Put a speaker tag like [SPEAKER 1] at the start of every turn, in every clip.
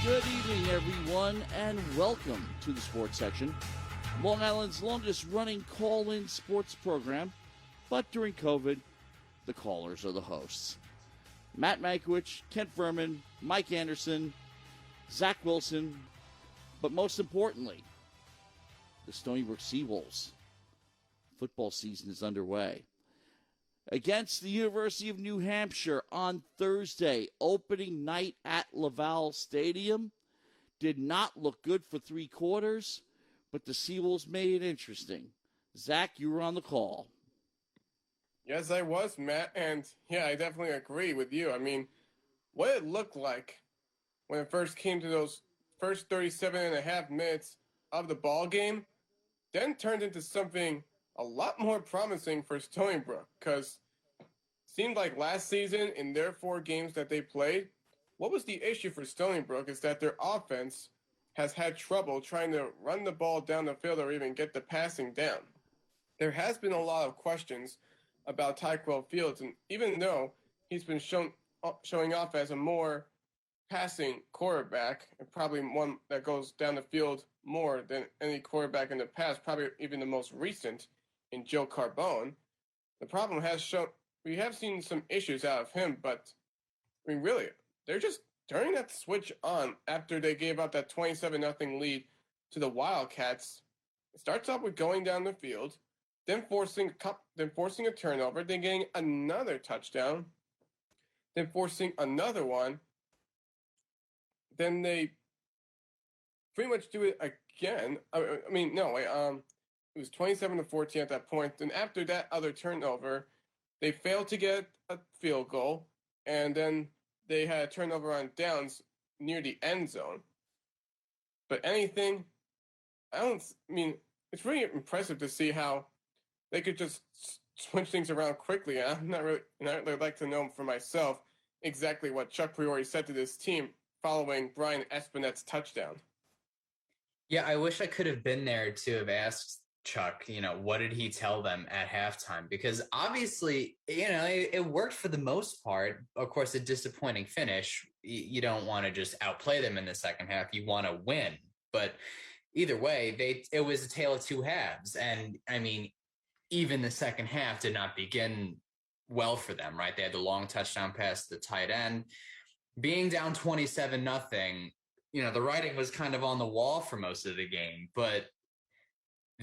[SPEAKER 1] Good evening, everyone, and welcome to the sports section, Long Island's longest-running call-in sports program. But during COVID, the callers are the hosts. Matt Mankiewich, Ken Fermin, Mike Anderson, Zach Wilson, but most importantly, the Stony Brook Seawolves. Football season is underway. Against the University of New Hampshire on Thursday, opening night at Laval Stadium. Did not look good for three quarters, but the Seawolves made it interesting. Zach, you were on the call.
[SPEAKER 2] Yes, I was, Matt, and yeah, I definitely agree with you. I mean, what it looked like when it first came to those first 37 and a half minutes of the ball game, then turned into something a lot more promising for Stony Brook, because it seemed like last season in their 4 games that they played, what was the issue for Stony Brook is that their offense has had trouble trying to run the ball down the field or even get the passing down. There has been a lot of questions about Tyquell Fields, and even though he's been showing off as a more passing quarterback, and probably one that goes down the field more than any quarterback in the past, probably even the most recent in Joe Carbone, the problem has shown, we have seen some issues out of him, but I mean, really, they're just turning that switch on after they gave up that 27-0 lead to the Wildcats. It starts off with going down the field, then forcing a turnover, then getting another touchdown, then forcing another one. Then they pretty much do it again. It was 27-14 at that point. Then after that other turnover, they failed to get a field goal, and then they had a turnover on downs near the end zone. But it's really impressive to see how they could just switch things around quickly. And I'd really like to know for myself exactly what Chuck Priori said to this team following Brian Espinet's touchdown.
[SPEAKER 3] Yeah, I wish I could have been there to have asked Chuck, what did he tell them at halftime? Because obviously, it worked for the most part. Of course, a disappointing finish. You don't want to just outplay them in the second half. You want to win. But either way, it was a tale of two halves. And I mean, even the second half did not begin well for them, right? They had the long touchdown pass to the tight end. Being down 27-0, the writing was kind of on the wall for most of the game, but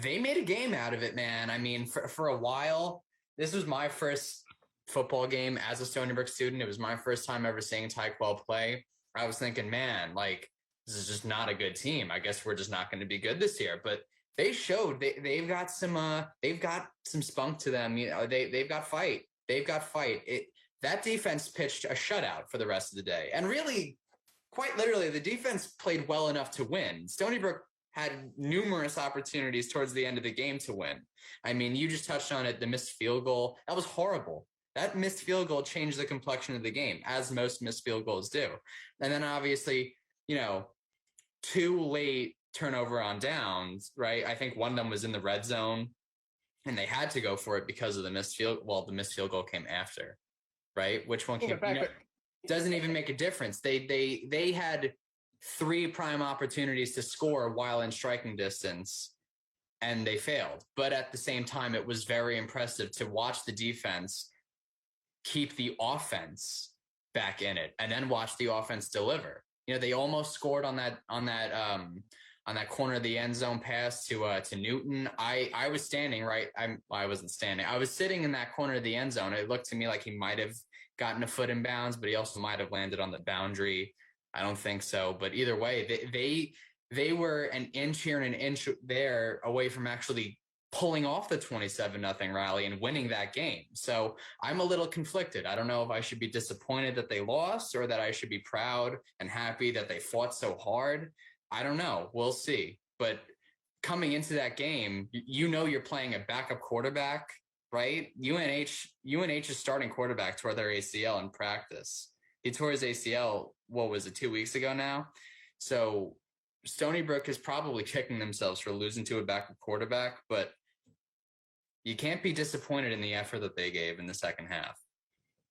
[SPEAKER 3] they made a game out of it, man. I mean, for a while, this was my first football game as a Stony Brook student. It was my first time ever seeing Tyquell play. I was thinking, man, this is just not a good team. I guess we're just not going to be good this year. But they showed they've got some spunk to them. They've got fight. That defense pitched a shutout for the rest of the day. And really, quite literally, the defense played well enough to win. Stony Brook had numerous opportunities towards the end of the game to win. I mean, you just touched on it, the missed field goal. That was horrible. That missed field goal changed the complexion of the game, as most missed field goals do. And then obviously, 2 late turnover on downs, right? I think one of them was in the red zone, and they had to go for it because of the missed field. Well, the missed field goal came after, right? Which one came? Doesn't even make a difference. They had 3 prime opportunities to score while in striking distance, and they failed. But at the same time, it was very impressive to watch the defense keep the offense back in it, and then watch the offense deliver. They almost scored on that corner of the end zone pass to Newton. I was standing right. I wasn't standing. I was sitting in that corner of the end zone. It looked to me like he might have gotten a foot in bounds, but he also might have landed on the boundary. I don't think so. But either way, they were an inch here and an inch there away from actually pulling off the 27-0 rally and winning that game. So I'm a little conflicted. I don't know if I should be disappointed that they lost or that I should be proud and happy that they fought so hard. I don't know. We'll see. But coming into that game, you're playing a backup quarterback, right? UNH's starting quarterback tore their ACL in practice. He tore his ACL, 2 weeks ago now? So Stony Brook is probably kicking themselves for losing to a backup quarterback, but you can't be disappointed in the effort that they gave in the second half.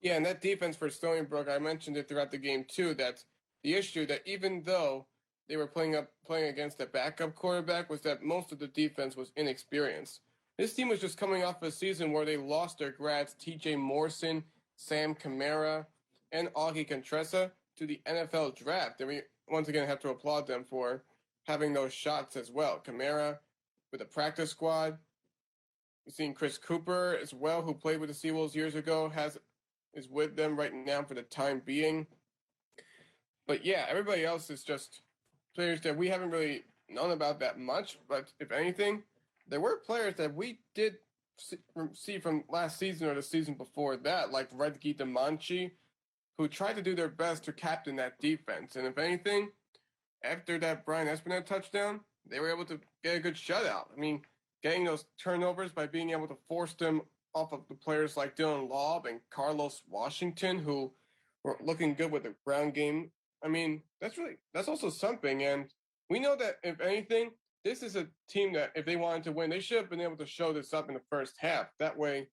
[SPEAKER 2] Yeah, and that defense for Stony Brook, I mentioned it throughout the game too, that the issue that even though they were playing against a backup quarterback was that most of the defense was inexperienced. This team was just coming off a season where they lost their grads TJ Morrison, Sam Kamara, and Augie Contressa to the NFL draft. And we once again have to applaud them for having those shots as well. Kamara with the practice squad. We've seen Chris Cooper as well, who played with the Seawolves years ago, is with them right now for the time being. But yeah, everybody else is just players that we haven't really known about that much. But if anything, there were players that we did see from last season or the season before that, like Redgi Demanchi, who tried to do their best to captain that defense. And if anything, after that Brian Espinette touchdown, they were able to get a good shutout. I mean, getting those turnovers by being able to force them off of the players like Dylan Laub and Carlos Washington, who were looking good with the ground game. I mean, that's also something. And we know that, if anything, this is a team that if they wanted to win, they should have been able to show this up in the first half. That way,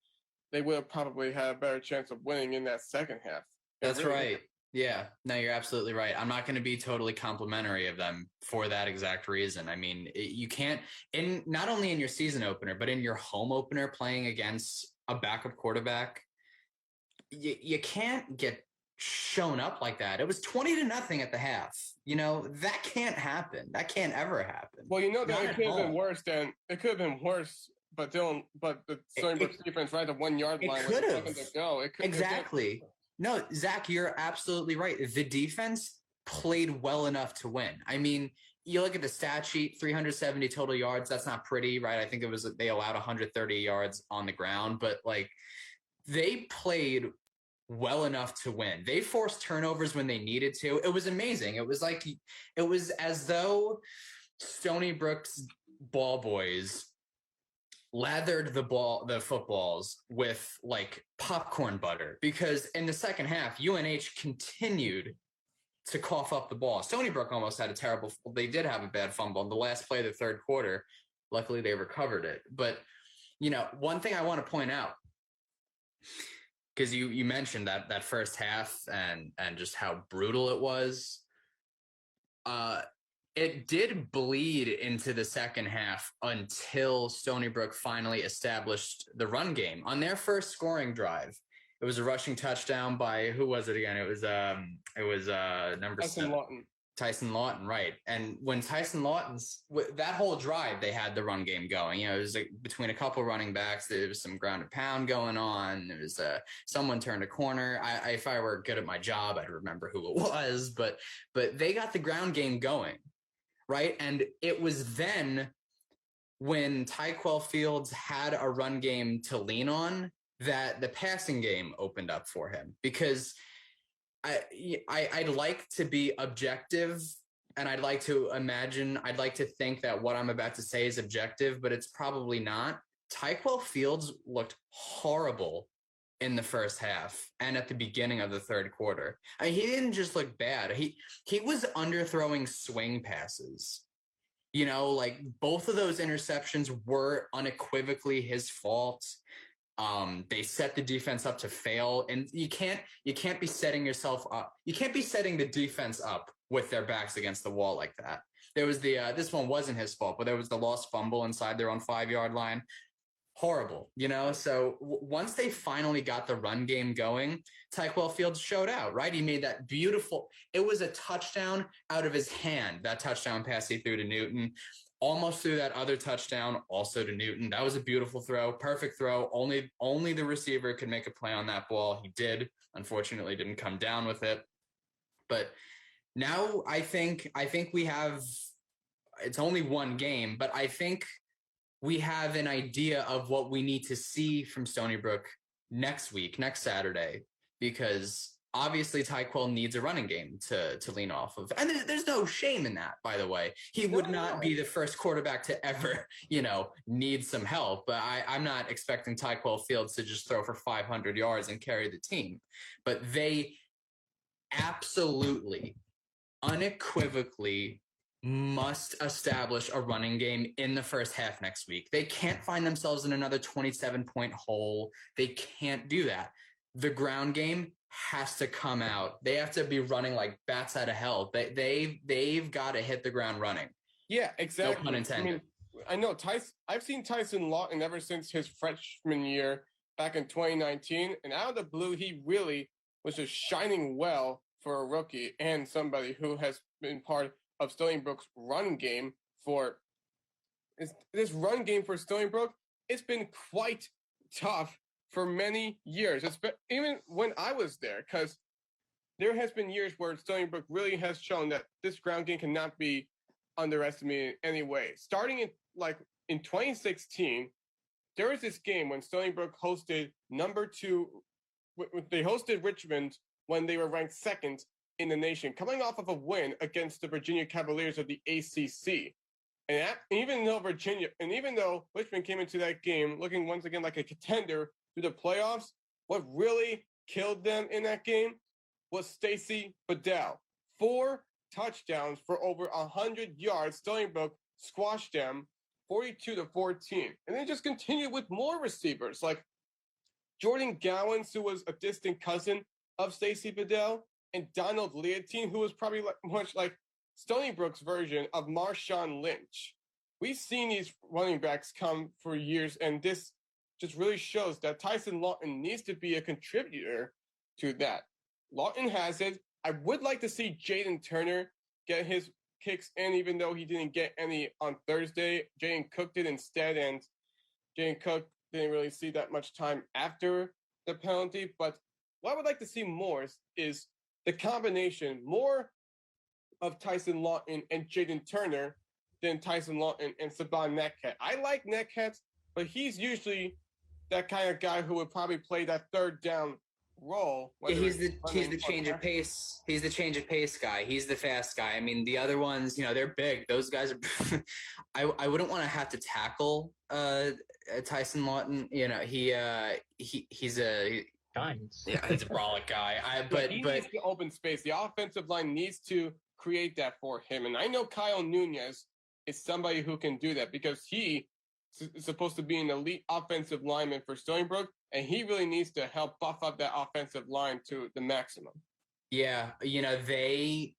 [SPEAKER 2] they would have probably had a better chance of winning in that second half.
[SPEAKER 3] That's right. Yeah, no, you're absolutely right. I'm not going to be totally complimentary of them for that exact reason. I mean, you can't, not only in your season opener, but in your home opener playing against a backup quarterback, you can't get shown up like that. It was 20-0 at the half. You know, that can't happen. That can't ever happen.
[SPEAKER 2] Well, you know that it could have been worse but the Stony Brook defense right at the 1 yard line.
[SPEAKER 3] It could have.
[SPEAKER 2] Exactly.
[SPEAKER 3] No, Zach, you're absolutely right. The defense played well enough to win. I mean, you look at the stat sheet, 370 total yards. That's not pretty, right? I think they allowed 130 yards on the ground, but like they played well enough to win. They forced turnovers when they needed to. It was amazing. It was as though Stony Brook's ball boys lathered the footballs with like popcorn butter, because in the second half, UNH continued to cough up the ball. Stony Brook almost had they did have a bad fumble in the last play of the third quarter. Luckily, they recovered it. But, you know, one thing I want to point out, because you mentioned that first half and just how brutal it was. It did bleed into the second half until Stony Brook finally established the run game. On their first scoring drive, it was a rushing touchdown by, who was it again? It was number
[SPEAKER 2] Tyson
[SPEAKER 3] 7.
[SPEAKER 2] Lawton.
[SPEAKER 3] Tyson Lawton, right. And when Tyson Lawton's, that whole drive, they had the run game going. You know, it was like between a couple running backs, there was some ground and pound going on. There was someone turned a corner. If I were good at my job, I'd remember who it was, but they got the ground game going, right? And it was then when Tyquell Fields had a run game to lean on that the passing game opened up for him, because I'd like to be objective, and I'd like to think that what I'm about to say is objective, but it's probably not. Tyquell Fields looked horrible in the first half and at the beginning of the third quarter. I mean, he didn't just look bad. He was underthrowing swing passes. You know, like both of those interceptions were unequivocally his fault. They set the defense up to fail, and you can't be setting yourself up. You can't be setting the defense up with their backs against the wall like that. There was this one wasn't his fault, but there was the lost fumble inside their own 5-yard line. Horrible, you know? So once they finally got the run game going, Tyquell Fields showed out, right? He made that beautiful, it was a touchdown out of his hand, that touchdown pass he threw to Newton. Almost threw that other touchdown also to Newton. That was a beautiful throw, perfect throw. Only the receiver could make a play on that ball. He did. Unfortunately, didn't come down with it. But now I think we have, it's only one game, but I think we have an idea of what we need to see from Stony Brook next Saturday, because obviously Tyquell needs a running game to lean off of. And there's no shame in that, by the way. He would not be the first quarterback to ever, need some help. But I'm not expecting Tyquell Fields to just throw for 500 yards and carry the team. But they absolutely, unequivocally must establish a running game in the first half next week. They can't find themselves in another 27-point hole. They can't do that. The ground game has to come out. They have to be running like bats out of hell. They've got to hit the ground running.
[SPEAKER 2] Yeah, exactly.
[SPEAKER 3] No pun intended.
[SPEAKER 2] I know Tyson. I've seen Tyson Lawton ever since his freshman year back in 2019, and out of the blue, he really was just shining well for a rookie and somebody who has been part of Stony Brook's run game for this run game for Stony Brook. It's been quite tough for many years. It's been, even when I was there, because there has been years where Stony Brook really has shown that this ground game cannot be underestimated in any way. Starting in 2016, there was this game when Stony Brook hosted number 2. They hosted Richmond when they were ranked second in the nation, coming off of a win against the Virginia Cavaliers of the ACC. And even though Richmond came into that game looking once again like a contender through the playoffs, what really killed them in that game was Stacey Bedell. 4 touchdowns for over 100 yards. Stony Brook squashed them 42-14. And they just continued with more receivers like Jordan Gowans, who was a distant cousin of Stacey Bedell, and Donald Leontine, who was probably much like Stony Brook's version of Marshawn Lynch. We've seen these running backs come for years, and this just really shows that Tyson Lawton needs to be a contributor to that. Lawton has it. I would like to see Jaden Turner get his kicks in, even though he didn't get any on Thursday. Jaden Cook did instead, and Jaden Cook didn't really see that much time after the penalty. But what I would like to see more is the combination, more of Tyson Lawton and Jaden Turner than Tyson Lawton and Saban Netcat. I like Netcat, but he's usually that kind of guy who would probably play that third down role.
[SPEAKER 3] Yeah, he's the change of pace. He's the change of pace guy. He's the fast guy. I mean, the other ones, they're big. Those guys are. I wouldn't want to have to tackle Tyson Lawton. He's a
[SPEAKER 4] Giants.
[SPEAKER 3] Yeah, he's a brolic guy. But
[SPEAKER 2] he needs to open space. The offensive line needs to create that for him. And I know Kyle Nunez is somebody who can do that because he is supposed to be an elite offensive lineman for Stony Brook, and he really needs to help buff up that offensive line to the maximum.
[SPEAKER 3] Yeah, the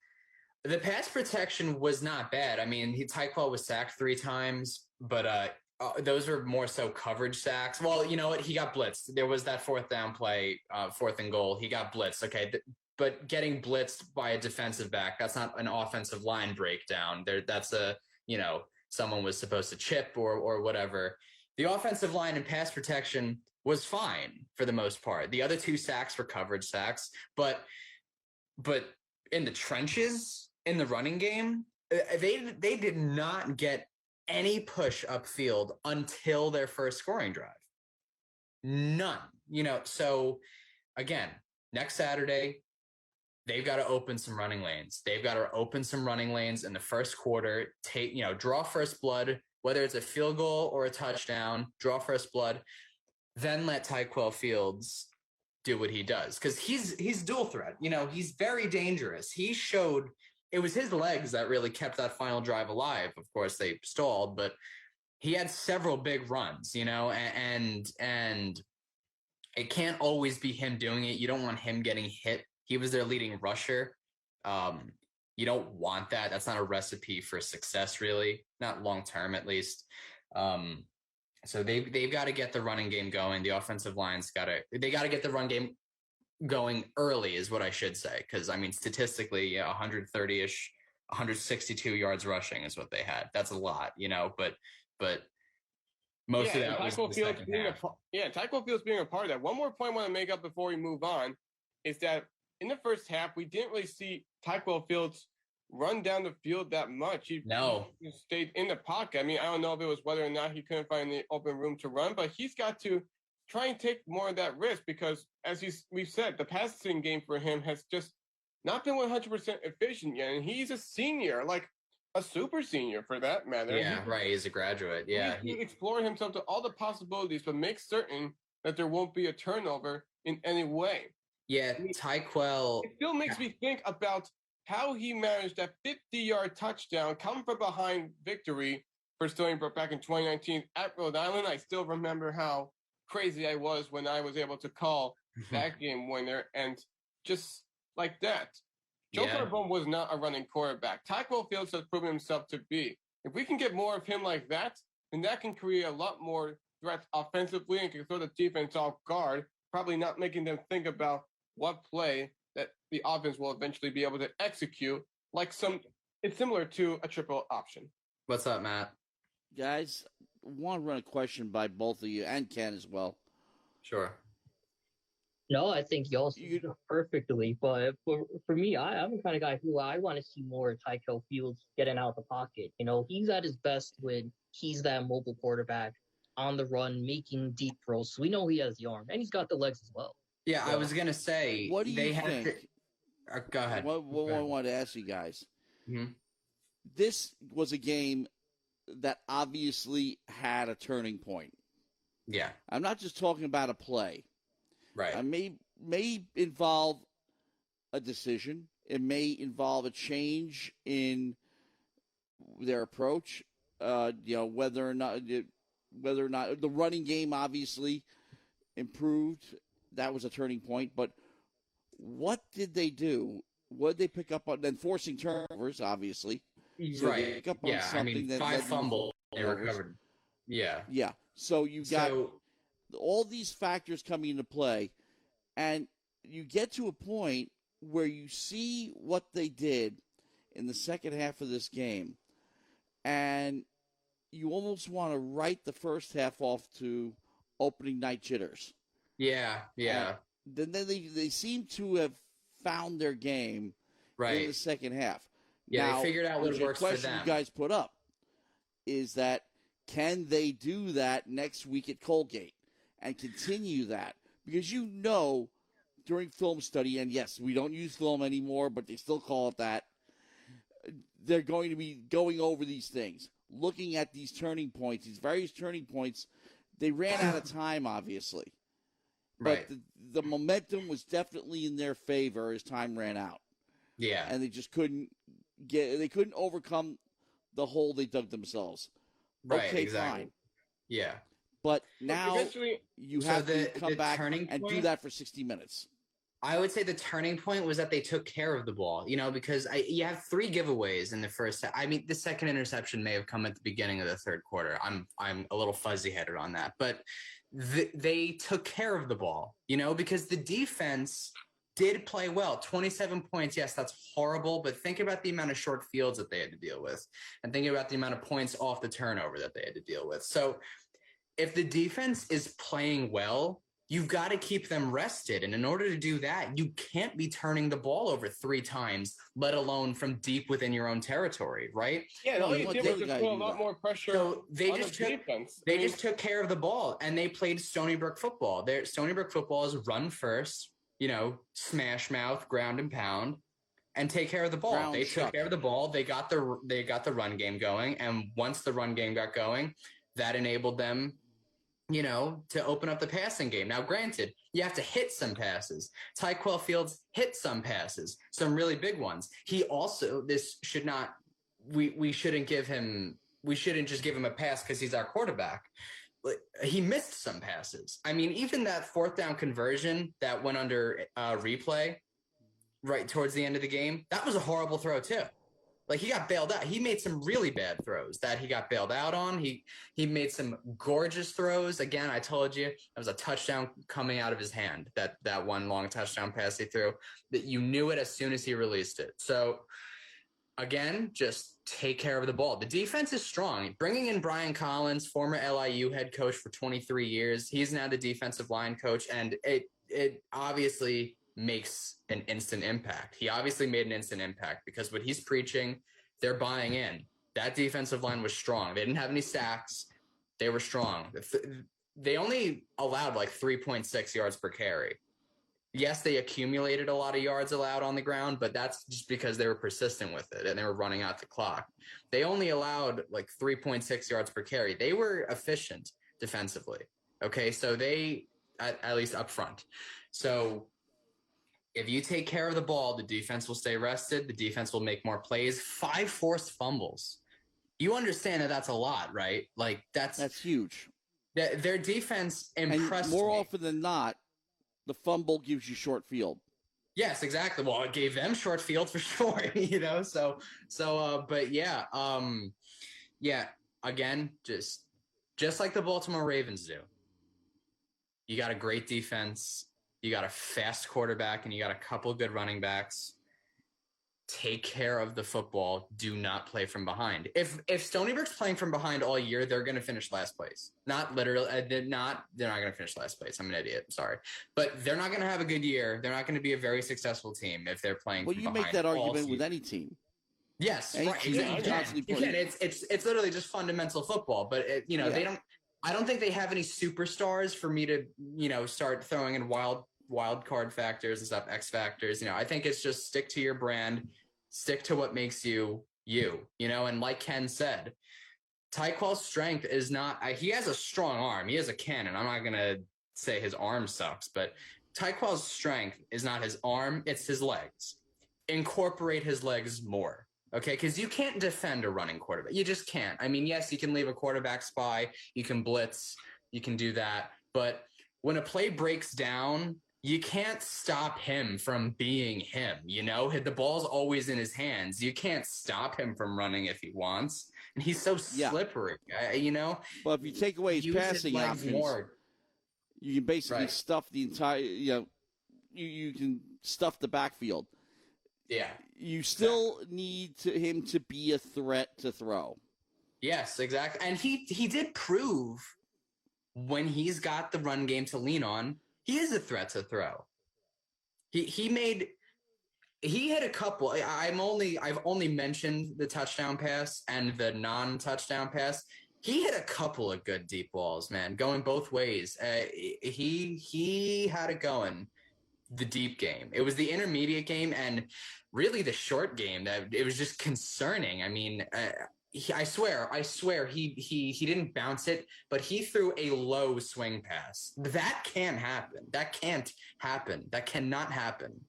[SPEAKER 3] pass protection was not bad. I mean, Tyquell was sacked 3 times, but those were more so coverage sacks. Well, you know what? He got blitzed. There was that 4th down play, 4th and goal. He got blitzed. Okay. But getting blitzed by a defensive back, that's not an offensive line breakdown. That's someone was supposed to chip or whatever. The offensive line and pass protection was fine for the most part. The other 2 sacks were coverage sacks, but in the trenches, in the running game, they did not get any push upfield until their first scoring drive. None. So again, next Saturday, they've got to open some running lanes. They've got to open some running lanes in the first quarter, draw first blood, whether it's a field goal or a touchdown, draw first blood, then let Tyquell Fields do what he does. Because he's dual threat. He's very dangerous. He showed it was his legs that really kept that final drive alive. Of course, they stalled, but he had several big runs, and it can't always be him doing it. You don't want him getting hit. He was their leading rusher. You don't want that. That's not a recipe for success, really, not long-term, at least. So they've got to get the running game going. The offensive line's got to get the run game going early is what I should say. Because, statistically, 130-ish, 162 yards rushing is what they had. That's a lot, but most of that was the second half.
[SPEAKER 2] Tyquell Fields being a part of that. One more point I want to make up before we move on is that in the first half, we didn't really see Tyquell Fields run down the field that much. He stayed in the pocket. I don't know if it was whether or not he couldn't find the open room to run, but he's got to try and take more of that risk because, as we've said, the passing game for him has just not been 100% efficient yet. And he's a senior, like a super senior for that matter.
[SPEAKER 3] Yeah, right. He's a graduate. Yeah.
[SPEAKER 2] He's exploring himself to all the possibilities, but make certain that there won't be a turnover in any way.
[SPEAKER 3] Yeah, Tyquell.
[SPEAKER 2] It still makes me think about how he managed that 50-yard touchdown, come from behind victory for Stony Brook back in 2019 at Rhode Island. I still remember how crazy I was when I was able to call that game winner. And just like that. Joe Carbone was not a running quarterback. Tyquil Fields has proven himself to be. If we can get more of him like that, then that can create a lot more threats offensively and can throw the defense off guard, probably not making them think about what play that the offense will eventually be able to execute. It's similar to a triple option.
[SPEAKER 3] What's up, Matt?
[SPEAKER 1] Guys, I want to run a question by both of you and Ken as well.
[SPEAKER 3] Sure.
[SPEAKER 4] No, I think y'all said it perfectly. But for me, I'm the kind of guy who I want to see more Tyquil Fields getting out of the pocket. He's at his best when he's that mobile quarterback on the run, making deep throws. So we know he has the arm, and he's got the legs as well.
[SPEAKER 3] Yeah, I was going to say.
[SPEAKER 1] What do you think?
[SPEAKER 3] Go ahead.
[SPEAKER 1] What I want to ask you guys.
[SPEAKER 3] Mm-hmm.
[SPEAKER 1] This was a game that obviously had a turning point.
[SPEAKER 3] Yeah.
[SPEAKER 1] I'm not just talking about a play.
[SPEAKER 3] Right.
[SPEAKER 1] It may involve a decision. It may involve a change in their approach. Whether or not the running game obviously improved. That was a turning point. But what did they do? What did they pick up on? Then forcing turnovers, obviously.
[SPEAKER 3] So right.
[SPEAKER 1] Pick up on something that
[SPEAKER 3] 5 fumbles they recovered. Yeah.
[SPEAKER 1] Yeah. So you got all these factors coming into play, and you get to a point where you see what they did in the second half of this game, and you almost want to write the first half off to opening night jitters.
[SPEAKER 3] Yeah.
[SPEAKER 1] Then they seem to have found their game in the second half.
[SPEAKER 3] Yeah,
[SPEAKER 1] now,
[SPEAKER 3] they figured out what works for them. The question you
[SPEAKER 1] guys put up is that can they do that next week at Colgate and continue that? Because during film study, and yes, we don't use film anymore, but they still call it that, they're going to be going over these things, looking at these turning points, these various turning points. They ran out of time, obviously.
[SPEAKER 3] Right.
[SPEAKER 1] But the momentum was definitely in their favor as time ran out.
[SPEAKER 3] Yeah.
[SPEAKER 1] And they just couldn't overcome the hole they dug themselves.
[SPEAKER 3] Right,
[SPEAKER 1] okay,
[SPEAKER 3] exactly.
[SPEAKER 1] fine.
[SPEAKER 3] Yeah.
[SPEAKER 1] But now you have to come back and do that for 60 minutes.
[SPEAKER 3] I would say the turning point was that they took care of the ball, because you have 3 giveaways in the first half. I mean, the second interception may have come at the beginning of the third quarter. I'm a little fuzzy-headed on that. But they took care of the ball, because the defense did play well. 27 points, yes, that's horrible, but think about the amount of short fields that they had to deal with, and think about the amount of points off the turnover that they had to deal with. So if the defense is playing well, you've got to keep them rested. And in order to do that, you can't be turning the ball over 3 times, let alone from deep within your own territory, right?
[SPEAKER 2] Yeah, the only difference is put a lot more pressure on the defense.
[SPEAKER 3] They just took care of the ball, and they played Stony Brook football. Stony Brook football is run first, smash mouth, ground and pound, and take care of the ball. Took care of the ball. They got the run game going, and once the run game got going, that enabled them, to open up the passing game. Now, granted, you have to hit some passes. Tyquil Fields hit some passes, some really big ones. He also, we shouldn't just give him a pass because he's our quarterback. He missed some passes. I mean, even that 4th down conversion that went under replay right towards the end of the game, that was a horrible throw too. Like, he got bailed out. He made some really bad throws that he got bailed out on. He made some gorgeous throws. Again, I told you, it was a touchdown coming out of his hand, that one long touchdown pass he threw, that you knew it as soon as he released it. So, again, just take care of the ball. The defense is strong. Bringing in Brian Collins, former LIU head coach for 23 years, he's now the defensive line coach, and it obviously makes an instant impact. He obviously made an instant impact because what he's preaching, they're buying in. That defensive line was strong. They didn't have any sacks. They were strong. They only allowed like 3.6 yards per carry. Yes, they accumulated a lot of yards allowed on the ground, but that's just because they were persistent with it and they were running out the clock. They only allowed like 3.6 yards per carry. They were efficient defensively. Okay, so they, at least up front. So if you take care of the ball, the defense will stay rested. The defense will make more plays. 5 forced fumbles. You understand that that's a lot, right? Like that's
[SPEAKER 1] huge.
[SPEAKER 3] Their defense impressed
[SPEAKER 1] me. More
[SPEAKER 3] me.
[SPEAKER 1] often than not, the fumble gives you short field.
[SPEAKER 3] Yes, exactly. Well, it gave them short field for sure, but yeah, again, just like the Baltimore Ravens do. You got a great defense, you got a fast quarterback, and you got a couple good running backs. Take care of the football. Do not play from behind. If Stony Brook's playing from behind all year, they're going to finish last place. Not literally. They're not going to finish last place. I'm an idiot. Sorry, but they're not going to have a good year. They're not going to be a very successful team if they're playing.
[SPEAKER 1] Well,
[SPEAKER 3] from
[SPEAKER 1] you
[SPEAKER 3] behind
[SPEAKER 1] make that argument
[SPEAKER 3] season.
[SPEAKER 1] with any team.
[SPEAKER 3] Yes,
[SPEAKER 1] any
[SPEAKER 3] right.
[SPEAKER 1] team
[SPEAKER 3] Exactly. You can. It's literally just fundamental football. But they don't. I don't think they have any superstars for me to start throwing in wild card factors and stuff, X factors. I think it's just stick to your brand. Stick to what makes you, and like Ken said, Tyquell's strength is not, he has a strong arm. He has a cannon. I'm not going to say his arm sucks, but Tyquell's strength is not his arm. It's his legs. Incorporate his legs more. Okay. Cause you can't defend a running quarterback. You just can't. I mean, yes, you can leave a quarterback spy. You can blitz. You can do that. But when a play breaks down, you can't stop him from being him, The ball's always in his hands. You can't stop him from running if he wants. And he's so slippery,
[SPEAKER 1] Well, if you take away his passing options, you can basically stuff the entire, you can stuff the backfield.
[SPEAKER 3] Yeah.
[SPEAKER 1] You still need him to be a threat to throw.
[SPEAKER 3] Yes, exactly. And he did prove when he's got the run game to lean on, he is a threat to throw. He hit a couple. I've only mentioned the touchdown pass and the non-touchdown pass. He hit a couple of good deep balls, man, going both ways. He had it going. The deep game. It was the intermediate game and really the short game that it was just concerning. I mean, I swear he didn't bounce it, but he threw a low swing pass. That can't happen. That can't happen. That cannot happen.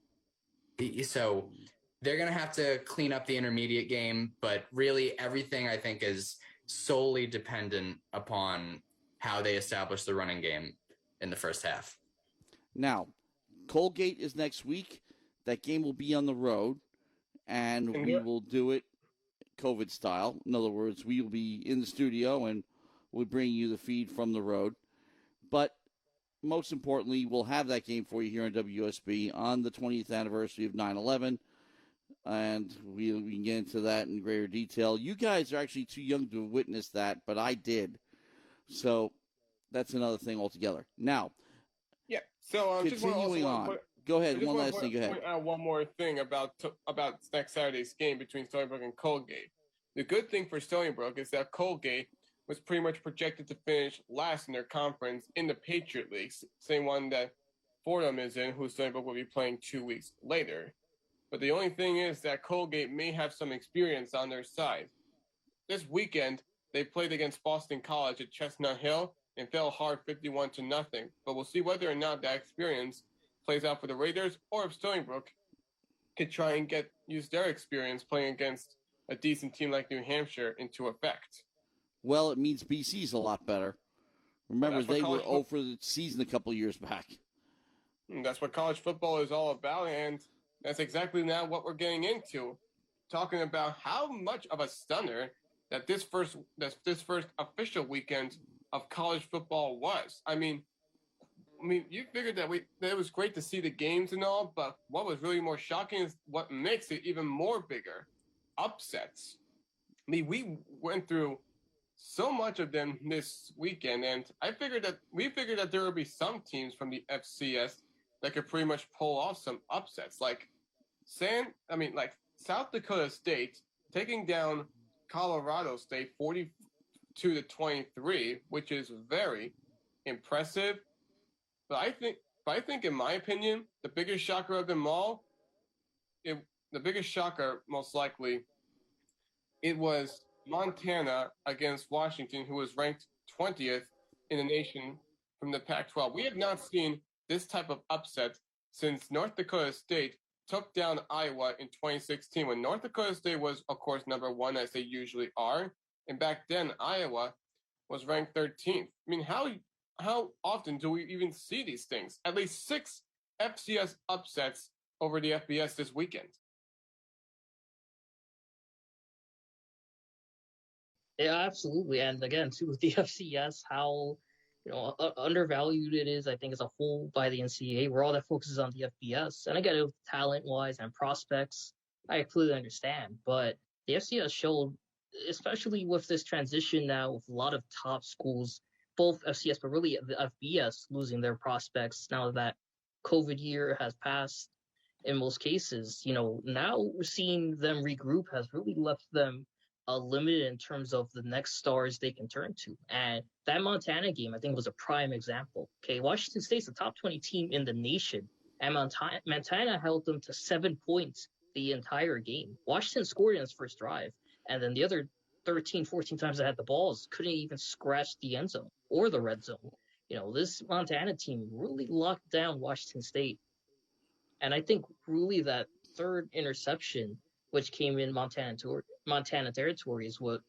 [SPEAKER 3] So they're going to have to clean up the intermediate game, but really everything I think is solely dependent upon how they establish the running game in the first half.
[SPEAKER 1] Now, Colgate is next week. That game will be on the road, and we will do it COVID style. In other words, we will be in the studio and we'll bring you the feed from the road. But most importantly, we'll have that game for you here on WUSB on the 20th anniversary of 9/11, and we can get into that in greater detail. You guys are actually too young to witness that, but I did. So that's another thing altogether. Now, continuing on. Go ahead. One last thing. Go ahead.
[SPEAKER 2] One more thing about next Saturday's game between Stony Brook and Colgate. The good thing for Stony Brook is that Colgate was pretty much projected to finish last in their conference in the Patriot League, same one that Fordham is in, who Stony Brook will be playing 2 weeks later. But the only thing is that Colgate may have some experience on their side. This weekend, they played against Boston College at Chestnut Hill and fell hard 51-0. But we'll see whether or not that experience plays out for the Raiders, or if Stony Brook could try and use their experience playing against a decent team like New Hampshire into effect.
[SPEAKER 1] Well, it means BC's a lot better. Remember, they were 0 for the season a couple of years back.
[SPEAKER 2] That's what college football is all about, and that's exactly now what we're getting into. Talking about how much of a stunner that this first official weekend of college football was. I mean, you figured that it was great to see the games and all, but what was really more shocking is what makes it even more bigger: upsets. I mean, we went through so much of them this weekend, and we figured that there would be some teams from the FCS that could pretty much pull off some upsets, like South Dakota State taking down Colorado State 42-23, which is very impressive. But I think, in my opinion, the biggest shocker of them all, most likely, it was Montana against Washington, who was ranked 20th in the nation from the Pac-12. We have not seen this type of upset since North Dakota State took down Iowa in 2016, when North Dakota State was, of course, number 1, as they usually are. And back then, Iowa was ranked 13th. I mean, how often do we even see these things? At least 6 FCS upsets over the FBS this weekend.
[SPEAKER 4] Yeah, absolutely. And again, too, with the FCS, how undervalued it is, I think, as a whole by the NCAA, where all that focuses on the FBS. And again, talent-wise and prospects, I completely understand. But the FCS showed, especially with this transition now, with a lot of top schools, both FCS, but really the FBS, losing their prospects now that COVID year has passed. In most cases, now we're seeing them regroup has really left them limited in terms of the next stars they can turn to. And that Montana game, I think, was a prime example. Okay, Washington State's the top 20 team in the nation, and Montana held them to 7 points the entire game. Washington scored in its first drive, and then the other 13, 14 times they had the balls, couldn't even scratch the end zone or the red zone. This Montana team really locked down Washington State. And I think really that third interception, which came in Montana territory, is what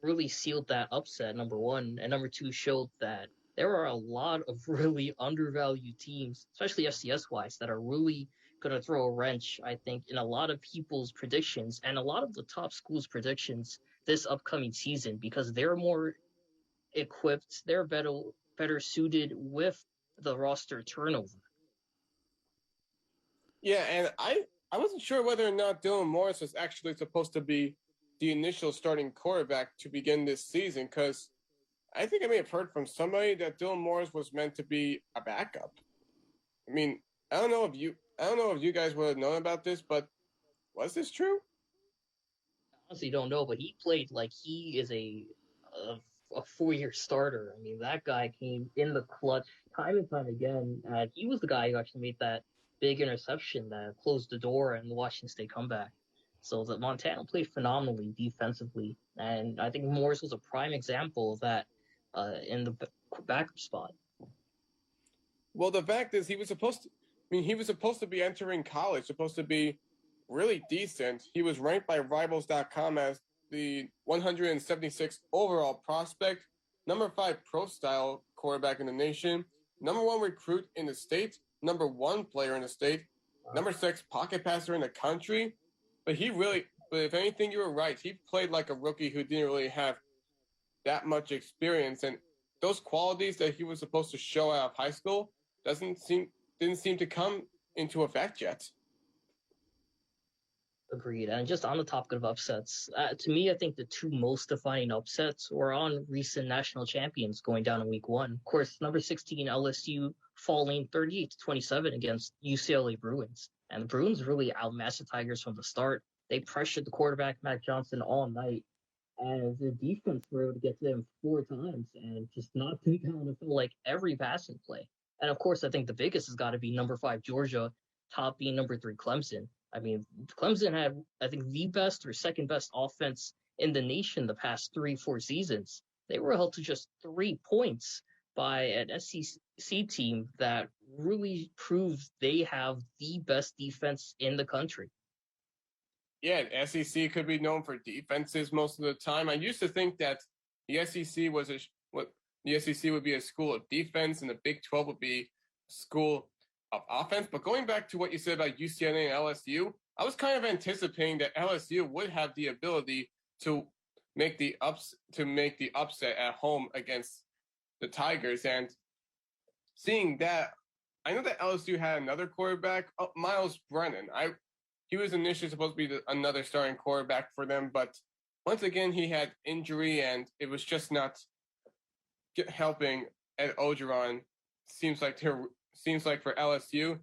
[SPEAKER 4] really sealed that upset, number one. And number two, showed that there are a lot of really undervalued teams, especially FCS-wise, that are really going to throw a wrench, I think, in a lot of people's predictions and a lot of the top schools' predictions this upcoming season, because they're more equipped, they're better suited with the roster turnover.
[SPEAKER 2] Yeah, and I wasn't sure whether or not Dylan Morris was actually supposed to be the initial starting quarterback to begin this season, because I think I may have heard from somebody that Dylan Morris was meant to be a backup. I mean, I don't know if you guys would have known about this, but was this true?
[SPEAKER 4] I honestly don't know, but he played like he is a 4-year starter. I mean, that guy came in the clutch time and time again, and he was the guy who actually made that big interception that closed the door in the Washington State comeback. So the Montana played phenomenally defensively, and I think Morris was a prime example of that in the backup spot.
[SPEAKER 2] Well, the fact is, he was supposed to be entering college, supposed to be really decent. He was ranked by Rivals.com as the 176th overall prospect, number 5 pro-style quarterback in the nation, number 1 recruit in the state, number 1 player in the state, number 6 pocket passer in the country. But if anything, you were right. He played like a rookie who didn't really have that much experience, and those qualities that he was supposed to show out of high school didn't seem to come into effect yet.
[SPEAKER 4] Agreed. And just on the topic of upsets, to me, I think the two most defining upsets were on recent national champions going down in week 1. Of course, number 16 LSU falling 38-27 against UCLA Bruins. And the Bruins really outmatched the Tigers from the start. They pressured the quarterback, Mac Johnson, all night. And the defense were able to get to them 4 times and just knock them down like every passing play. And of course, I think the biggest has got to be number 5 Georgia, topping number 3 Clemson. I mean, Clemson had, I think, the best or second best offense in the nation the past 3-4 seasons. They were held to just 3 points by an SEC team that really proves they have the best defense in the country.
[SPEAKER 2] Yeah, SEC could be known for defenses most of the time. I used to think that the SEC would be a school of defense and the Big 12 would be a school of offense. But going back to what you said about UCLA and LSU, I was kind of anticipating that LSU would have the ability to make the upset at home against the Tigers. And seeing that, I know that LSU had another quarterback, Miles Brennan. He was initially supposed to be another starting quarterback for them, but once again he had injury and it was just not helping Ed Orgeron. Seems like for LSU,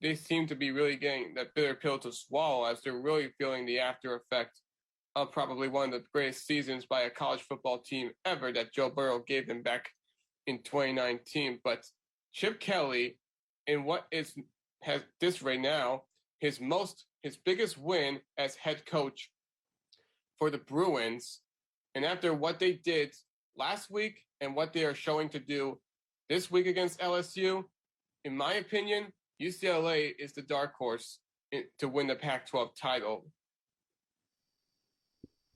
[SPEAKER 2] they seem to be really getting that bitter pill to swallow as they're really feeling the after effect of probably one of the greatest seasons by a college football team ever that Joe Burrow gave them back in 2019. But Chip Kelly, in what is has this right now, his biggest win as head coach for the Bruins, and after what they did last week and what they are showing to do this week against LSU, in my opinion, UCLA is the dark horse to win the Pac-12 title.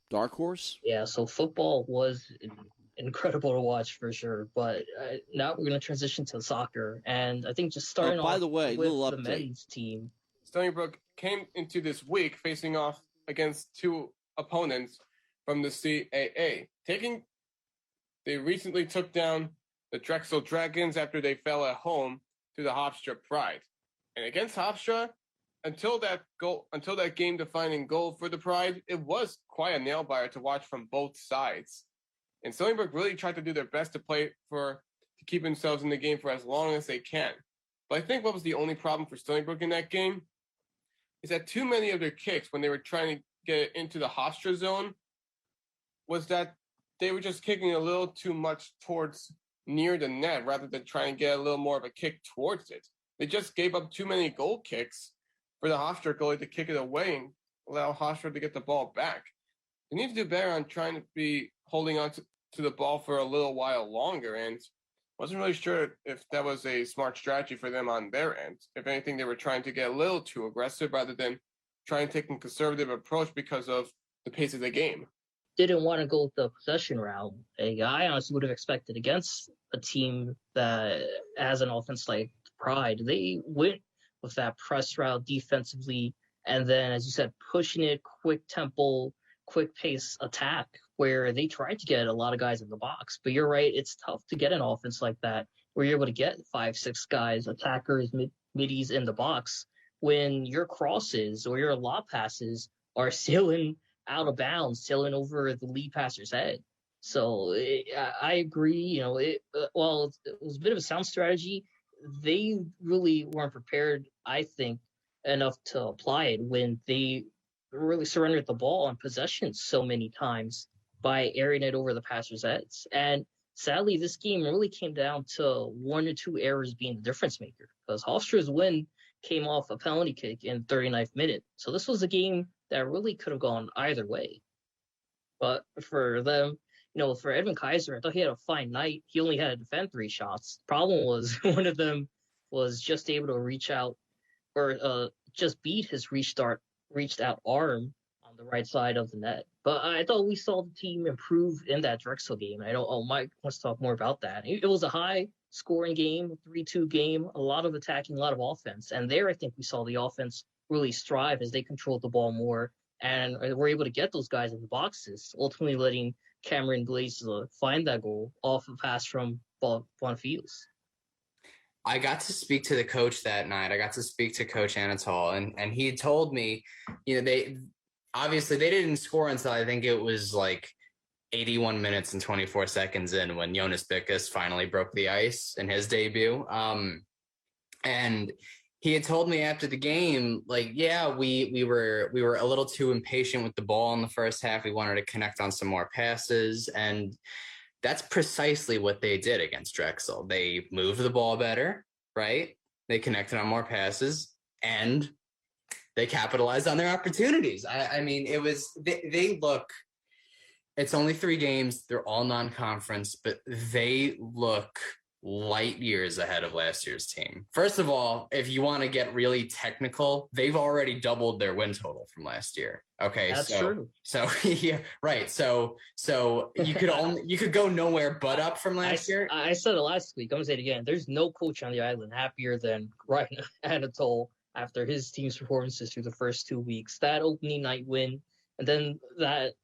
[SPEAKER 1] Dark horse?
[SPEAKER 4] Yeah, so football was incredible to watch for sure. But now we're going to transition to soccer. And I think just starting
[SPEAKER 1] by the way,
[SPEAKER 4] with
[SPEAKER 1] little
[SPEAKER 4] the
[SPEAKER 1] update.
[SPEAKER 4] men's team.
[SPEAKER 2] Stony Brook came into this week facing off against two opponents from the CAA. They recently took down the Drexel Dragons after they fell at home to the Hofstra Pride. And against Hofstra, until that game-defining goal for the Pride, it was quite a nail-biter to watch from both sides. And Stony Brook really tried to do their best to keep themselves in the game for as long as they can. But I think what was the only problem for Stony Brook in that game is that too many of their kicks, when they were trying to get into the Hofstra zone, was that they were just kicking a little too much towards near the net rather than trying to get a little more of a kick towards it. They just gave up too many goal kicks for the Hofstra goalie to kick it away and allow Hofstra to get the ball back. They need to do better on trying to be holding on to the ball for a little while longer, and wasn't really sure if that was a smart strategy for them on their end. If anything, they were trying to get a little too aggressive rather than trying to take a conservative approach because of the pace of the game.
[SPEAKER 4] Didn't want to go with the possession route. I honestly would have expected against a team that has an offense like Pride. They went with that press route defensively, and then, as you said, pushing it, quick tempo, quick pace attack, where they tried to get a lot of guys in the box. But you're right, it's tough to get an offense like that where you're able to get 5-6 guys, attackers, middies in the box when your crosses or your lob passes are sailing out of bounds, sailing over the lead passer's head. So I agree. While it was a bit of a sound strategy, they really weren't prepared, I think, enough to apply it when they really surrendered the ball on possession so many times by airing it over the passer's heads. And sadly, this game really came down to 1 or 2 errors being the difference maker, because Hofstra's win came off a penalty kick in 39th minute. So this was a game that really could have gone either way. But for them, for Edwin Kaiser, I thought he had a fine night. He only had to defend 3 shots. Problem was one of them was just able to reach out or just beat his reached out arm on the right side of the net. But I thought we saw the team improve in that Drexel game. I know Mike wants to talk more about that. It was a high-scoring game, 3-2 game, a lot of attacking, a lot of offense. And there I think we saw the offense really strive as they controlled the ball more and were able to get those guys in the boxes, ultimately letting Cameron Glaze find that goal off a pass from Bonfiles.
[SPEAKER 3] I got to speak to the coach that night. I got to speak to Coach Anatol, and he told me, they didn't score until I think it was like 81 minutes and 24 seconds in when Jonas Bickus finally broke the ice in his debut. And he had told me after the game, we were a little too impatient with the ball in the first half. We wanted to connect on some more passes, and that's precisely what they did against Drexel. They moved the ball better, right? They connected on more passes, and they capitalized on their opportunities. They look, it's only 3 games. They're all non-conference, but they look light years ahead of last year's team. First of all, if you want to get really technical, they've already doubled their win total from last year. Okay,
[SPEAKER 4] that's true.
[SPEAKER 3] So yeah, right. So you could go nowhere but up from last year.
[SPEAKER 4] I said it last week. I'm gonna say it again. There's no coach on the island happier than Ryan Anatol after his team's performances through the first 2 weeks. That opening night win, and then that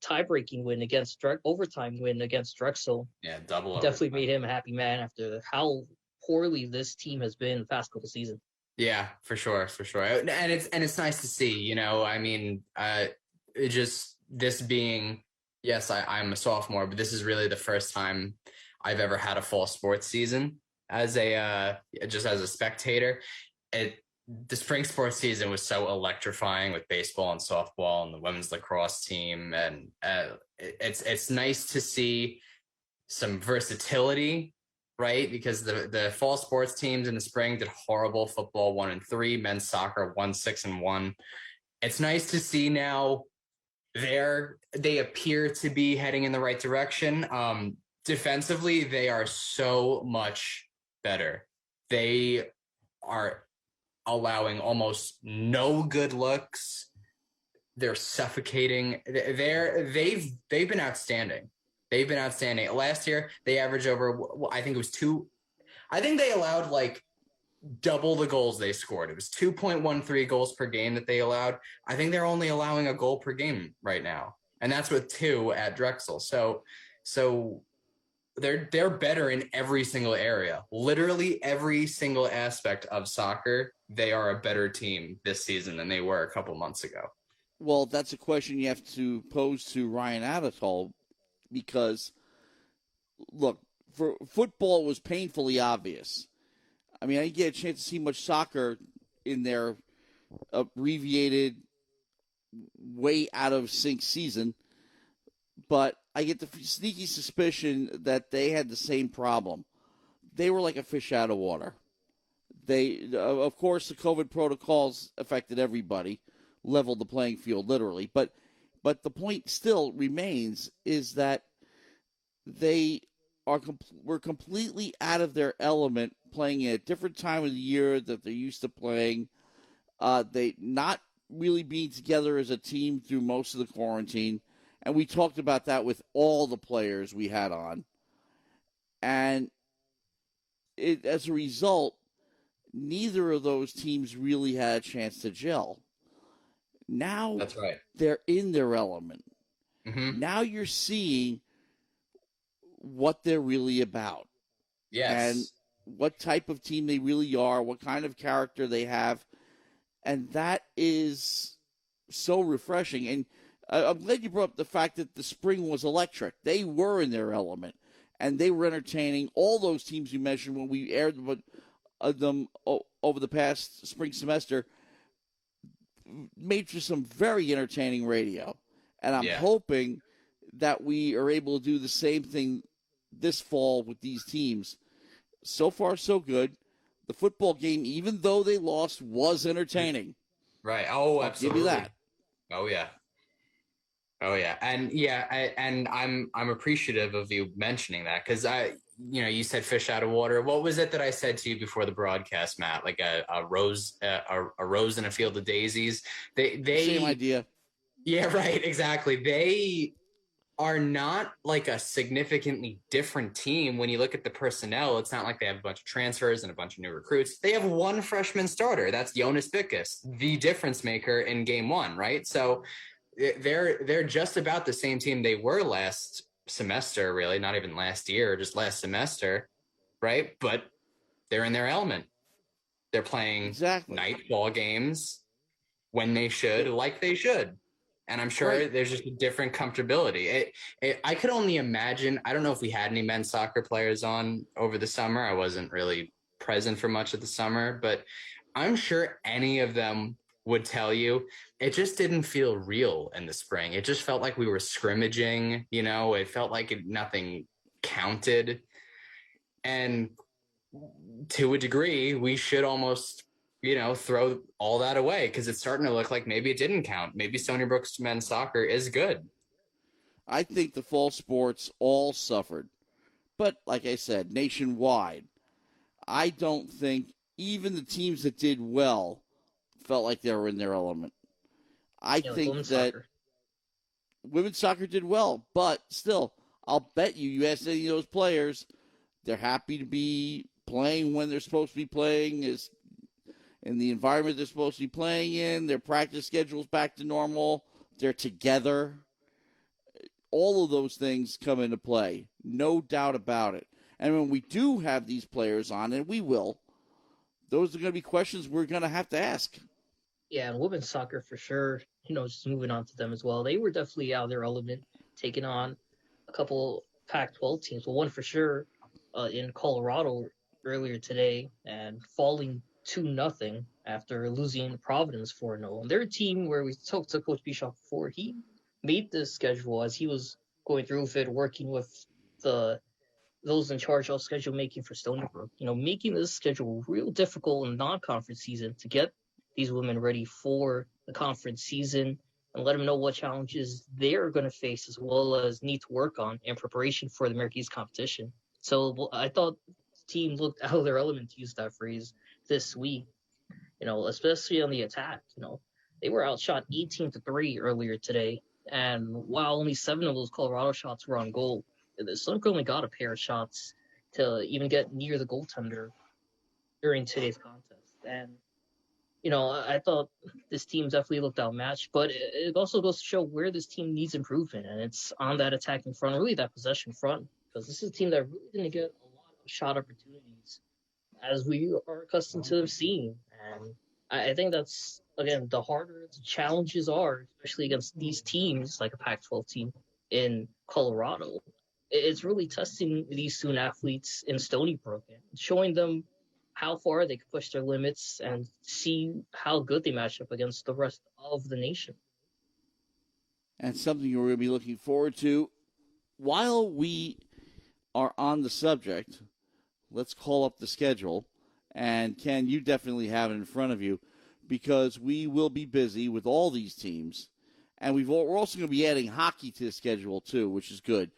[SPEAKER 4] tie-breaking win overtime win against Drexel.
[SPEAKER 3] Yeah, double
[SPEAKER 4] definitely made him a happy man after how poorly this team has been the past couple seasons.
[SPEAKER 3] Yeah, for sure. And it's nice to see, just this being, yes, I'm a sophomore, but this is really the first time I've ever had a fall sports season as just as a spectator. The spring sports season was so electrifying with baseball and softball and the women's lacrosse team. And it's nice to see some versatility, right? Because the fall sports teams in the spring did horrible. Football 1-3, men's soccer 1-6-1. It's nice to see now they appear to be heading in the right direction. Defensively, they are so much better. They are allowing almost no good looks. They're suffocating. They've been outstanding. Last year, they averaged over, I think it was 2. I think they allowed double the goals they scored. It was 2.13 goals per game that they allowed. I think they're only allowing a goal per game right now, and that's with 2 at Drexel. So they're better in every single area. Literally every single aspect of soccer, they are a better team this season than they were a couple months ago.
[SPEAKER 1] Well, that's a question you have to pose to Ryan Addertall, because, look, for football, it was painfully obvious. I mean, I didn't get a chance to see much soccer in their abbreviated, way out of sync season, but I get the sneaky suspicion that they had the same problem. They were like a fish out of water. Of course, the COVID protocols affected everybody, leveled the playing field literally. But the point still remains is that they were completely out of their element, playing at a different time of the year that they're used to playing. They not really being together as a team through most of the quarantine. And we talked about that with all the players we had on. And as a result, neither of those teams really had a chance to gel. Now
[SPEAKER 3] that's right.
[SPEAKER 1] They're in their element.
[SPEAKER 3] Mm-hmm.
[SPEAKER 1] Now you're seeing what they're really about.
[SPEAKER 3] Yes.
[SPEAKER 1] And what type of team they really are, what kind of character they have. And that is so refreshing. And I'm glad you brought up the fact that the spring was electric. They were in their element, and they were entertaining. All those teams you mentioned when we aired them over the past spring semester made for some very entertaining radio. And I'm hoping that we are able to do the same thing this fall with these teams. So far, so good. The football game, even though they lost, was entertaining.
[SPEAKER 3] Right. Oh,
[SPEAKER 1] I'll
[SPEAKER 3] absolutely.
[SPEAKER 1] give you that.
[SPEAKER 3] Oh, yeah. And I'm appreciative of you mentioning that, because you said fish out of water. What was it that I said to you before the broadcast, Matt? Like a rose in a field of daisies. They
[SPEAKER 1] same idea.
[SPEAKER 3] Yeah, right. Exactly. They are not like a significantly different team when you look at the personnel. It's not like they have a bunch of transfers and a bunch of new recruits. They have one freshman starter. That's Jonas Bickus, the difference maker in game 1, right? So they're just about the same team they were last semester, really, not even last year, just last semester, right? But they're in their element. They're playing night ball games when they should, like they should. And I'm sure there's just a different comfortability. I could only imagine, I don't know if we had any men's soccer players on over the summer. I wasn't really present for much of the summer, but I'm sure any of them would tell you it just didn't feel real in the spring. It just felt like we were scrimmaging, it felt like nothing counted. And to a degree, we should almost, throw all that away, because it's starting to look like maybe it didn't count. Maybe Stony Brook's men's soccer is good.
[SPEAKER 1] I think the fall sports all suffered. But like I said, nationwide, I don't think even the teams that did well felt like they were in their element. I think that women's soccer did well, but still, I'll bet you ask any of those players, they're happy to be playing when they're supposed to be playing, is in the environment they're supposed to be playing in, their practice schedule's back to normal, they're together. All of those things come into play, no doubt about it. And when we do have these players on, and we will, those are going to be questions we're going to have to ask.
[SPEAKER 4] Yeah, and women's soccer for sure, just moving on to them as well. They were definitely out of their element, taking on a couple Pac-12 teams. Well, one for sure in Colorado earlier today, and falling 2-0 after losing Providence 4-0. And they're a team where we talked to Coach Bischoff before. He made this schedule as he was going through with it, working with those in charge of schedule making for Stony Brook. Making this schedule real difficult in the non-conference season to get these women ready for the conference season and let them know what challenges they're going to face as well as need to work on in preparation for the American East competition. So I thought the team looked out of their element, to use that phrase, this week, especially on the attack. They were outshot 18-3 earlier today. And while only 7 of those Colorado shots were on goal, the Sonic only got a pair of shots to even get near the goaltender. during today's contest. And I thought this team definitely looked outmatched, but it also goes to show where this team needs improvement, and it's on that attacking front, really that possession front, because this is a team that really didn't get a lot of shot opportunities as we are accustomed to seeing. And I think that's, again, the harder the challenges are, especially against these teams, like a Pac-12 team in Colorado. It's really testing these student athletes in Stony Brook and showing them how far they can push their limits and see how good they match up against the rest of the nation.
[SPEAKER 1] And something we're going to be looking forward to. While we are on the subject, let's call up the schedule. And Ken, you definitely have it in front of you because we will be busy with all these teams. And we're also going to be adding hockey to the schedule too, which is good.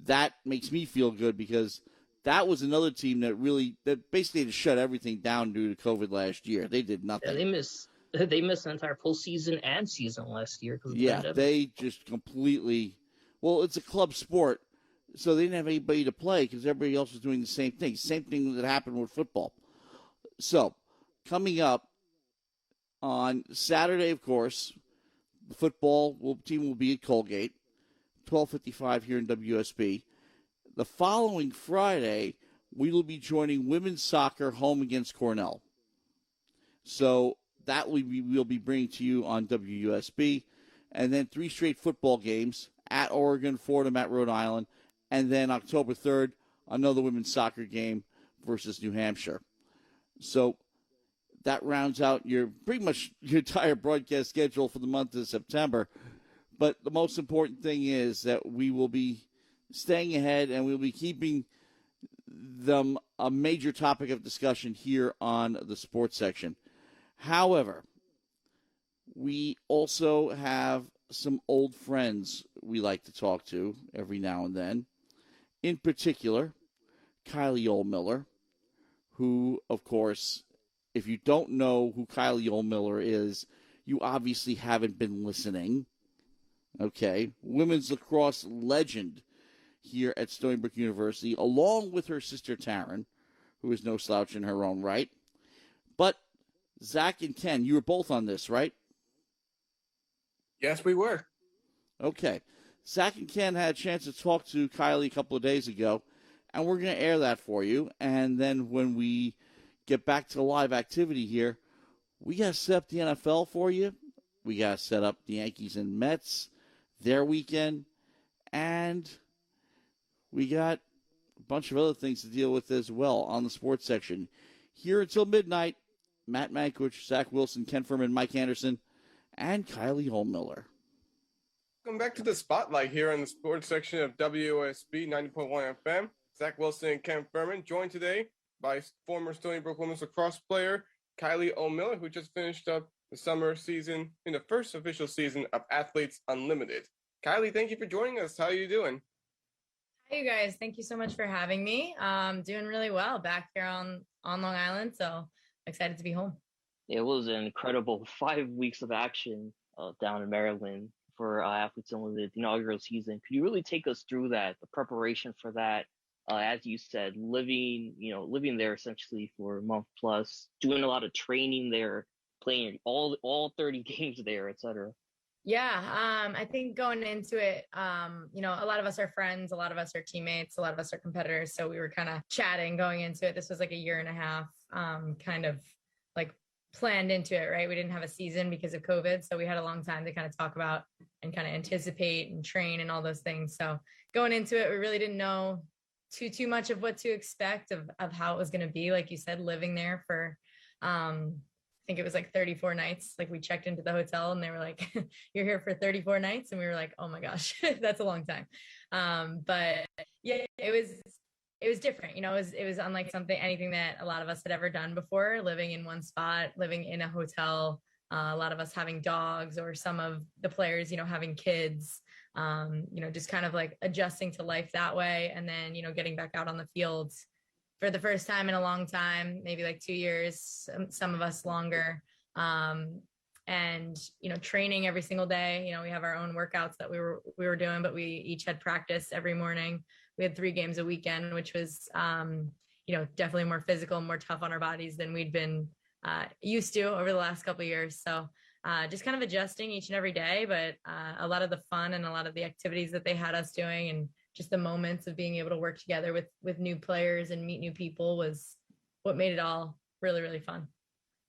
[SPEAKER 1] That makes me feel good because that was another team that basically just shut everything down due to COVID last year. They did nothing.
[SPEAKER 4] Yeah, they missed the entire postseason and season last year.
[SPEAKER 1] Yeah, they just completely. Well, it's a club sport, so they didn't have anybody to play because everybody else was doing the same thing. Same thing that happened with football. So, coming up on Saturday, of course, the football team will be at Colgate, 12:55 here in WUSB. The following Friday, we will be joining women's soccer home against Cornell. So that we'll be bringing to you on WUSB. And then 3 straight football games at Oregon, Fordham, at Rhode Island. And then October 3rd, another women's soccer game versus New Hampshire. So that rounds out pretty much your entire broadcast schedule for the month of September. But the most important thing is that we will be staying ahead and we'll be keeping them a major topic of discussion here on the sports section. However, we also have some old friends we like to talk to every now and then. In particular, Kylie Ohlmiller, who, of course, if you don't know who Kylie Ohlmiller is, you obviously haven't been listening. Okay, women's lacrosse legend here at Stony Brook University, along with her sister Taryn, who is no slouch in her own right. But Zach and Ken, you were both on this, right?
[SPEAKER 2] Yes, we were.
[SPEAKER 1] Okay. Zach and Ken had a chance to talk to Kylie a couple of days ago, and we're going to air that for you. And then when we get back to the live activity here, we got to set up the NFL for you. We got to set up the Yankees and Mets, their weekend, and we got a bunch of other things to deal with as well on the sports section. Here until midnight, Matt Mankiewich, Zach Wilson, Ken Fermin, Mike Anderson, and Kylie Ohlmiller.
[SPEAKER 2] Welcome back to the spotlight here on the sports section of WUSB 90.1 FM. Zach Wilson and Ken Fermin, joined today by former Stony Brook women's lacrosse player Kylie Ohlmiller, who just finished up the summer season in the first official season of Athletes Unlimited. Kylie, thank you for joining us. How are you doing?
[SPEAKER 5] Hi, you guys. Thank you so much for having me. Doing really well back here on Long Island, so excited to be home.
[SPEAKER 4] It was an incredible 5 weeks of action down in Maryland for Athletes Unlimited inaugural season. Could you really take us through that, the preparation for that? As you said, living there essentially for a month plus, doing a lot of training there, playing all 30 games there, etc.
[SPEAKER 5] Yeah, I think going into it, a lot of us are friends, a lot of us are teammates, a lot of us are competitors. So we were kind of chatting going into it. This was like a year and a half, kind of like planned into it, right? We didn't have a season because of COVID. So we had a long time to kind of talk about and kind of anticipate and train and all those things. So going into it, we really didn't know too much of what to expect of how it was going to be. Like you said, living there for, I think it was like 34 nights. Like we checked into the hotel and they were like, you're here for 34 nights. And we were like, oh my gosh, that's a long time. But yeah, it was different. It was unlike anything that a lot of us had ever done before, living in one spot, living in a hotel, a lot of us having dogs or some of the players, having kids, just kind of like adjusting to life that way. And then, getting back out on the field for the first time in a long time, maybe like 2 years, some of us longer. And, training every single day. We have our own workouts that we were doing, but we each had practice every morning. We had 3 games a weekend, which was, definitely more physical, more tough on our bodies than we'd been used to over the last couple of years. So just kind of adjusting each and every day, but a lot of the fun and a lot of the activities that they had us doing and just the moments of being able to work together with new players and meet new people was what made it all really, really fun.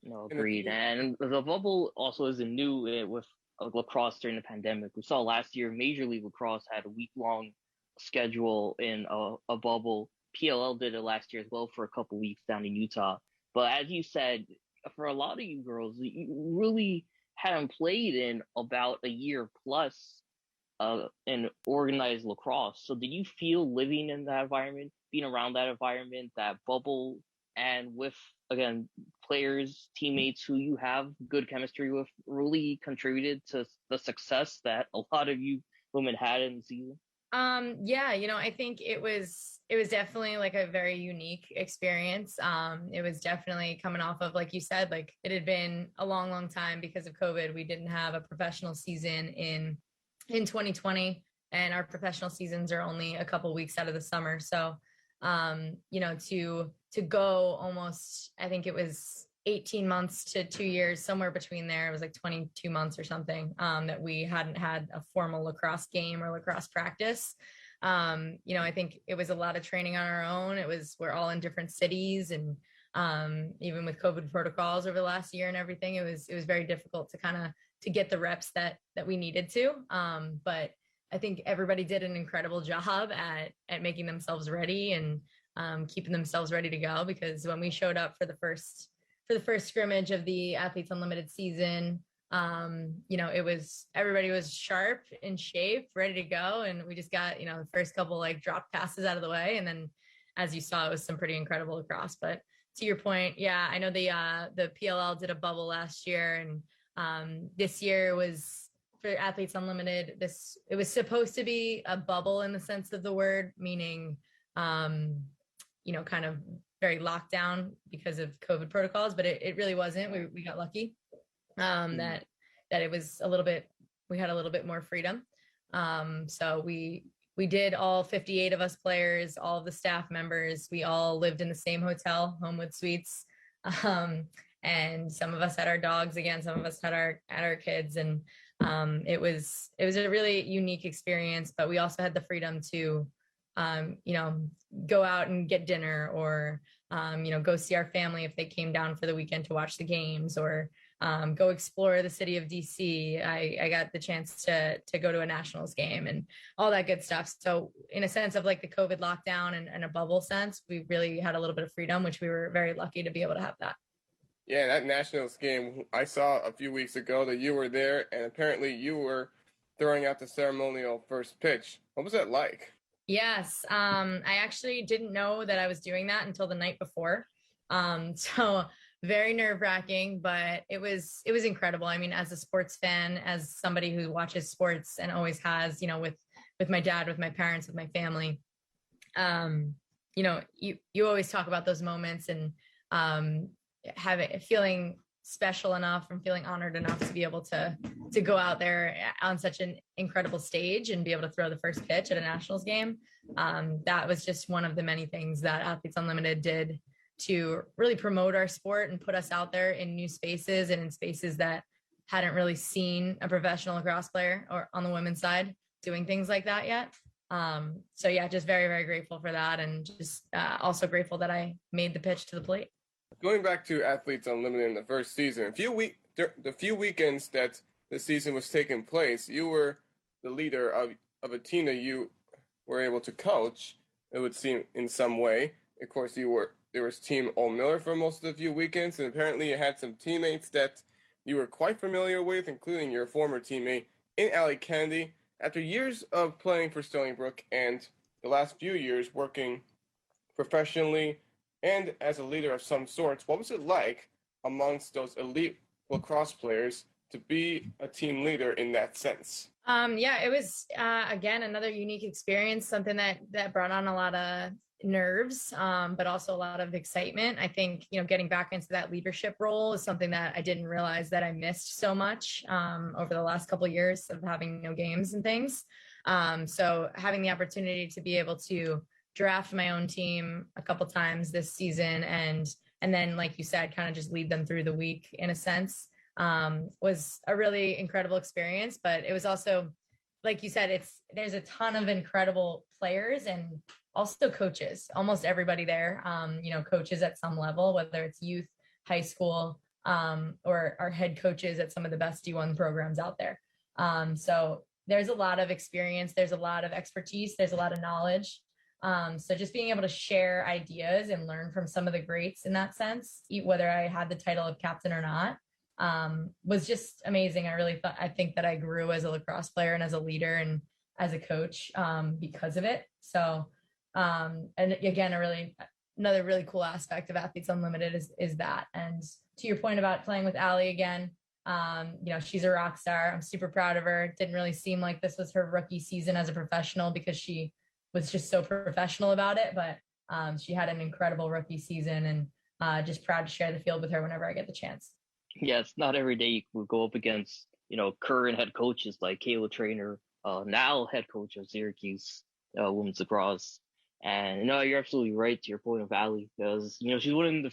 [SPEAKER 6] No, agreed. And the bubble also isn't new with lacrosse during the pandemic. We saw last year Major League Lacrosse had a week-long schedule in a bubble. PLL did it last year as well for a couple weeks down in Utah. But as you said, for a lot of you girls, you really hadn't played in about a year plus in organized lacrosse. So did you feel living in that environment, being around that environment, that bubble, and with, again, players, teammates who you have good chemistry with, really contributed to the success that a lot of you women had in the season?
[SPEAKER 5] Yeah, I think it was definitely like a very unique experience. It was definitely coming off of, like you said, like it had been a long, long time because of COVID. We didn't have a professional season in 2020, and our professional seasons are only a couple weeks out of the summer. So, to go almost, I think it was 18 months to 2 years, somewhere between there. It was like 22 months or something, that we hadn't had a formal lacrosse game or lacrosse practice. I think it was a lot of training on our own. We're all in different cities, and even with COVID protocols over the last year and everything, it was very difficult to get the reps that we needed to. But I think everybody did an incredible job at making themselves ready and keeping themselves ready to go, because when we showed up for the first scrimmage of the Athletes Unlimited season, everybody was sharp, in shape, ready to go. And we just got, the first couple like drop passes out of the way. And then, as you saw, it was some pretty incredible lacrosse. But to your point, yeah, I know the PLL did a bubble last year, and this year was for Athletes Unlimited. It was supposed to be a bubble in the sense of the word, meaning, kind of very locked down because of COVID protocols, but it really wasn't. We got lucky that it was we had a little bit more freedom. So we did, all 58 of us players, all of the staff members, we all lived in the same hotel, Homewood Suites. And some of us had our dogs again, some of us had our kids. And it was a really unique experience, but we also had the freedom to go out and get dinner, or go see our family if they came down for the weekend to watch the games, or go explore the city of DC. I got the chance to go to a Nationals game and all that good stuff. So in a sense of like the COVID lockdown and a bubble sense, we really had a little bit of freedom, which we were very lucky to be able to have that.
[SPEAKER 2] Yeah, that Nationals game, I saw a few weeks ago that you were there, and apparently you were throwing out the ceremonial first pitch. What was that like?
[SPEAKER 5] Yes, I actually didn't know that I was doing that until the night before. So very nerve-wracking, but it was incredible. I mean, as a sports fan, as somebody who watches sports and always has, with my dad, with my parents, with my family, you always talk about those moments, and feeling special enough and feeling honored enough to be able to go out there on such an incredible stage and be able to throw the first pitch at a Nationals game. That was just one of the many things that Athletes Unlimited did to really promote our sport and put us out there in new spaces and in spaces that hadn't really seen a professional lacrosse player, or on the women's side, doing things like that yet. So yeah, just very, very grateful for that. And just also grateful that I made the pitch to the plate.
[SPEAKER 2] Going back to Athletes Unlimited in the first season, the few weekends that the season was taking place, you were the leader of a team that you were able to coach, it would seem, in some way. Of course, there was Team Ohlmiller for most of the few weekends, and apparently you had some teammates that you were quite familiar with, including your former teammate in Ali Kennedy. After years of playing for Stony Brook and the last few years working professionally and as a leader of some sorts, what was it like amongst those elite lacrosse players to be a team leader in that sense?
[SPEAKER 5] Yeah, it was, again, another unique experience, something that brought on a lot of nerves, but also a lot of excitement. I think, getting back into that leadership role is something that I didn't realize that I missed so much over the last couple of years of having no games and things. So having the opportunity to be able to draft my own team a couple times this season, and then, like you said, kind of just lead them through the week in a sense, was a really incredible experience. But it was also, like you said, there's a ton of incredible players and also coaches, almost everybody there, coaches at some level, whether it's youth, high school, or our head coaches at some of the best D1 programs out there. So there's a lot of experience, there's a lot of expertise, there's a lot of knowledge. So just being able to share ideas and learn from some of the greats in that sense, whether I had the title of captain or not, was just amazing. I think that I grew as a lacrosse player and as a leader and as a coach, because of it. So, and again, another really cool aspect of Athletes Unlimited is that. And to your point about playing with Allie again, she's a rock star. I'm super proud of her. It didn't really seem like this was her rookie season as a professional because she was just so professional about it, but she had an incredible rookie season, and just proud to share the field with her whenever I get the chance.
[SPEAKER 6] Yeah, it's not every day you would go up against, current head coaches like Kayla Trainer, now head coach of Syracuse women's lacrosse. And you're absolutely right to your point of Allie, because she's one of the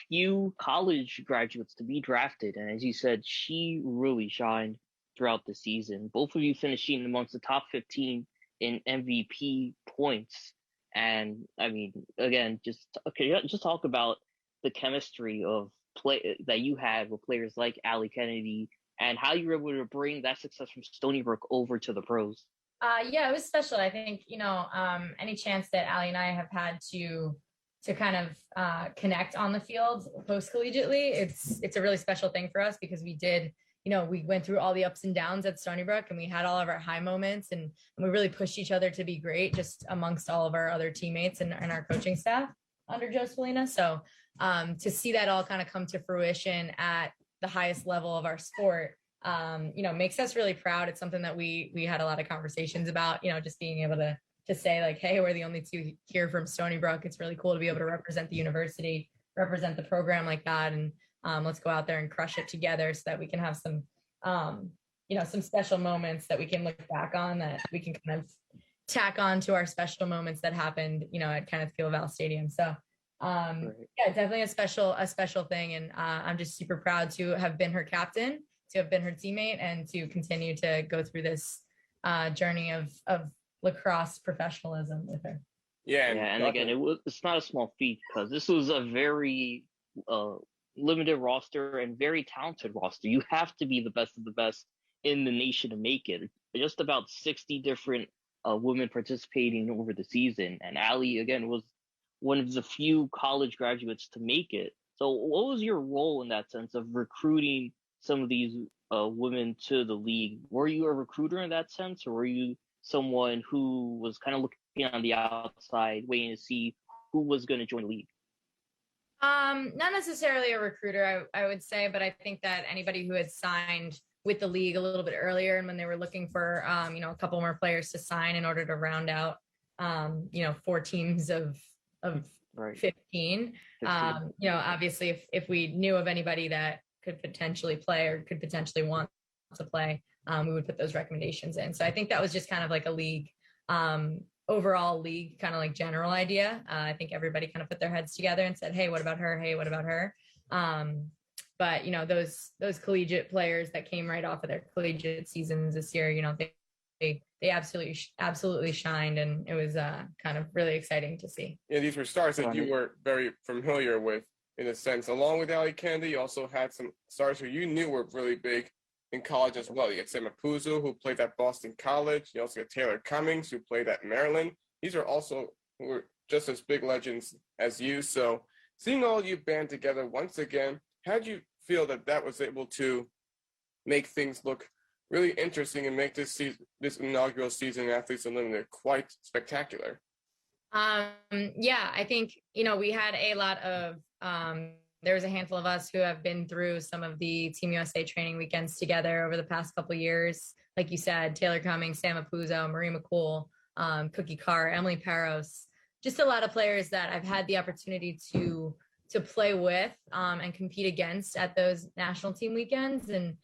[SPEAKER 6] few college graduates to be drafted, and as you said, she really shined throughout the season. Both of you finishing amongst the top 15 in MVP points. And I mean, again, just talk about the chemistry of play that you had with players like Allie Kennedy and how you were able to bring that success from Stony Brook over to the pros.
[SPEAKER 5] Yeah, it was special. I think, any chance that Allie and I have had to kind of connect on the field post-collegiately, it's a really special thing for us because we did, we went through all the ups and downs at Stony Brook, and we had all of our high moments, and we really pushed each other to be great just amongst all of our other teammates and our coaching staff under Joe Spallina. So to see that all kind of come to fruition at the highest level of our sport, makes us really proud. It's something that we had a lot of conversations about, just being able to say like, hey, we're the only two here from Stony Brook. It's really cool to be able to represent the university, represent the program like that. And let's go out there and crush it together so that we can have some, some special moments that we can look back on, that we can kind of tack on to our special moments that happened, at Kenneth Fieldval Stadium. So right. Yeah, definitely a special thing. And I'm just super proud to have been her captain, to have been her teammate, and to continue to go through this journey of lacrosse professionalism with her.
[SPEAKER 6] Yeah, and again, it's not a small feat because this was a very limited roster and very talented roster. You have to be the best of the best in the nation to make it. Just about 60 different women participating over the season, and Allie again was one of the few college graduates to make it. So, what was your role in that sense of recruiting some of these women to the league? Were you a recruiter in that sense, or were you someone who was kind of looking on the outside, waiting to see who was going to join the league?
[SPEAKER 5] Not necessarily a recruiter, I would say, but I think that anybody who had signed with the league a little bit earlier, and when they were looking for, a couple more players to sign in order to round out, 4 teams of right. 15. Obviously, if we knew of anybody that could potentially play or could potentially want to play, we would put those recommendations in. So I think that was just kind of like a league, overall league kind of like general idea. I think everybody kind of put their heads together and said, hey, what about her? Hey, what about her? But those collegiate players that came right off of their collegiate seasons this year, they absolutely shined, and it was kind of really exciting to see.
[SPEAKER 2] Yeah, these were stars that you were very familiar with in a sense. Along with Allie Kennedy, you also had some stars who you knew were really big in college as well. You had Sam Apuzzo, who played at Boston College. You also had Taylor Cummings, who played at Maryland. These are also who were just as big legends as you. So seeing all you band together once again, how did you feel that was able to make things look really interesting and make this inaugural season in Athletes Unlimited quite spectacular?
[SPEAKER 5] Yeah, I think, we had a lot of, there was a handful of us who have been through some of the Team USA training weekends together over the past couple of years. Like you said, Taylor Cummings, Sam Apuzzo, Marie McCool, Cookie Carr, Emily Paros, just a lot of players that I've had the opportunity to play with and compete against at those national team weekends. And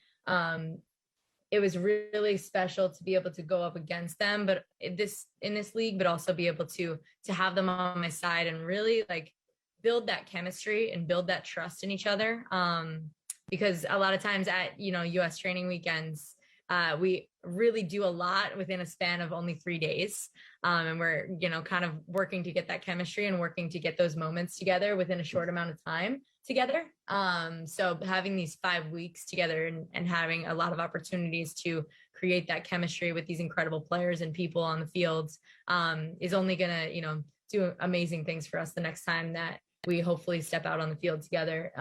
[SPEAKER 5] it was really special to be able to go up against them, but in this league, but also be able to have them on my side and really like build that chemistry and build that trust in each other. Because a lot of times at, US training weekends, we really do a lot within a span of only 3 days. And we're, kind of working to get that chemistry and working to get those moments together within a short amount of time together. So having these 5 weeks together and having a lot of opportunities to create that chemistry with these incredible players and people on the fields is only going to, do amazing things for us the next time that we hopefully step out on the field together,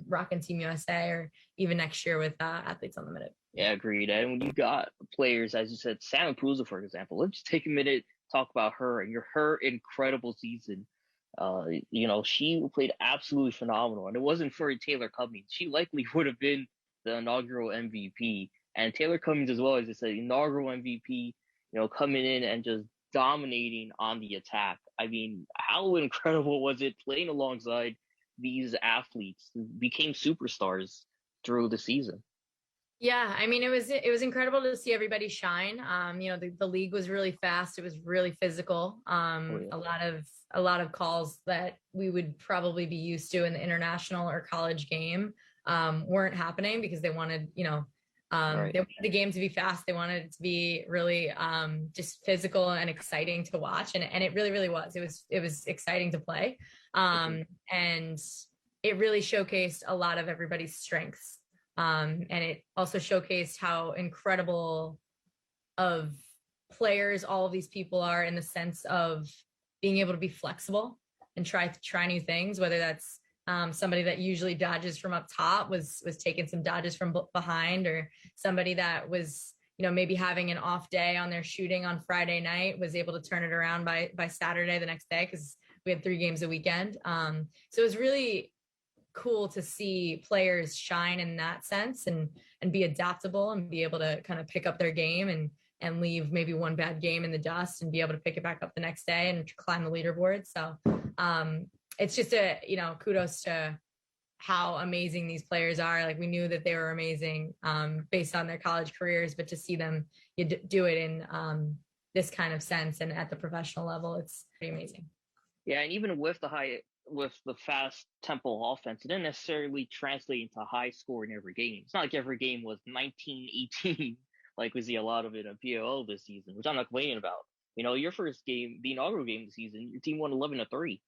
[SPEAKER 5] rocking Team USA, or even next year with Athletes Unlimited.
[SPEAKER 6] Yeah, agreed. And when you got players, as you said, Sam Puza, for example, let's just take a minute, talk about her and her incredible season. She played absolutely phenomenal. And it wasn't for Taylor Cummings. She likely would have been the inaugural MVP. And Taylor Cummings as well, as I said, inaugural MVP, coming in and just dominating on the attack. I mean, how incredible was it playing alongside these athletes who became superstars through the season?
[SPEAKER 5] Yeah, I mean, it was incredible to see everybody shine. The league was really fast. It was really physical. A lot of calls that we would probably be used to in the international or college game weren't happening because they wanted, right. They wanted the game to be fast. They wanted it to be really just physical and exciting to watch, and it really, really was. It was exciting to play, and it really showcased a lot of everybody's strengths. And it also showcased how incredible of players all of these people are in the sense of being able to be flexible and try new things, whether that's somebody that usually dodges from up top was taking some dodges from behind, or somebody that was, maybe having an off day on their shooting on Friday night was able to turn it around by Saturday the next day, because we had 3 games a weekend. So it was really cool to see players shine in that sense and be adaptable and be able to kind of pick up their game and leave maybe one bad game in the dust and be able to pick it back up the next day and climb the leaderboard. So it's just kudos to how amazing these players are. Like, we knew that they were amazing based on their college careers, but to see them do it in this kind of sense and at the professional level, it's pretty amazing.
[SPEAKER 6] Yeah, and even with the fast tempo offense, it didn't necessarily translate into high score in every game. It's not like every game was 19-18, like we see a lot of it in PLL this season, which I'm not complaining about. Your first game, the inaugural game of the season, your team won 11-3.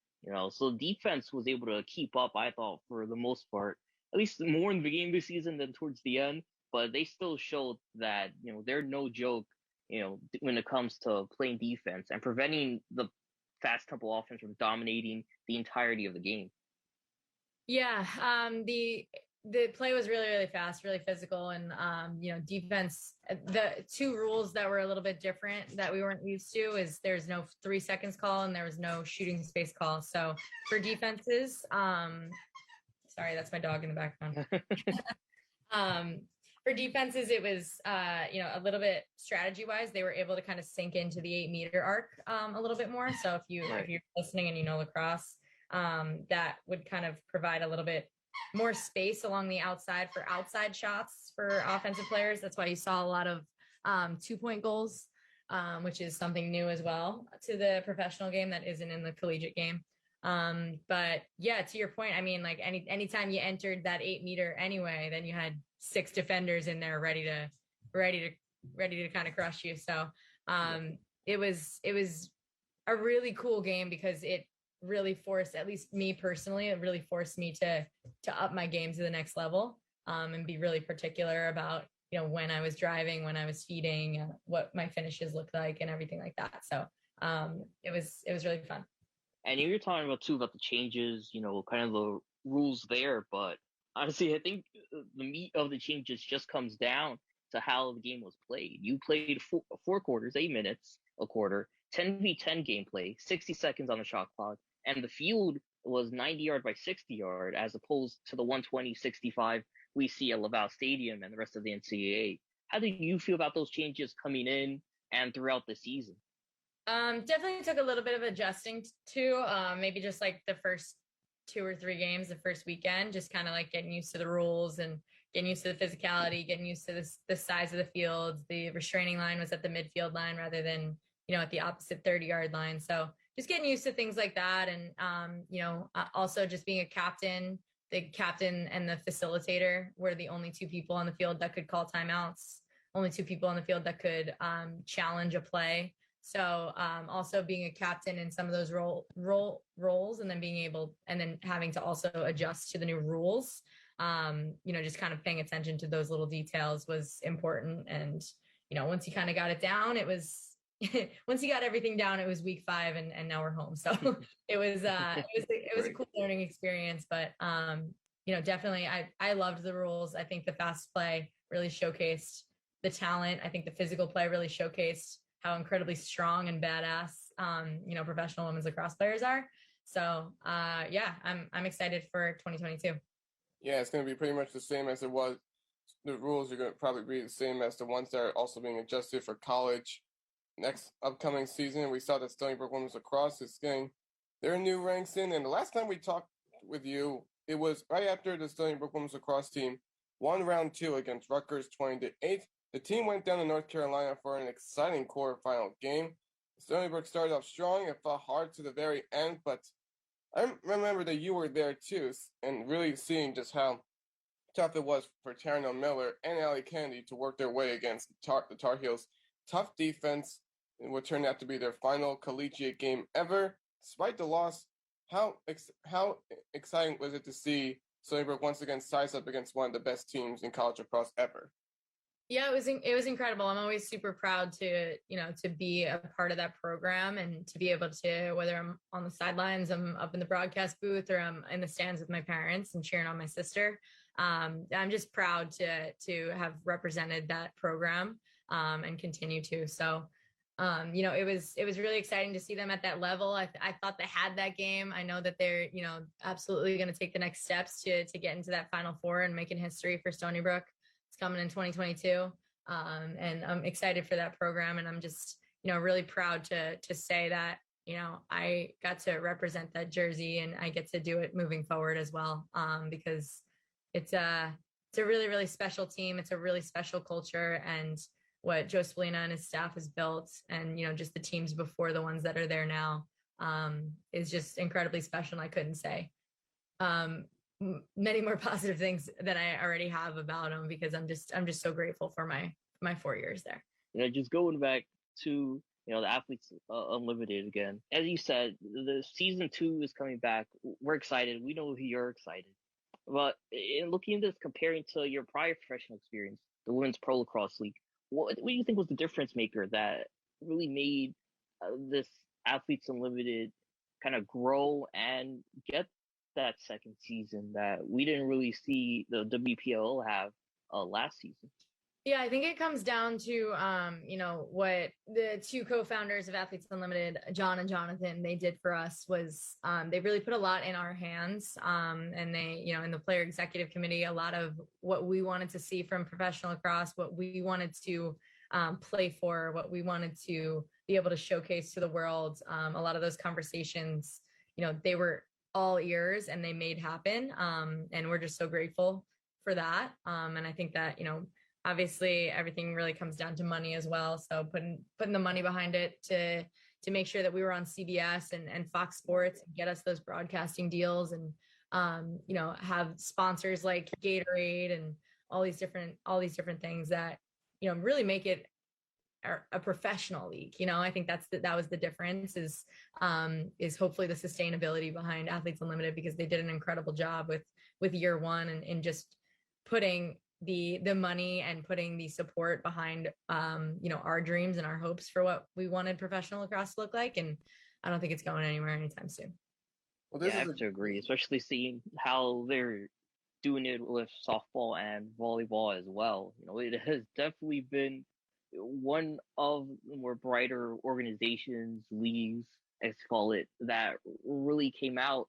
[SPEAKER 6] So defense was able to keep up, I thought, for the most part, at least more in the beginning of the season than towards the end. But they still showed that, they're no joke, when it comes to playing defense and preventing the fast tempo offense from dominating the entirety of the game.
[SPEAKER 5] Yeah, the play was really, really fast, really physical, and defense. The 2 rules that were a little bit different that we weren't used to is there's no 3 seconds call and there was no shooting space call. So for defenses, sorry, that's my dog in the background. For defenses, it was, a little bit strategy-wise, they were able to kind of sink into the 8-meter arc a little bit more. So if you're listening and lacrosse, that would kind of provide a little bit more space along the outside for outside shots for offensive players. That's why you saw a lot of 2-point goals, which is something new as well to the professional game that isn't in the collegiate game. But yeah, to your point, I mean, like anytime you entered that 8-meter anyway, then you had 6 defenders in there ready to kind of crush you. So it was a really cool game because it really forced, at least me personally, it really forced me to up my game to the next level, and be really particular about, when I was driving, when I was feeding, what my finishes looked like and everything like that. So it was really fun.
[SPEAKER 6] And you're talking about the changes, kind of the rules there, but honestly, I think the meat of the changes just comes down to how the game was played. You played 4 quarters, 8 minutes a quarter, 10v10 gameplay, 60 seconds on the shot clock, and the field was 90 yard by 60 yard, as opposed to the 120-65 we see at Laval Stadium and the rest of the NCAA. How did you feel about those changes coming in and throughout the season?
[SPEAKER 5] Definitely took a little bit of adjusting to, maybe just like the first 2 or 3 games, the first weekend, just kind of like getting used to the rules and getting used to the physicality, getting used to the size of the field. The restraining line was at the midfield line rather than, at the opposite 30-yard line. So just getting used to things like that. And, also just being a captain, the captain and the facilitator were the only two people on the field that could call timeouts, only two people on the field that could challenge a play. So also being a captain in some of those roles and then having to also adjust to the new rules, just kind of paying attention to those little details was important. And, once you kind of got it down, once you got everything down, it was week 5 and now we're home. So it was a cool learning experience, but definitely I loved the rules. I think the fast play really showcased the talent. I think the physical play really showcased how incredibly strong and badass, professional women's lacrosse players are. So I'm excited for 2022.
[SPEAKER 2] Yeah, it's going to be pretty much the same as it was. The rules are going to probably be the same as the ones that are also being adjusted for college. Next upcoming season, we saw that Stony Brook Women's Lacrosse is getting their new ranks in. And the last time we talked with you, it was right after the Stony Brook Women's Lacrosse team won round 2 against Rutgers 20-8. The team went down to North Carolina for an exciting quarterfinal game. Stony Brook started off strong and fought hard to the very end, but I remember that you were there too, and really seeing just how tough it was for Kylie Ohlmiller and Allie Kennedy to work their way against the Tar Heels. Tough defense in what turned out to be their final collegiate game ever. Despite the loss, how exciting was it to see Stony Brook once again size up against one of the best teams in college lacrosse ever?
[SPEAKER 5] Yeah, it was incredible. I'm always super proud to be a part of that program and to be able to, whether I'm on the sidelines, I'm up in the broadcast booth, or I'm in the stands with my parents and cheering on my sister. I'm just proud to have represented that program and continue to. So, it was really exciting to see them at that level. I thought they had that game. I know that they're, absolutely going to take the next steps to get into that Final Four and making history for Stony Brook. It's coming in 2022. And I'm excited for that program. And I'm just, really proud to say that, I got to represent that jersey and I get to do it moving forward as well. Because it's a really, really special team. It's a really special culture, and what Joe Spallina and his staff has built, and, just the teams before the ones that are there now, is just incredibly special. And I couldn't say, many more positive things than I already have about them, because I'm just so grateful for my 4 years there.
[SPEAKER 6] Just going back to the Athletes Unlimited again. As you said, the season 2 is coming back. We're excited. We know you're excited. But in looking at this, comparing to your prior professional experience, the Women's Pro Lacrosse League, what do you think was the difference maker that really made this Athletes Unlimited kind of grow and get that second season that we didn't really see the WPL have last season?
[SPEAKER 5] Yeah, I think it comes down to, what the two co-founders of Athletes Unlimited, John and Jonathan, they did for us was they really put a lot in our hands. And they, in the player executive committee, a lot of what we wanted to see from professional lacrosse, what we wanted to play for, what we wanted to be able to showcase to the world. A lot of those conversations, they were all ears and they made happen. And we're just so grateful for that. And I think that, obviously everything really comes down to money as well. So putting the money behind it to make sure that we were on CBS and Fox Sports and get us those broadcasting deals, and, have sponsors like Gatorade and all these different things that, really make it a professional league. I think that was the difference is hopefully the sustainability behind Athletes Unlimited, because they did an incredible job with year one and just putting the money and putting the support behind, our dreams and our hopes for what we wanted professional lacrosse to look like. And I don't think it's going anywhere anytime soon.
[SPEAKER 6] Well, I have to agree, especially seeing how they're doing it with softball and volleyball as well. It has definitely been one of the more brighter organizations, leagues, as call it, that really came out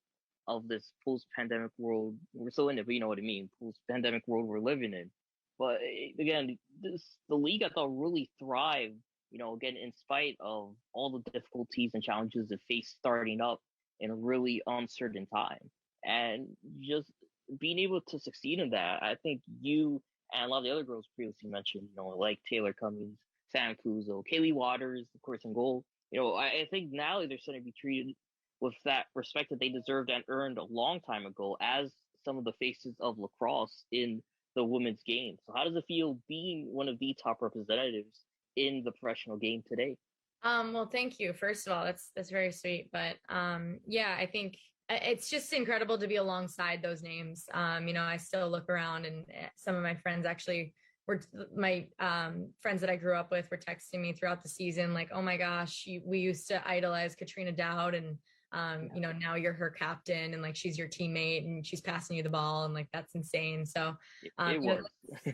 [SPEAKER 6] of this post-pandemic world. We're still in it, but you know what I mean, post-pandemic world we're living in. But again, the league, I thought, really thrived, again, in spite of all the difficulties and challenges it faced starting up in a really uncertain time. And just being able to succeed in that, I think you and a lot of the other girls previously mentioned, like Taylor Cummings, Sam Kuzo, Kaylee Waters, of course, in goal. I think now they're starting to be treated with that respect that they deserved and earned a long time ago as some of the faces of lacrosse in the women's game. So how does it feel being one of the top representatives in the professional game today?
[SPEAKER 5] Well, thank you. First of all, that's very sweet. But yeah, I think it's just incredible to be alongside those names. I still look around and some of my friends actually were my friends that I grew up with were texting me throughout the season, like, oh my gosh, we used to idolize Katrina Dowd and now you're her captain and like she's your teammate and she's passing you the ball and like that's insane. So
[SPEAKER 6] it was.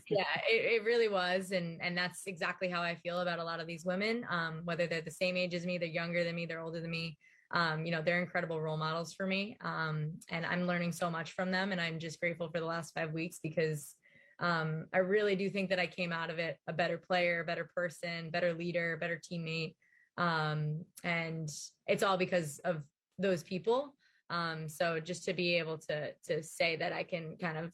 [SPEAKER 5] Yeah, it really was. And that's exactly how I feel about a lot of these women, whether they're the same age as me, they're younger than me, they're older than me. They're incredible role models for me. And I'm learning so much from them. And I'm just grateful for the last 5 weeks because I really do think that I came out of it a better player, a better person, better leader, better teammate. And it's all because of those people. So just to be able to say that I can kind of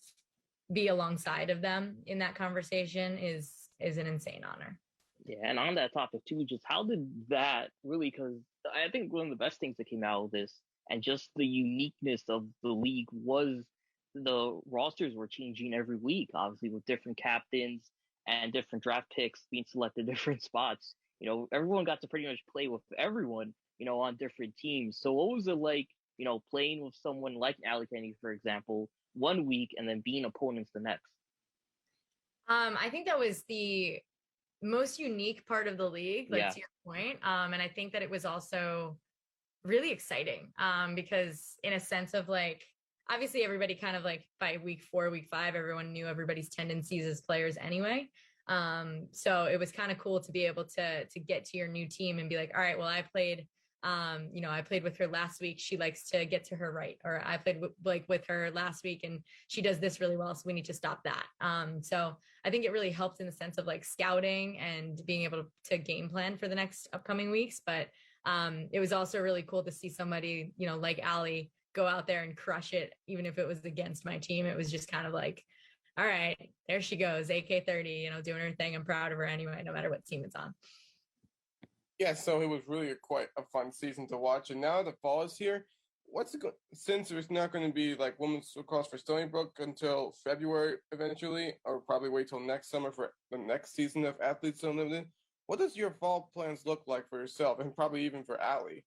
[SPEAKER 5] be alongside of them in that conversation is an insane honor.
[SPEAKER 6] Yeah, and on that topic too, just how did that really, because I think one of the best things that came out of this and just the uniqueness of the league was the rosters were changing every week, obviously with different captains and different draft picks being selected different spots. Everyone got to pretty much play with everyone, on different teams. So what was it like, playing with someone like Allie Kennedy, for example, one week and then being opponents the next?
[SPEAKER 5] I think that was the most unique part of the league, to your point. And I think that it was also really exciting because in a sense of like, obviously everybody kind of like by week 4, week 5, everyone knew everybody's tendencies as players anyway. So it was kind of cool to be able to get to your new team and be like, all right, well, I played with her last week. She likes to get to her right. Or I played with her last week and she does this really well. So we need to stop that. So I think it really helps in the sense of like scouting and being able to game plan for the next upcoming weeks. But it was also really cool to see somebody, like Allie go out there and crush it. Even if it was against my team, it was just kind of like, all right, there she goes, AK-30, doing her thing. I'm proud of her anyway, no matter what team it's on.
[SPEAKER 2] Yeah, so it was really quite a fun season to watch. And now the fall is here. Since there's not going to be like women's lacrosse for Stony Brook until February eventually, or probably wait till next summer for the next season of Athletes Unlimited, what does your fall plans look like for yourself and probably even for Allie?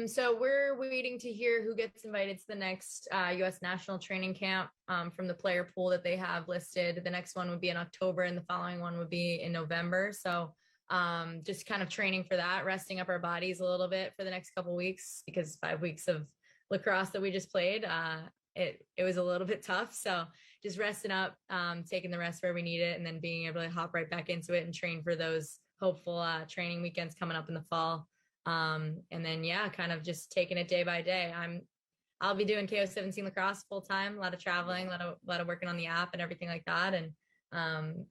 [SPEAKER 5] So we're waiting to hear who gets invited to the next U.S. national training camp from the player pool that they have listed. The next one would be in October and the following one would be in November. So just kind of training for that, resting up our bodies a little bit for the next couple of weeks because 5 weeks of lacrosse that we just played, it was a little bit tough. So just resting up, taking the rest where we need it, and then being able to hop right back into it and train for those hopeful training weekends coming up in the fall. And then, kind of just taking it day by day. I'll be doing KO17 lacrosse full time, a lot of traveling, a lot of working on the app and everything like that. And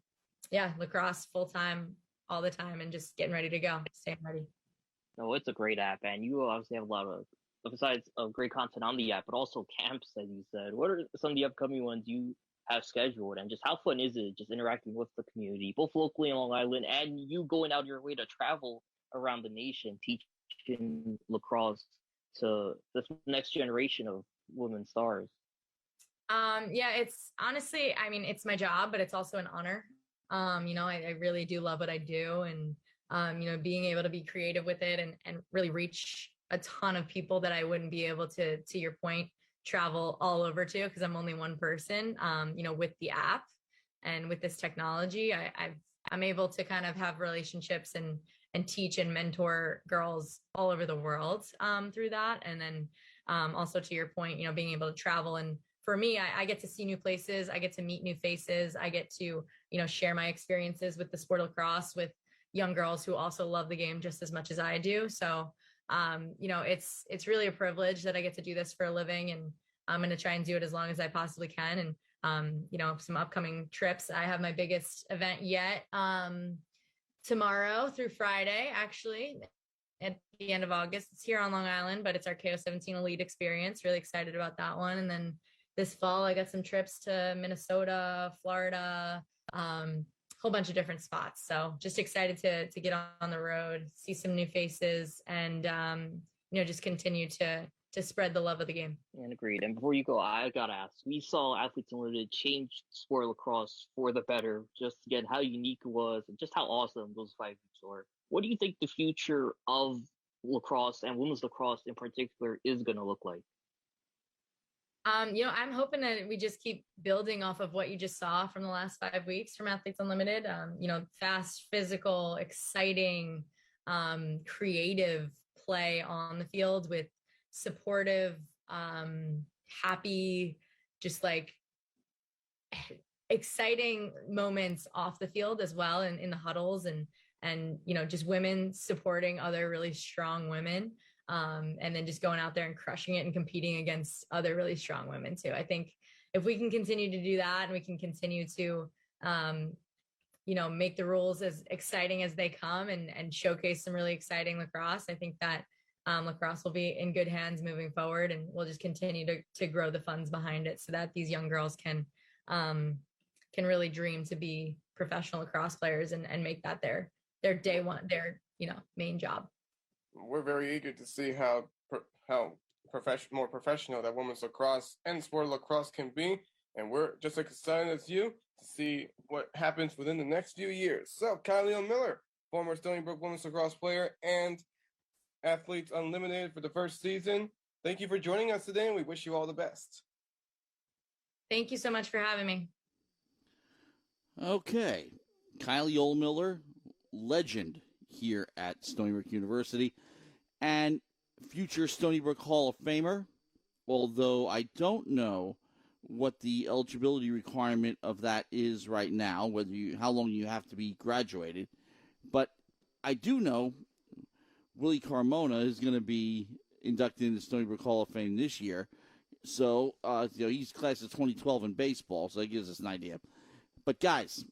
[SPEAKER 5] lacrosse full time all the time and just getting ready to go, staying ready.
[SPEAKER 6] No, it's a great app, and you obviously have a lot of, besides great content on the app, but also camps, as you said. What are some of the upcoming ones you have scheduled, and just how fun is it just interacting with the community, both locally in Long Island, and you going out your way to travel around the nation, teaching lacrosse to the next generation of women stars?
[SPEAKER 5] It's honestly, it's my job, but it's also an honor. I really do love what I do, and being able to be creative with it and really reach a ton of people that I wouldn't be able to your point, travel all over to, because I'm only one person. With the app and with this technology, I'm able to kind of have relationships and teach and mentor girls all over the world through that. And then also to your point, being able to travel. And for me, I get to see new places. I get to meet new faces. I get to, share my experiences with the sport of lacrosse with young girls who also love the game just as much as I do. So, it's really a privilege that I get to do this for a living, and I'm going to try and do it as long as I possibly can. And, some upcoming trips. I have my biggest event yet tomorrow through Friday, actually, at the end of August. It's here on Long Island, but it's our KO17 Elite experience. Really excited about that one. And then, this fall, I got some trips to Minnesota, Florida, whole bunch of different spots. So just excited to get on the road, see some new faces, and just continue to spread the love of the game.
[SPEAKER 6] And agreed. And before you go, I gotta ask: we saw Athletes Unlimited change sport lacrosse for the better, just again how unique it was and just how awesome those 5 weeks were. What do you think the future of lacrosse and women's lacrosse in particular is going to look like?
[SPEAKER 5] I'm hoping that we just keep building off of what you just saw from the last 5 weeks from Athletes Unlimited. Fast, physical, exciting, creative play on the field with supportive, happy, just like exciting moments off the field as well, and in the huddles, and just women supporting other really strong women. And then just going out there and crushing it and competing against other really strong women too. I think if we can continue to do that, and we can continue to, make the rules as exciting as they come, and showcase some really exciting lacrosse, I think that lacrosse will be in good hands moving forward, and we'll just continue to grow the funds behind it so that these young girls can really dream to be professional lacrosse players and make that their day one, their main job.
[SPEAKER 2] We're very eager to see how more professional that women's lacrosse and sport lacrosse can be, and we're just as excited as you to see what happens within the next few years. So, Kylie Ohlmiller, former Stony Brook women's lacrosse player and Athletes Unlimited for the first season, thank you for joining us today, and we wish you all the best.
[SPEAKER 5] Thank you so much for having me.
[SPEAKER 1] Okay, Kylie Ohlmiller, legend here at Stony Brook University, and future Stony Brook Hall of Famer, although I don't know what the eligibility requirement of that is right now, how long you have to be graduated, but I do know Willie Carmona is going to be inducted into Stony Brook Hall of Fame this year, so he's class of 2012 in baseball, so that gives us an idea. But guys,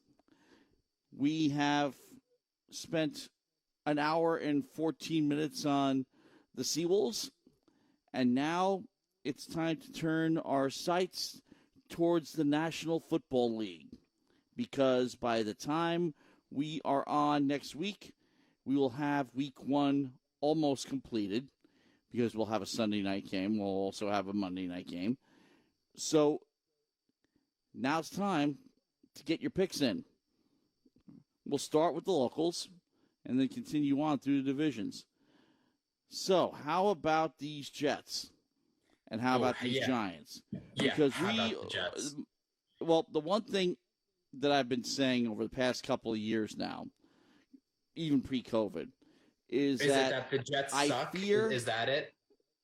[SPEAKER 1] we have spent an hour and 14 minutes on the Seawolves, and now it's time to turn our sights towards the National Football League, because by the time we are on next week, we will have week 1 almost completed, because we'll have a Sunday night game. We'll also have a Monday night game. So now it's time to get your picks in. We'll start with the locals and then continue on through the divisions. So, how about these Jets? And how about these Giants? Because
[SPEAKER 3] how about the Jets?
[SPEAKER 1] Well, the one thing that I've been saying over the past couple of years now, even pre-COVID, is that
[SPEAKER 3] the Jets
[SPEAKER 1] I
[SPEAKER 3] suck?
[SPEAKER 1] fear,
[SPEAKER 3] is that it?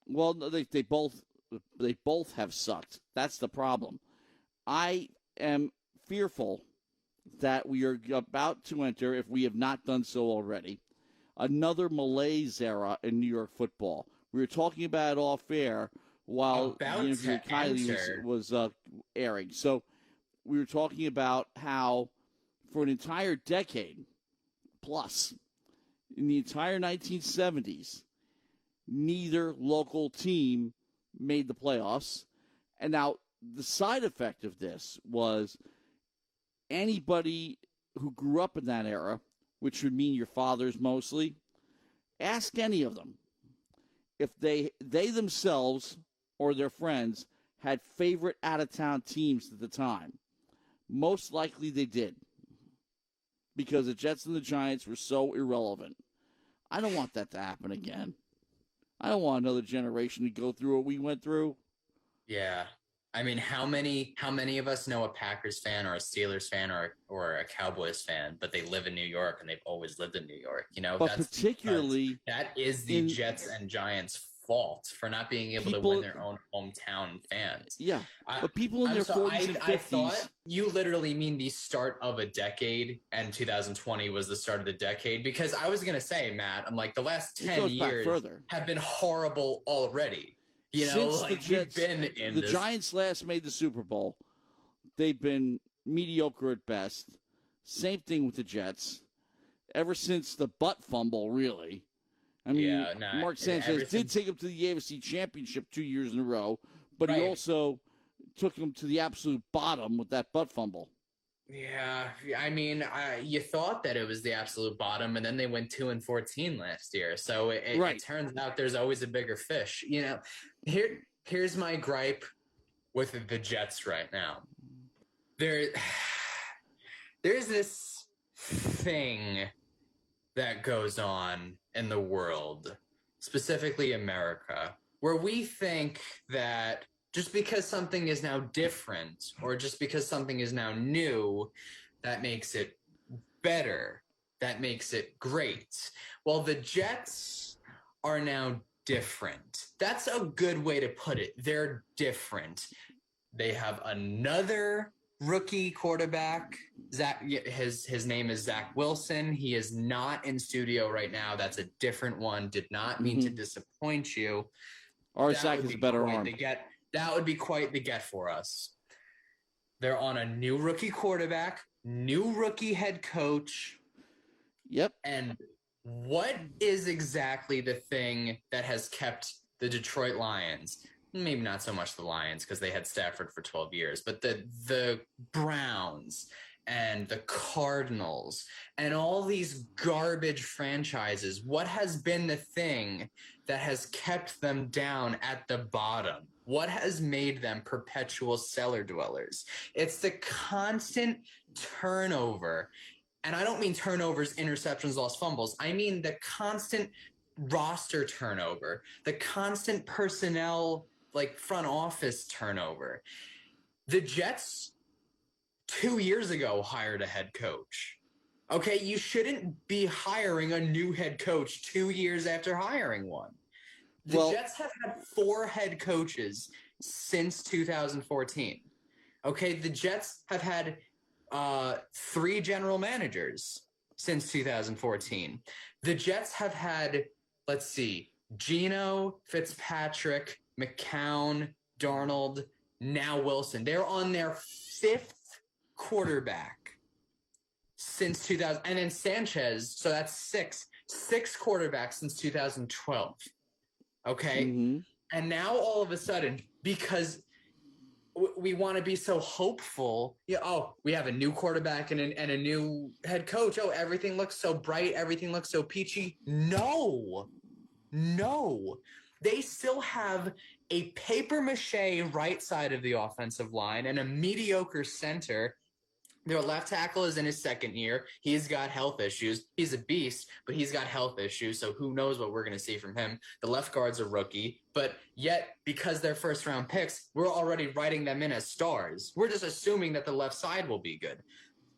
[SPEAKER 1] Well, they both have sucked. That's the problem. I am fearful that we are about to enter, if we have not done so already, another malaise era in New York football. We were talking about it off air while the interview with Kylie was airing. So we were talking about how for an entire decade plus, in the entire 1970s, neither local team made the playoffs. And now the side effect of this was anybody who grew up in that era, which would mean your fathers mostly, ask any of them if they themselves or their friends had favorite out-of-town teams at the time. Most likely they did, because the Jets and the Giants were so irrelevant. I don't want that to happen again. I don't want another generation to go through what we went through.
[SPEAKER 3] Yeah. I mean, how many of us know a Packers fan or a Steelers fan or a Cowboys fan, but they live in New York and they've always lived in New York?
[SPEAKER 1] But particularly
[SPEAKER 3] that is the Jets and Giants' fault for not being able to win their own hometown fans.
[SPEAKER 1] Yeah, but people in their 40s and 50s.
[SPEAKER 3] I thought you literally mean the start of a decade, and 2020 was the start of the decade, because I was going to say, Matt, I'm like, the last 10 years have been horrible already.
[SPEAKER 1] Since the Giants last made the Super Bowl, they've been mediocre at best. Same thing with the Jets. Ever since the butt fumble, really. I mean, Mark Sanchez did take them to the AFC Championship 2 years in a row, but he also took them to the absolute bottom with that butt fumble.
[SPEAKER 3] Yeah, I mean, you thought that it was the absolute bottom, and then they went 2-14 last year. So it turns out there's always a bigger fish. You know, here's my gripe with the Jets right now. There's this thing that goes on in the world, specifically America, where we think that just because something is now different or just because something is now new, that makes it better, that makes it great. Well, the Jets are now different. That's a good way to put it. They're different. They have another rookie quarterback. His name is Zach Wilson. He is not in studio right now. That's a different one. Did not mean to disappoint you.
[SPEAKER 1] Or Zach is a better arm.
[SPEAKER 3] That would be quite the get for us. They're on a new rookie quarterback, new rookie head coach.
[SPEAKER 1] Yep.
[SPEAKER 3] And what is exactly the thing that has kept the Detroit Lions, maybe not so much the Lions because they had Stafford for 12 years, but the Browns and the Cardinals and all these garbage franchises, what has been the thing that has kept them down at the bottom? What has made them perpetual cellar dwellers? It's the constant turnover. And I don't mean turnovers, interceptions, lost fumbles. I mean the constant roster turnover, the constant personnel, like front office turnover. The Jets 2 years ago hired a head coach. Okay, you shouldn't be hiring a new head coach 2 years after hiring one. The Jets have had 4 head coaches since 2014. Okay, the Jets have had 3 general managers since 2014. The Jets have had, let's see, Geno, Fitzpatrick, McCown, Darnold, now Wilson. They're on their 5th quarterback since 2000. And then Sanchez, so that's 6 quarterbacks since 2012. Okay. And now all of a sudden, because we want to be so hopeful, we have a new quarterback and a new head coach. Oh, everything looks so bright. Everything looks so peachy. No. They still have a paper mache right side of the offensive line and a mediocre center. Their left tackle is in his 2nd year. He's got health issues. He's a beast, but he's got health issues, so who knows what we're going to see from him. The left guard's a rookie, but yet, because they're first-round picks, we're already writing them in as stars. We're just assuming that the left side will be good.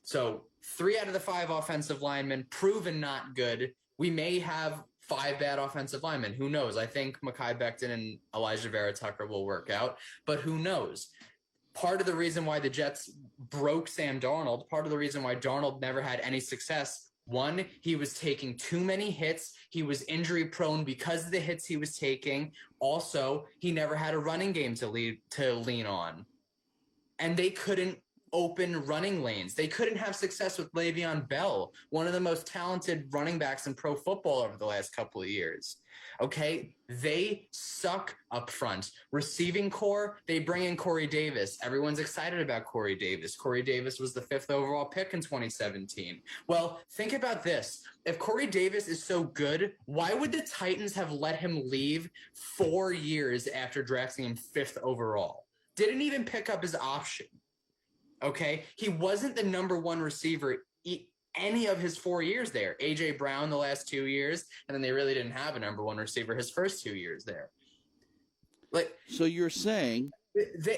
[SPEAKER 3] So 3 out of the 5 offensive linemen proven not good. We may have 5 bad offensive linemen. Who knows? I think Mekhi Becton and Elijah Vera Tucker will work out, but who knows? Part of the reason why the Jets broke Sam Darnold, part of the reason why Darnold never had any success, one, he was taking too many hits. He was injury prone because of the hits he was taking. Also, he never had a running game to lean on. And they couldn't open running lanes. They couldn't have success with Le'Veon Bell, one of the most talented running backs in pro football over the last couple of years. Okay, they suck up front. Receiving core, they bring in Corey Davis. Everyone's excited about Corey Davis. Corey Davis was the 5th overall pick in 2017. Well, think about this. If Corey Davis is so good, why would the Titans have let him leave 4 years after drafting him 5th overall? Didn't even pick up his option. Okay, he wasn't the number 1 receiver any of his 4 years there. A.J. Brown the last 2 years, and then they really didn't have a number 1 receiver his first 2 years there.
[SPEAKER 1] So you're saying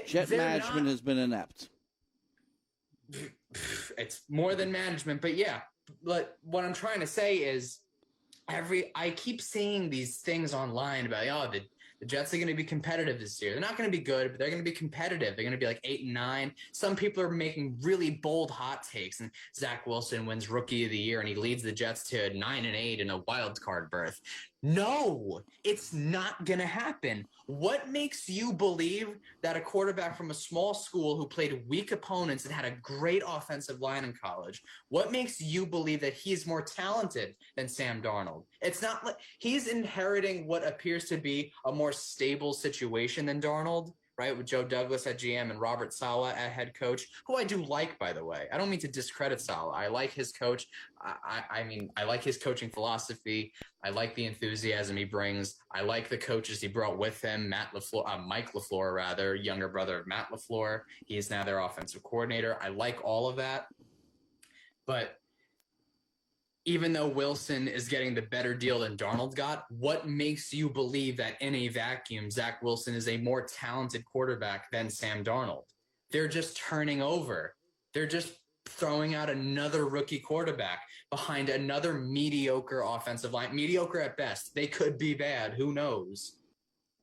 [SPEAKER 1] Jet management has been inept?
[SPEAKER 3] It's more than management, but yeah. But what I'm trying to say is I keep seeing these things online about, the Jets are going to be competitive this year. They're not going to be good, but they're going to be competitive. They're going to be like 8-9. Some people are making really bold hot takes, and Zach Wilson wins Rookie of the Year, and he leads the Jets to 9-8 in a wild card berth. No, it's not going to happen. What makes you believe that a quarterback from a small school who played weak opponents and had a great offensive line in college, what makes you believe that he's more talented than Sam Darnold? It's not like he's inheriting what appears to be a more stable situation than Darnold, right? With Joe Douglas at GM and Robert Saleh at head coach, who I do like, by the way. I don't mean to discredit Saleh. I like his coach. I mean, I like his coaching philosophy. I like the enthusiasm he brings. I like the coaches he brought with him, Mike LaFleur, rather, younger brother of Matt LaFleur. He is now their offensive coordinator. I like all of that. But even though Wilson is getting the better deal than Darnold got, what makes you believe that in a vacuum, Zach Wilson is a more talented quarterback than Sam Darnold? They're just turning over. They're just throwing out another rookie quarterback behind another mediocre offensive line. Mediocre at best. They could be bad. Who knows?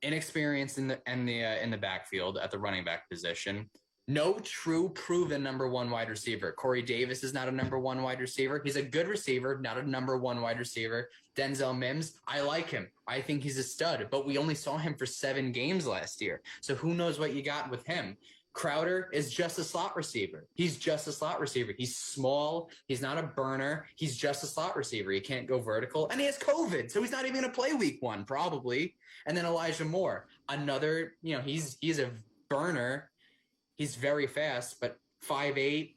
[SPEAKER 3] Inexperience in the backfield at the running back position. No true proven number one wide receiver. Corey Davis is not a number one wide receiver. He's a good receiver, not a number one wide receiver. Denzel Mims, I like him. I think he's a stud, but we only saw him for 7 games last year. So who knows what you got with him? Crowder is just a slot receiver. He's just a slot receiver. He's small. He's not a burner. He's just a slot receiver. He can't go vertical. And he has COVID, so he's not even going to play week 1, probably. And then Elijah Moore, another, he's a burner. He's very fast, but 5'8",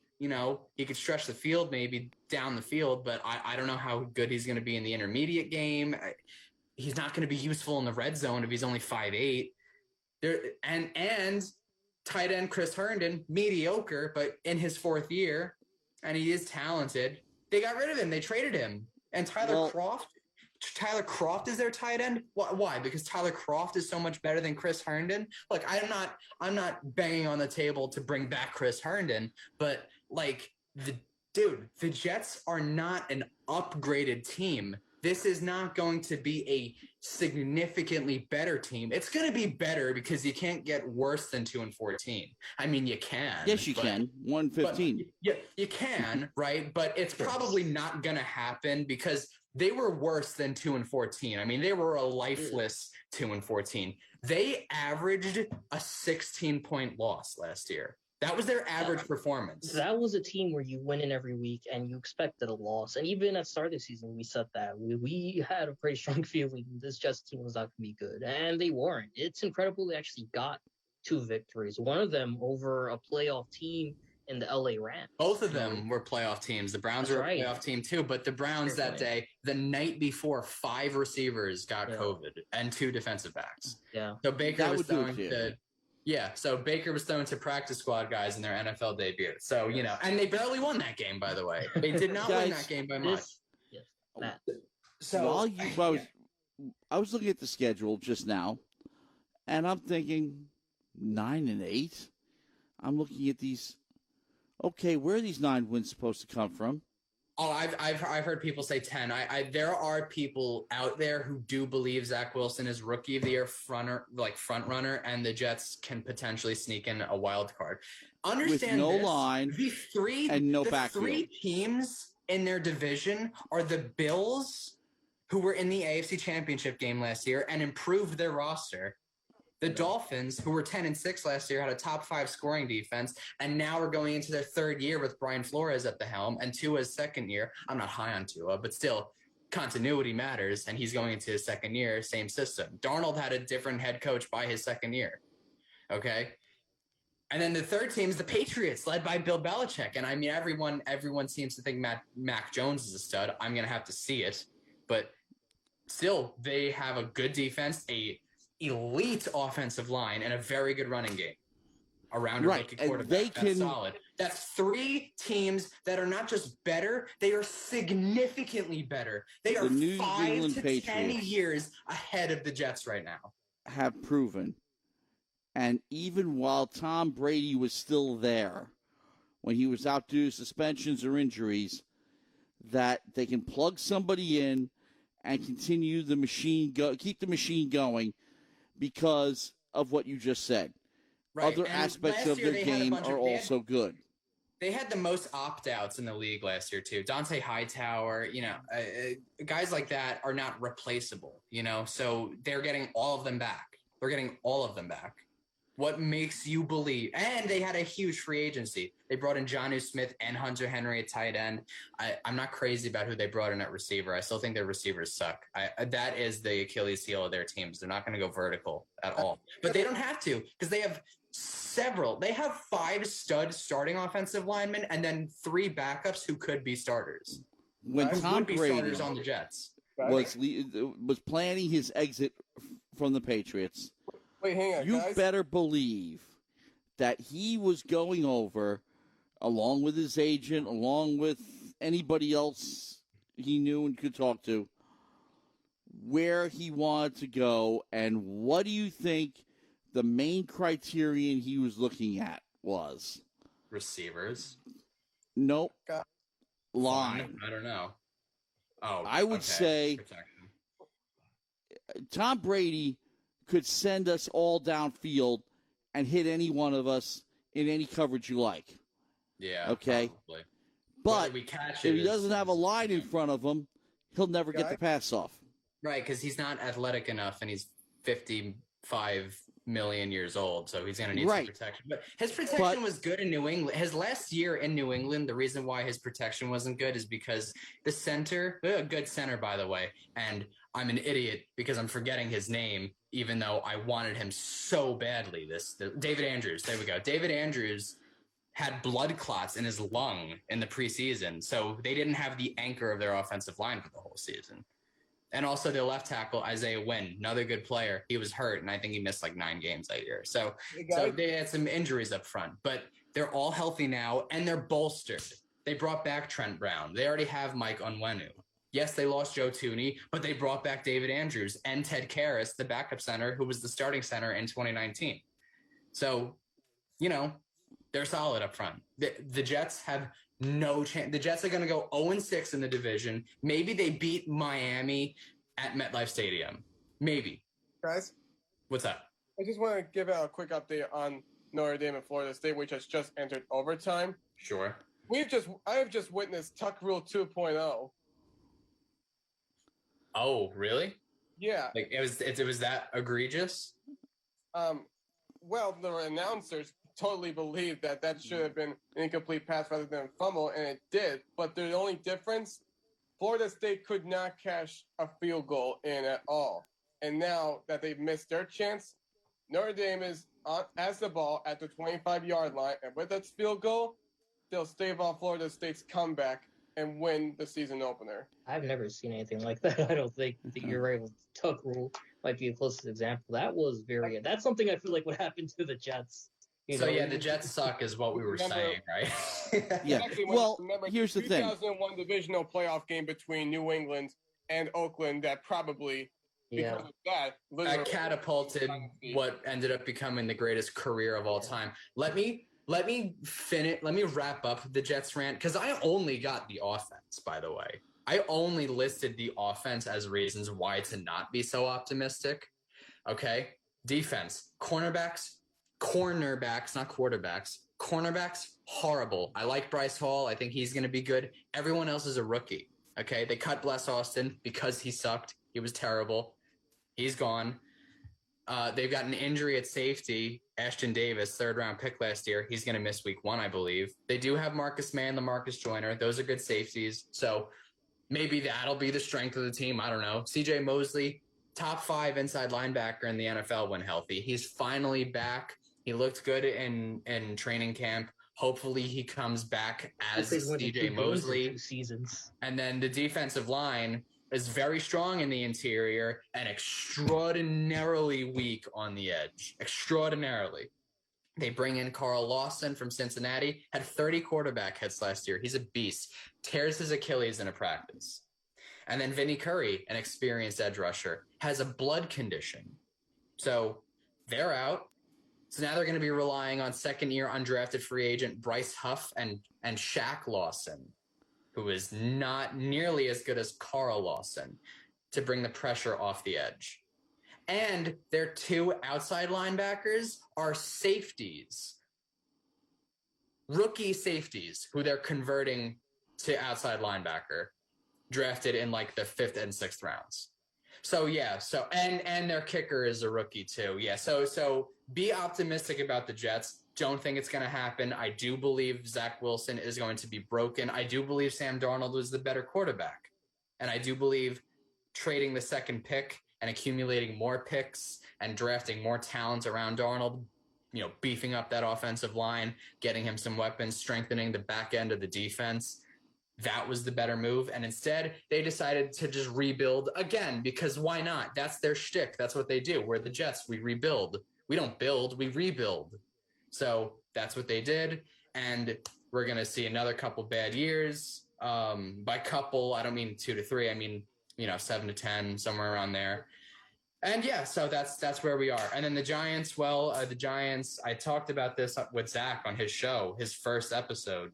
[SPEAKER 3] he could stretch the field, maybe down the field, but I don't know how good he's going to be in the intermediate game. He's not going to be useful in the red zone if he's only 5'8". And tight end Chris Herndon, mediocre, but in his 4th year, and he is talented. They got rid of him. They traded him. And Tyler Kroft is their tight end. Why? Because Tyler Kroft is so much better than Chris Herndon. Look, I'm not banging on the table to bring back Chris Herndon, but the Jets are not an upgraded team. This is not going to be a significantly better team. It's going to be better because you can't get worse than 2-14. I mean, you can.
[SPEAKER 1] Yes, you can. 1-15.
[SPEAKER 3] Yeah, you can, right? But it's probably not going to happen because they were worse than 2-14. I mean, they were a lifeless 2-14. They averaged a 16-point loss last year. That was their average performance.
[SPEAKER 4] That was a team where you win in every week and you expected a loss. And even at the start of the season, we said that. We had a pretty strong feeling this Jets team was not going to be good. And they weren't. It's incredible they actually got 2 victories. One of them over a playoff team in the LA Rams.
[SPEAKER 3] Both of them were playoff teams. The Browns were a playoff team too, but the Browns that day, the night before, 5 receivers got COVID and 2 defensive backs.
[SPEAKER 4] Yeah.
[SPEAKER 3] So Baker was throwing to... Yeah, so Baker was thrown to practice squad guys in their NFL debut. So, and they barely won that game, by the way. They did not win that game by much.
[SPEAKER 1] So I was looking at the schedule just now, and I'm thinking 9-8. I'm looking at these. Okay, where are these 9 wins supposed to come from?
[SPEAKER 3] Oh, I've heard people say 10. There are people out there who do believe Zach Wilson is Rookie of the Year front runner, and the Jets can potentially sneak in a wild card. Understand
[SPEAKER 1] with no line and no backfield.
[SPEAKER 3] 3 teams in their division are the Bills, who were in the AFC Championship game last year and improved their roster. The Dolphins, who were 10-6 last year, had a top 5 scoring defense, and now are going into their 3rd year with Brian Flores at the helm and Tua's 2nd year. I'm not high on Tua, but still, continuity matters, and he's going into his 2nd year, same system. Darnold had a different head coach by his 2nd year, okay? And then the 3rd team is the Patriots, led by Bill Belichick. And I mean, everyone seems to think Mac Jones is a stud. I'm going to have to see it, but still, they have a good defense, a elite offensive line, and a very good running game around a rookie quarterback. That's solid. That's 3 teams that are not just better, they are significantly better. They are 5 to 10 years ahead of the Jets right now.
[SPEAKER 1] Have proven. And even while Tom Brady was still there, when he was out due to suspensions or injuries, that they can plug somebody in and continue the machine, keep the machine going, because of what you just said.
[SPEAKER 3] Right.
[SPEAKER 1] Other aspects of their game are also good.
[SPEAKER 3] They had the most opt-outs in the league last year, too. Dante Hightower, guys like that are not replaceable, so they're getting all of them back. They're getting all of them back. What makes you believe? And they had a huge free agency. They brought in Jonnu Smith and Hunter Henry at tight end. I'm not crazy about who they brought in at receiver. I still think their receivers suck. That is the Achilles heel of their teams. They're not going to go vertical at all. But they don't have to because they have several. They have 5 stud starting offensive linemen and then 3 backups who could be starters.
[SPEAKER 1] When Tom Brady
[SPEAKER 3] starters on the Jets
[SPEAKER 1] was planning his exit from the Patriots,
[SPEAKER 2] wait, hang on,
[SPEAKER 1] you
[SPEAKER 2] guys.
[SPEAKER 1] better believe that he was going over, along with his agent, along with anybody else he knew and could talk to, where he wanted to go, and what do you think the main criterion he was looking at was?
[SPEAKER 3] Receivers?
[SPEAKER 1] Nope.
[SPEAKER 2] God.
[SPEAKER 1] Line.
[SPEAKER 3] I don't know. Oh,
[SPEAKER 1] I would say
[SPEAKER 3] protection.
[SPEAKER 1] Tom Brady could send us all downfield and hit any one of us in any coverage you like.
[SPEAKER 3] Yeah.
[SPEAKER 1] Okay.
[SPEAKER 3] Probably.
[SPEAKER 1] But
[SPEAKER 3] we catch
[SPEAKER 1] if he doesn't have a line in front of him, he'll never get the pass off.
[SPEAKER 3] Right, because he's not athletic enough, and he's 55 million years old, so he's going to need some protection. But his protection was good in New England. His last year in New England, the reason why his protection wasn't good is because the center, a good center, by the way, and I'm an idiot because I'm forgetting his name, even though I wanted him so badly. David Andrews. There we go. David Andrews had blood clots in his lung in the preseason, so they didn't have the anchor of their offensive line for the whole season. And also their left tackle, Isaiah Wynn, another good player. He was hurt, and I think he missed like 9 games that year. So they had some injuries up front, but they're all healthy now, and they're bolstered. They brought back Trent Brown. They already have Mike Onwenu. Yes, they lost Joe Thuney, but they brought back David Andrews and Ted Karras, the backup center, who was the starting center in 2019. So, they're solid up front. The Jets have no chance. The Jets are going to go 0-6 in the division. Maybe they beat Miami at MetLife Stadium. Maybe.
[SPEAKER 2] Guys?
[SPEAKER 3] What's up?
[SPEAKER 2] I just want to give out a quick update on Notre Dame and Florida State, which has just entered overtime.
[SPEAKER 3] Sure.
[SPEAKER 2] I have just witnessed Tuck Rule 2.0.
[SPEAKER 3] Oh, really?
[SPEAKER 2] Yeah.
[SPEAKER 3] Like it was that egregious?
[SPEAKER 2] Well, the announcers totally believed that should have been an incomplete pass rather than a fumble, and it did. But the only difference, Florida State could not cash a field goal in at all. And now that they've missed their chance, Notre Dame has the ball at the 25-yard line, and with that field goal, they'll stave off Florida State's comeback and win the season opener.
[SPEAKER 4] I've never seen anything like that. I don't think that you're right with Tuck Rule might be the closest example. That was that's something I feel like would happen to the Jets.
[SPEAKER 3] The Jets suck is what we were saying, right?
[SPEAKER 1] Yeah. Well, here's the thing.
[SPEAKER 2] 2001 divisional playoff game between New England and Oakland that probably, because of that
[SPEAKER 3] catapulted what ended up becoming the greatest career of all time. Let me wrap up the Jets rant, because I only got the offense, by the way. I only listed the offense as reasons why to not be so optimistic. Okay? Defense, cornerbacks, not quarterbacks. Cornerbacks, horrible. I like Bryce Hall. I think he's going to be good. Everyone else is a rookie. Okay? They cut Bless Austin because he sucked. He was terrible. He's gone. They've got an injury at safety. Ashton Davis, 3rd-round pick last year. He's going to miss week 1, I believe. They do have Marcus Mann, Lamarcus Joyner. Those are good safeties. So maybe that'll be the strength of the team. I don't know. C.J. Mosley, top 5 inside linebacker in the NFL when healthy. He's finally back. He looked good in training camp. Hopefully he comes back as C.J. Mosley.
[SPEAKER 4] 2 seasons.
[SPEAKER 3] And then the defensive line is very strong in the interior and extraordinarily weak on the edge. Extraordinarily. They bring in Carl Lawson from Cincinnati, had 30 quarterback hits last year. He's a beast. Tears his Achilles in a practice. And then Vinny Curry, an experienced edge rusher, has a blood condition. So they're out. So now they're going to be relying on 2nd-year undrafted free agent Bryce Huff and Shaq Lawson, who is not nearly as good as Carl Lawson, to bring the pressure off the edge. And their 2 outside linebackers are safeties, rookie safeties, who they're converting to outside linebacker, drafted in like the 5th and 6th rounds. So and their kicker is a rookie too. Yeah. So be optimistic about the Jets. Don't think it's going to happen. I do believe Zach Wilson is going to be broken. I do believe Sam Darnold was the better quarterback. And I do believe trading the second pick and accumulating more picks and drafting more talent around Darnold, beefing up that offensive line, getting him some weapons, strengthening the back end of the defense, that was the better move. And instead, they decided to just rebuild again, because why not? That's their shtick. That's what they do. We're the Jets. We rebuild. We don't build, we rebuild. So that's what they did. And we're going to see another couple bad years. By couple, I don't mean 2 to 3. I mean, 7 to 10, somewhere around there. And yeah, so that's where we are. And then the Giants, the Giants, I talked about this with Zach on his show, his first episode.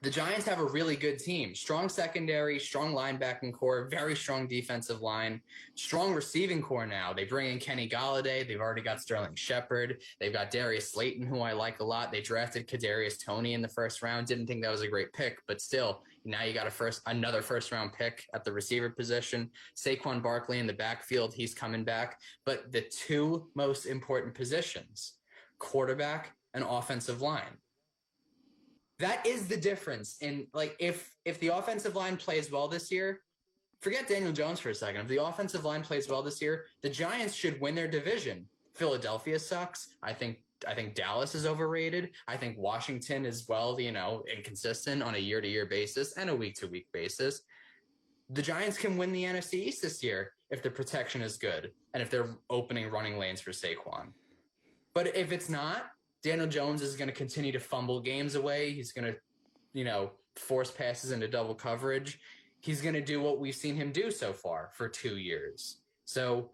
[SPEAKER 3] The Giants have a really good team. Strong secondary, strong linebacking core, very strong defensive line, strong receiving core now. They bring in Kenny Golladay. They've already got Sterling Shepard. They've got Darius Slayton, who I like a lot. They drafted Kadarius Toney in the first round. Didn't think that was a great pick, but still, now you got another first-round pick at the receiver position. Saquon Barkley in the backfield, he's coming back. But the two most important positions, quarterback and offensive line. That is the difference in, if the offensive line plays well this year, forget Daniel Jones for a second. If the offensive line plays well this year, the Giants should win their division. Philadelphia sucks. I think Dallas is overrated. I think Washington is, inconsistent on a year-to-year basis and a week-to-week basis. The Giants can win the NFC East this year if the protection is good and if they're opening running lanes for Saquon. But if it's not, Daniel Jones is going to continue to fumble games away. He's going to, force passes into double coverage. He's going to do what we've seen him do so far for 2 years. So what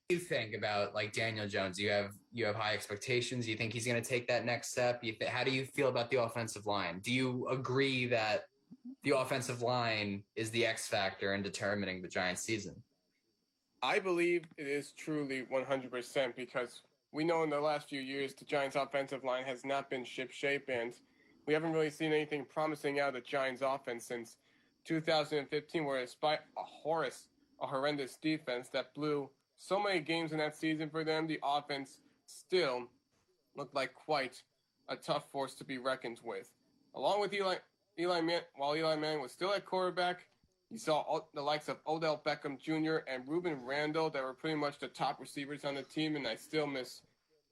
[SPEAKER 3] do you think about Daniel Jones? You have high expectations. You think he's going to take that next step? How do you feel about the offensive line? Do you agree that the offensive line is the X factor in determining the Giants season?
[SPEAKER 2] I believe it is truly 100% because we know in the last few years the Giants' offensive line has not been shipshape, and we haven't really seen anything promising out of the Giants' offense since 2015, where despite a horrendous defense that blew so many games in that season for them, the offense still looked like quite a tough force to be reckoned with. Along with Eli Manning was still at quarterback, you saw the likes of Odell Beckham Jr. and Ruben Randall that were pretty much the top receivers on the team, and I still miss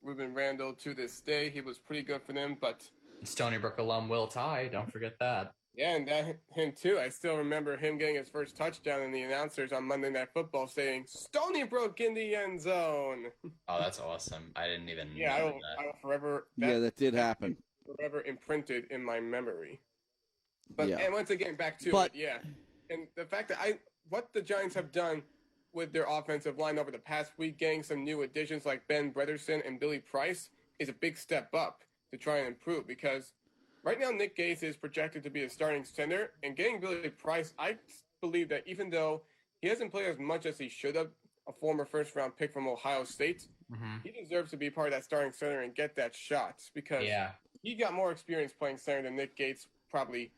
[SPEAKER 2] Ruben Randall to this day. He was pretty good for them, but
[SPEAKER 3] Stony Brook alum Will Tye, don't forget that.
[SPEAKER 2] Yeah, and him too. I still remember him getting his first touchdown and the announcers on Monday Night Football saying, "Stony Brook in the end zone."
[SPEAKER 3] Oh, that's awesome. I didn't even know
[SPEAKER 2] I
[SPEAKER 3] that.
[SPEAKER 2] will forever...
[SPEAKER 1] that did happen.
[SPEAKER 2] Forever imprinted in my memory. But
[SPEAKER 1] yeah.
[SPEAKER 2] And once again, back to it, yeah. And the fact that what the Giants have done with their offensive line over the past week, getting some new additions like Ben Bredeson and Billy Price, is a big step up to try and improve, because right now Nick Gase is projected to be a starting center, and getting Billy Price, I believe that even though he hasn't played as much as he should have, a former first-round pick from Ohio State, he deserves to be part of that starting center and get that shot, because he got more experience playing center than Nick Gase probably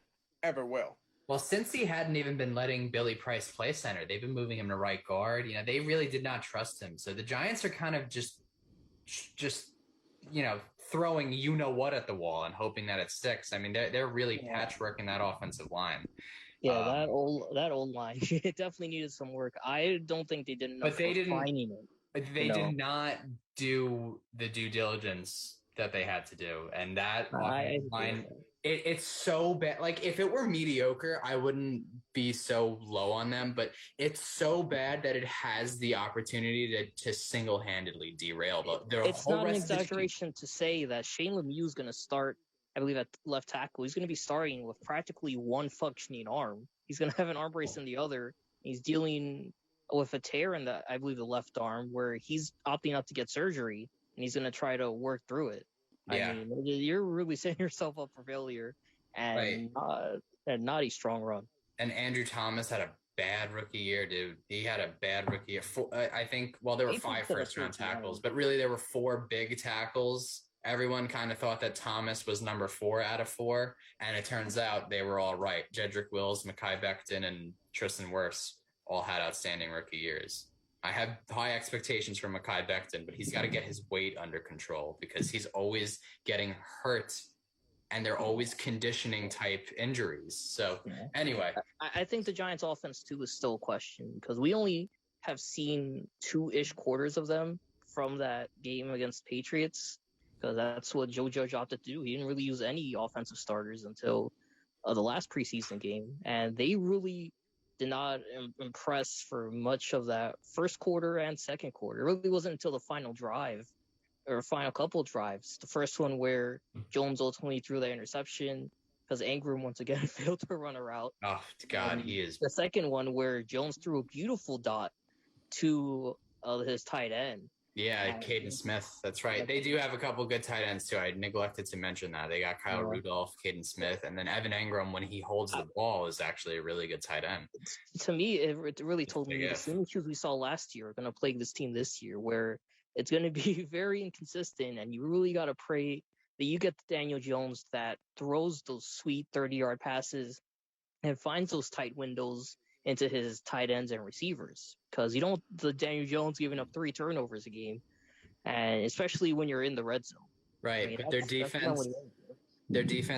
[SPEAKER 2] ever will.
[SPEAKER 3] Well, since he hadn't even been letting Billy Price play center, they've been moving him to right guard. They really did not trust him. So the Giants are kind of just throwing what at the wall and hoping that it sticks. I mean, they're really patchworking that offensive line.
[SPEAKER 4] Yeah, that old line, it definitely needed some work. I don't think they did enough.
[SPEAKER 3] But they didn't. They
[SPEAKER 4] did
[SPEAKER 3] not do the due diligence that they had to do, and that offensive line. It's so bad. If it were mediocre, I wouldn't be so low on them, but it's so bad that it has the opportunity to single-handedly derail their
[SPEAKER 4] It's
[SPEAKER 3] whole
[SPEAKER 4] not an
[SPEAKER 3] rest
[SPEAKER 4] exaggeration to say that Shane Lemieux is going to start, I believe, at left tackle. He's going to be starting with practically one functioning arm. He's going to have an arm brace in the other. He's dealing with a tear in the left arm, where he's opting not to get surgery, and he's going to try to work through it.
[SPEAKER 3] Yeah.
[SPEAKER 4] I mean, you're really setting yourself up for failure and not a strong run.
[SPEAKER 3] And Andrew Thomas had a bad rookie year, dude. He had a bad rookie year. I think, there were 5 first-round tackles, but really there were 4 big tackles. Everyone kind of thought that Thomas was number 4 out of 4, and it turns out they were all right. Jedrick Wills, Mekhi Becton, and Tristan Wirfs all had outstanding rookie years. I have high expectations for Mekhi Becton, but he's got to get his weight under control because he's always getting hurt and they're always conditioning type injuries. So anyway.
[SPEAKER 4] I think the Giants offense too is still a question because we only have seen 2-ish quarters of them from that game against Patriots because that's what Joe Judge opted to do. He didn't really use any offensive starters until the last preseason game, and they really did not impress for much of that first quarter and second quarter. It really wasn't until the final drive or final couple drives, the first one where Jones ultimately threw that interception because Ingram once again failed to run a route.
[SPEAKER 3] Oh, God, he is.
[SPEAKER 4] The second one where Jones threw a beautiful dot to his tight end.
[SPEAKER 3] Yeah, Caden Smith. That's right. They do have a couple good tight ends, too. I neglected to mention that. They got Kyle Rudolph, Caden Smith, and then Evan Engram, when he holds the ball, is actually a really good tight end.
[SPEAKER 4] To me, it really told me the same issues we saw last year are going to plague this team this year, where it's going to be very inconsistent, and you really got to pray that you get the Daniel Jones that throws those sweet 30-yard passes and finds those tight windows into his tight ends and receivers, because you don't want the Daniel Jones giving up 3 turnovers a game, and especially when you're in the red zone.
[SPEAKER 3] Right, I mean, but their defense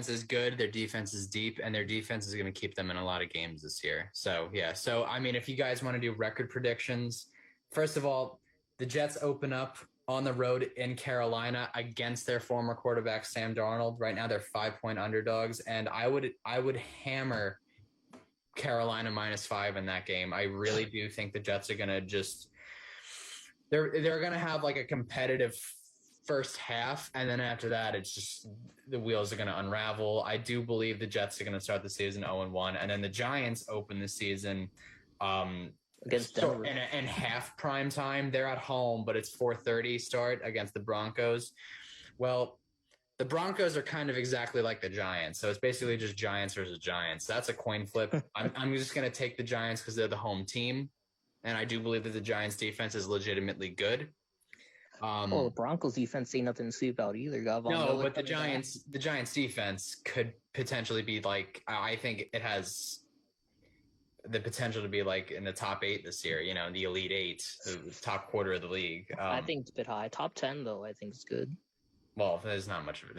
[SPEAKER 3] is good, their defense is deep, and their defense is going to keep them in a lot of games this year. So, yeah. So, I mean, if you guys want to do record predictions, first of all, the Jets open up on the road in Carolina against their former quarterback, Sam Darnold. Right now, they're 5-point underdogs, and I would hammer Carolina -5 in that game. I really do think the Jets are going to just they're going to have like a competitive first half, and then after that it's just the wheels are going to unravel. I do believe the Jets are going to start the season 0-1, and then the Giants open the season
[SPEAKER 4] against Denver
[SPEAKER 3] in half prime time. They're at home, but it's 4:30 start against the Broncos. Well, the Broncos are kind of exactly like the Giants, so it's basically just Giants versus Giants. That's a coin flip. I'm just going to take the Giants because they're the home team, and I do believe that the Giants' defense is legitimately good.
[SPEAKER 4] The Broncos' defense ain't nothing to sleep about either.
[SPEAKER 3] No, but the Giants' defense could potentially be like, I think it has the potential to be like in the top 8 this year. You know, the Elite 8, the top quarter of the league.
[SPEAKER 4] I think it's a bit high. Top 10 though, I think is good.
[SPEAKER 3] Well, there's not much of it.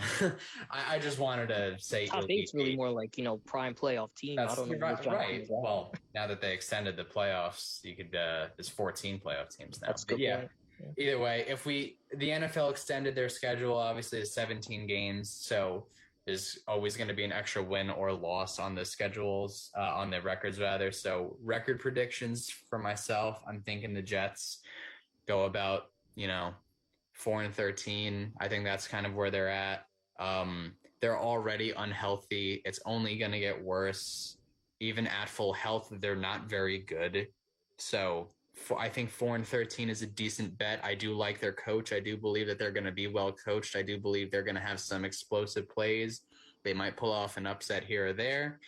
[SPEAKER 3] I just wanted to say
[SPEAKER 4] top 8's really more like, prime playoff team.
[SPEAKER 3] That's
[SPEAKER 4] I don't know.
[SPEAKER 3] Right. Well, now that they extended the playoffs, you could there's 14 playoff teams now.
[SPEAKER 4] That's good.
[SPEAKER 3] Yeah. Either way, the NFL extended their schedule obviously to 17 games, so there's always going to be an extra win or loss on the schedules, on the records rather. So record predictions for myself, I'm thinking the Jets go about 4-13. I think that's kind of where they're at. They're already unhealthy. It's only going to get worse. Even at full health, they're not very good. So I think 4-13 is a decent bet. I do like their coach. I do believe that they're going to be well coached. I do believe they're going to have some explosive plays. They might pull off an upset here or there.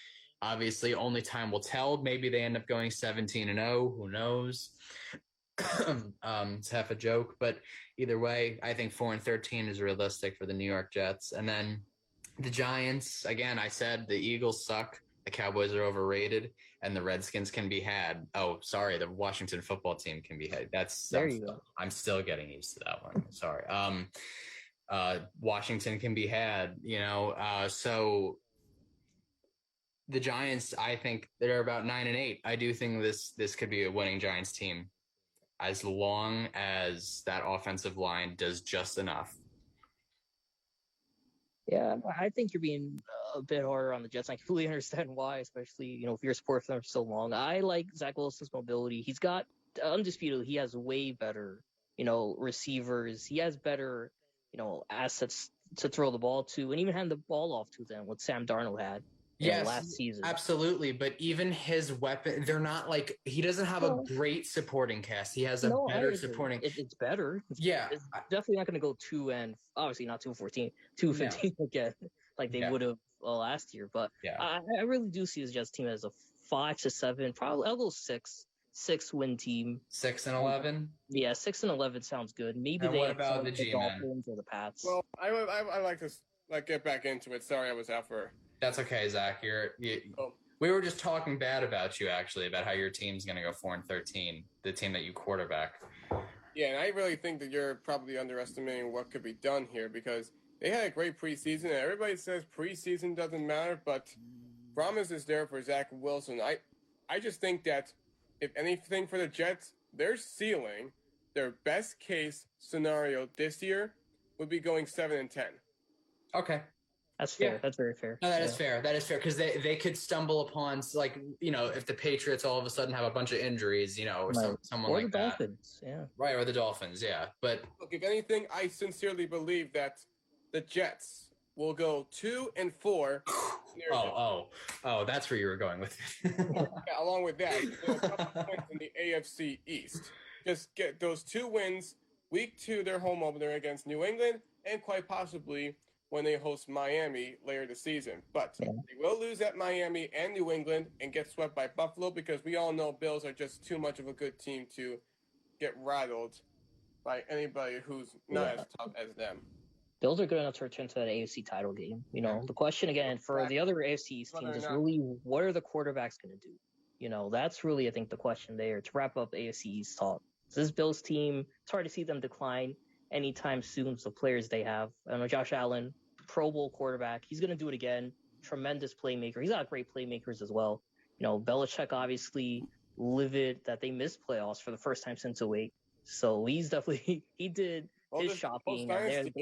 [SPEAKER 3] Obviously, only time will tell. Maybe they end up going 17-0. Who knows? It's half a joke, but either way, I think 4-13 is realistic for the New York Jets. And then the Giants, again, I said the Eagles suck, the Cowboys are overrated, and the Redskins can be had. Oh, sorry, the Washington football team can be had. I'm still getting used to that one. Sorry. Washington can be had, so the Giants, I think they're about 9-8. I do think this could be a winning Giants team, as long as that offensive line does just enough.
[SPEAKER 4] Yeah, I think you're being a bit harder on the Jets. I completely understand why, especially, if you're a sports fan for so long. I like Zach Wilson's mobility. He's got, undisputed, he has way better, receivers. He has better, assets to throw the ball to and even hand the ball off to them, what Sam Darnold had.
[SPEAKER 3] Yes,
[SPEAKER 4] last season.
[SPEAKER 3] Absolutely. But even his weapon, they're not like, he doesn't have a great supporting cast. He has a better supporting.
[SPEAKER 4] It's better. It's definitely not going to go 2 and obviously not 2-14, 2-15 again, like they would have last year. But I really do see this Jets team as a 5-7, probably I'll go 6-win team.
[SPEAKER 3] 6-11.
[SPEAKER 4] Yeah, 6-11 sounds good. Maybe
[SPEAKER 3] what about the
[SPEAKER 4] Dolphins or the Pats?
[SPEAKER 2] Well, I like to get back into it. Sorry, I was out for.
[SPEAKER 3] That's okay, Zach. We were just talking bad about you, actually, about how your team's going to go 4-13, the team that you quarterback.
[SPEAKER 2] Yeah, and I really think that you're probably underestimating what could be done here because they had a great preseason, and everybody says preseason doesn't matter, but promise is there for Zach Wilson. I just think that if anything for the Jets, their ceiling, their best case scenario this year would be going 7-10.
[SPEAKER 3] Okay.
[SPEAKER 4] That's fair. Yeah. That's very fair.
[SPEAKER 3] No, that is fair. That is fair because they could stumble upon, like, if the Patriots all of a sudden have a bunch of injuries, or someone like that. Or the
[SPEAKER 4] Dolphins, yeah.
[SPEAKER 3] Right, or the Dolphins, yeah. But
[SPEAKER 2] look, if anything, I sincerely believe that the Jets will go 2-4.
[SPEAKER 3] Oh, that's where you were going with it.
[SPEAKER 2] Yeah, along with that, a couple points in the AFC East. Just get those 2 wins. Week 2, their home opener against New England, and quite possibly when they host Miami later this season. But they will lose at Miami and New England and get swept by Buffalo because we all know Bills are just too much of a good team to get rattled by anybody who's not as tough as them.
[SPEAKER 4] Bills are good enough to return to that AFC title game. The question again for the other AFC East teams is really what are the quarterbacks going to do? That's really, I think, the question there to wrap up AFC East talk. So this Bills team, it's hard to see them decline anytime soon. So players they have, Josh Allen, Pro Bowl quarterback. He's going to do it again. Tremendous playmaker. He's got great playmakers as well. Belichick obviously livid that they missed playoffs for the first time since 2008. So he's definitely, he did his shopping.
[SPEAKER 2] And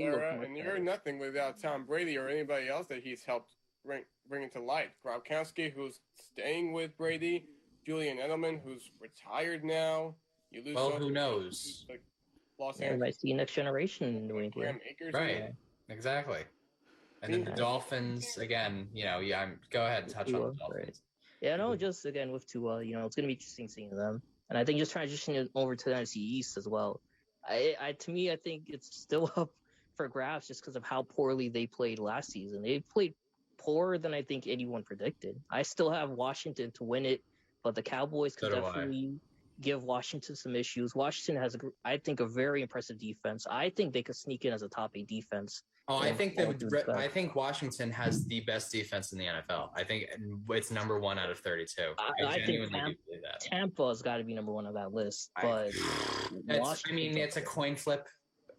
[SPEAKER 2] you're nothing without Tom Brady or anybody else that he's helped bring into light. Gronkowski, who's staying with Brady. Julian Edelman, who's retired now. You lose
[SPEAKER 3] who knows?
[SPEAKER 2] Like Los Angeles.
[SPEAKER 4] Might see next generation in New England.
[SPEAKER 3] Right. Exactly. And then the Dolphins, again, go ahead and touch on the Dolphins.
[SPEAKER 4] Right. Yeah, no, just again with Tua, it's going to be interesting seeing them. And I think just transitioning over to the NFC East as well. To me, I think it's still up for grabs just because of how poorly they played last season. They played poorer than I think anyone predicted. I still have Washington to win it, but the Cowboys could definitely give Washington some issues. Washington has, I think, a very impressive defense. I think they could sneak in as a top 8 defense.
[SPEAKER 3] Oh, I think Washington has the best defense in the NFL. I think it's number 1 out of 32.
[SPEAKER 4] I think Tampa's got to be number 1 on that list. But
[SPEAKER 3] it's a coin flip.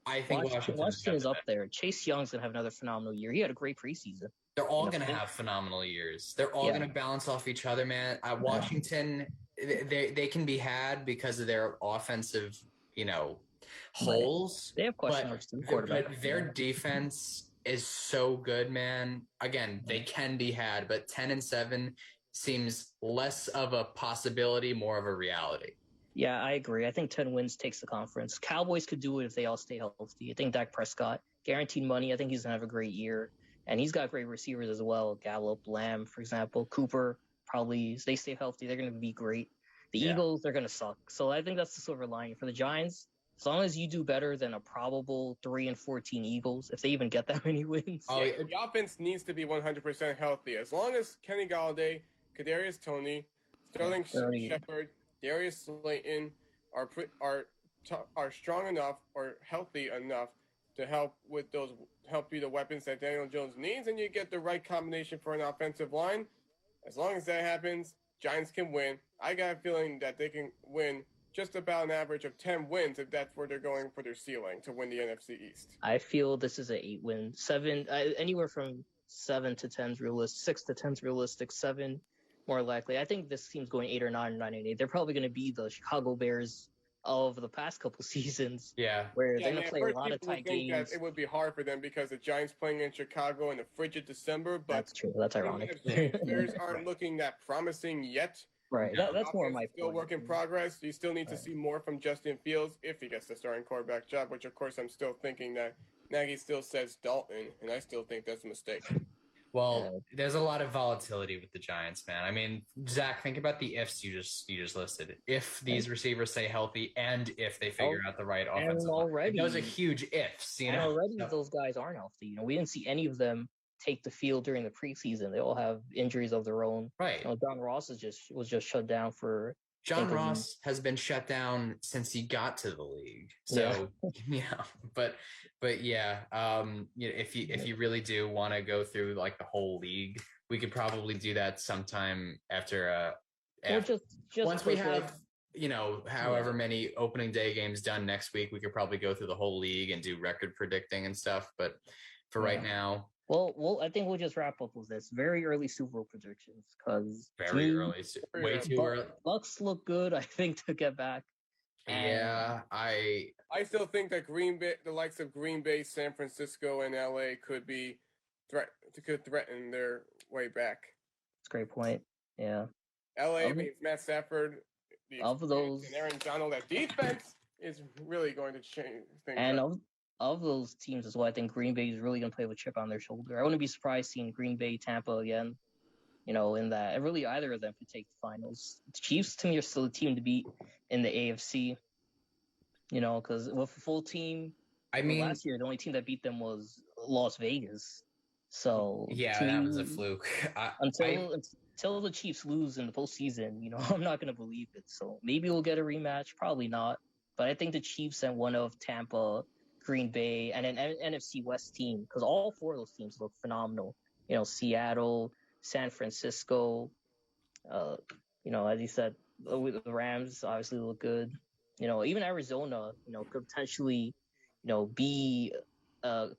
[SPEAKER 3] I think
[SPEAKER 4] Washington is up there. Chase Young's going to have another phenomenal year. He had a great preseason.
[SPEAKER 3] They're all going to have phenomenal years. They're all going to balance off each other, man. Washington, they can be had because of their offensive, holes.
[SPEAKER 4] They have question marks too.
[SPEAKER 3] But their defense is so good, man. Again, they can be had, but 10-7 seems less of a possibility, more of a reality.
[SPEAKER 4] Yeah, I agree. I think 10 wins takes the conference. Cowboys could do it if they all stay healthy. I think Dak Prescott, guaranteed money. I think he's going to have a great year. And he's got great receivers as well. Gallup, Lamb, for example. Cooper, probably, if they stay healthy, they're going to be great. The Eagles, they're going to suck. So I think that's the silver lining. For the Giants, as long as you do better than a probable 3-14 Eagles, if they even get that many wins.
[SPEAKER 2] The offense needs to be 100% healthy. As long as Kenny Galladay, Kadarius Toney, Sterling Shepard, Darius Slayton are strong enough or healthy enough to help you the weapons that Daniel Jones needs, and you get the right combination for an offensive line. As long as that happens, Giants can win. I got a feeling that they can win just about an average of 10 wins if that's where they're going for their ceiling to win the NFC East.
[SPEAKER 4] I feel this is an 8-win. 7, anywhere from 7 to 10 is realistic. 6 to 10 is realistic. 7 more likely. I think this team's going 8 or 9 or 9 and 8. They're probably going to be the Chicago Bears of the past couple seasons.
[SPEAKER 3] Yeah.
[SPEAKER 4] Where they're going to play a lot of tight games.
[SPEAKER 2] That it would be hard for them because the Giants playing in Chicago in a frigid December. But
[SPEAKER 4] that's true. That's ironic.
[SPEAKER 2] Bears aren't looking that promising yet.
[SPEAKER 4] Right. That's more my
[SPEAKER 2] still work in progress. You still need to see more from Justin Fields if he gets the starting quarterback job, which of course I'm still thinking that Nagy still says Dalton, and I still think that's a mistake.
[SPEAKER 3] Well, there's a lot of volatility with the Giants, man. I mean, Zach, think about the ifs you just listed. If these receivers stay healthy and if they figure out the right offensive line. Those are huge ifs,
[SPEAKER 4] Already those guys aren't healthy. We didn't see any of them take the field during the preseason. They all have injuries of their own.
[SPEAKER 3] Right.
[SPEAKER 4] John Ross was just shut down for.
[SPEAKER 3] John Ross has been shut down since he got to the league. So but yeah, if you really do want to go through like the whole league, we could probably do that sometime after.
[SPEAKER 4] Well, just
[SPEAKER 3] once we have, however many opening day games done next week, we could probably go through the whole league and do record predicting and stuff. But for right now,
[SPEAKER 4] well, I think we'll just wrap up with this very early Super Bowl predictions because
[SPEAKER 3] way too early.
[SPEAKER 4] Bucks look good, I think, to get back.
[SPEAKER 3] Yeah, I
[SPEAKER 2] still think that Green Bay, the likes of Green Bay, San Francisco, and LA could threaten their way back.
[SPEAKER 4] That's a great point. Yeah.
[SPEAKER 2] LA means Matt Stafford,
[SPEAKER 4] of those,
[SPEAKER 2] and Aaron Donald. That defense is really going to change things.
[SPEAKER 4] And of those teams as well, I think Green Bay is really going to play with a chip on their shoulder. I wouldn't be surprised seeing Green Bay, Tampa again. In that, really either of them could take the finals. The Chiefs, to me, are still a team to beat in the AFC. Because with a full team, last year the only team that beat them was Las Vegas. So
[SPEAKER 3] yeah, that was a fluke.
[SPEAKER 4] Until the Chiefs lose in the postseason, I'm not going to believe it. So maybe we'll get a rematch, probably not. But I think the Chiefs and one of Tampa, Green Bay, and an NFC West team, because all four of those teams look phenomenal. Seattle, San Francisco, as you said, the Rams obviously look good. Even Arizona, could potentially, be a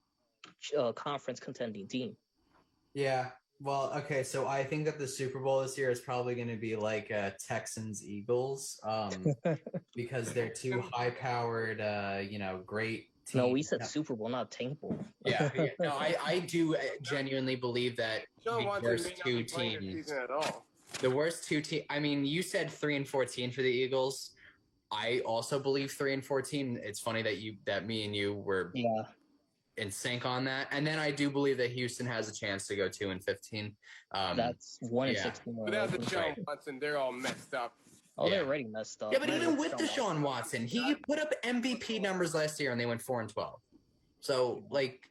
[SPEAKER 4] conference contending team.
[SPEAKER 3] Yeah. Well, okay. So I think that the Super Bowl this year is probably going to be like Texans Eagles, because they're two high-powered, great teams.
[SPEAKER 4] No, we said Super Bowl, not Tank Bowl.
[SPEAKER 3] Yeah. No, I do genuinely believe that the worst two teams. The worst two teams. I mean, you said 3-14 for the Eagles. I also believe 3-14. It's funny that me and you were in sync on that. And then I do believe that Houston has a chance to go 2-15.
[SPEAKER 4] That's 1-16.
[SPEAKER 2] Without Deshaun Watson, they're all messed up.
[SPEAKER 4] Oh, they're already messed up.
[SPEAKER 3] Yeah, but even with Deshaun Watson, he put up MVP numbers last year and they went 4-12. So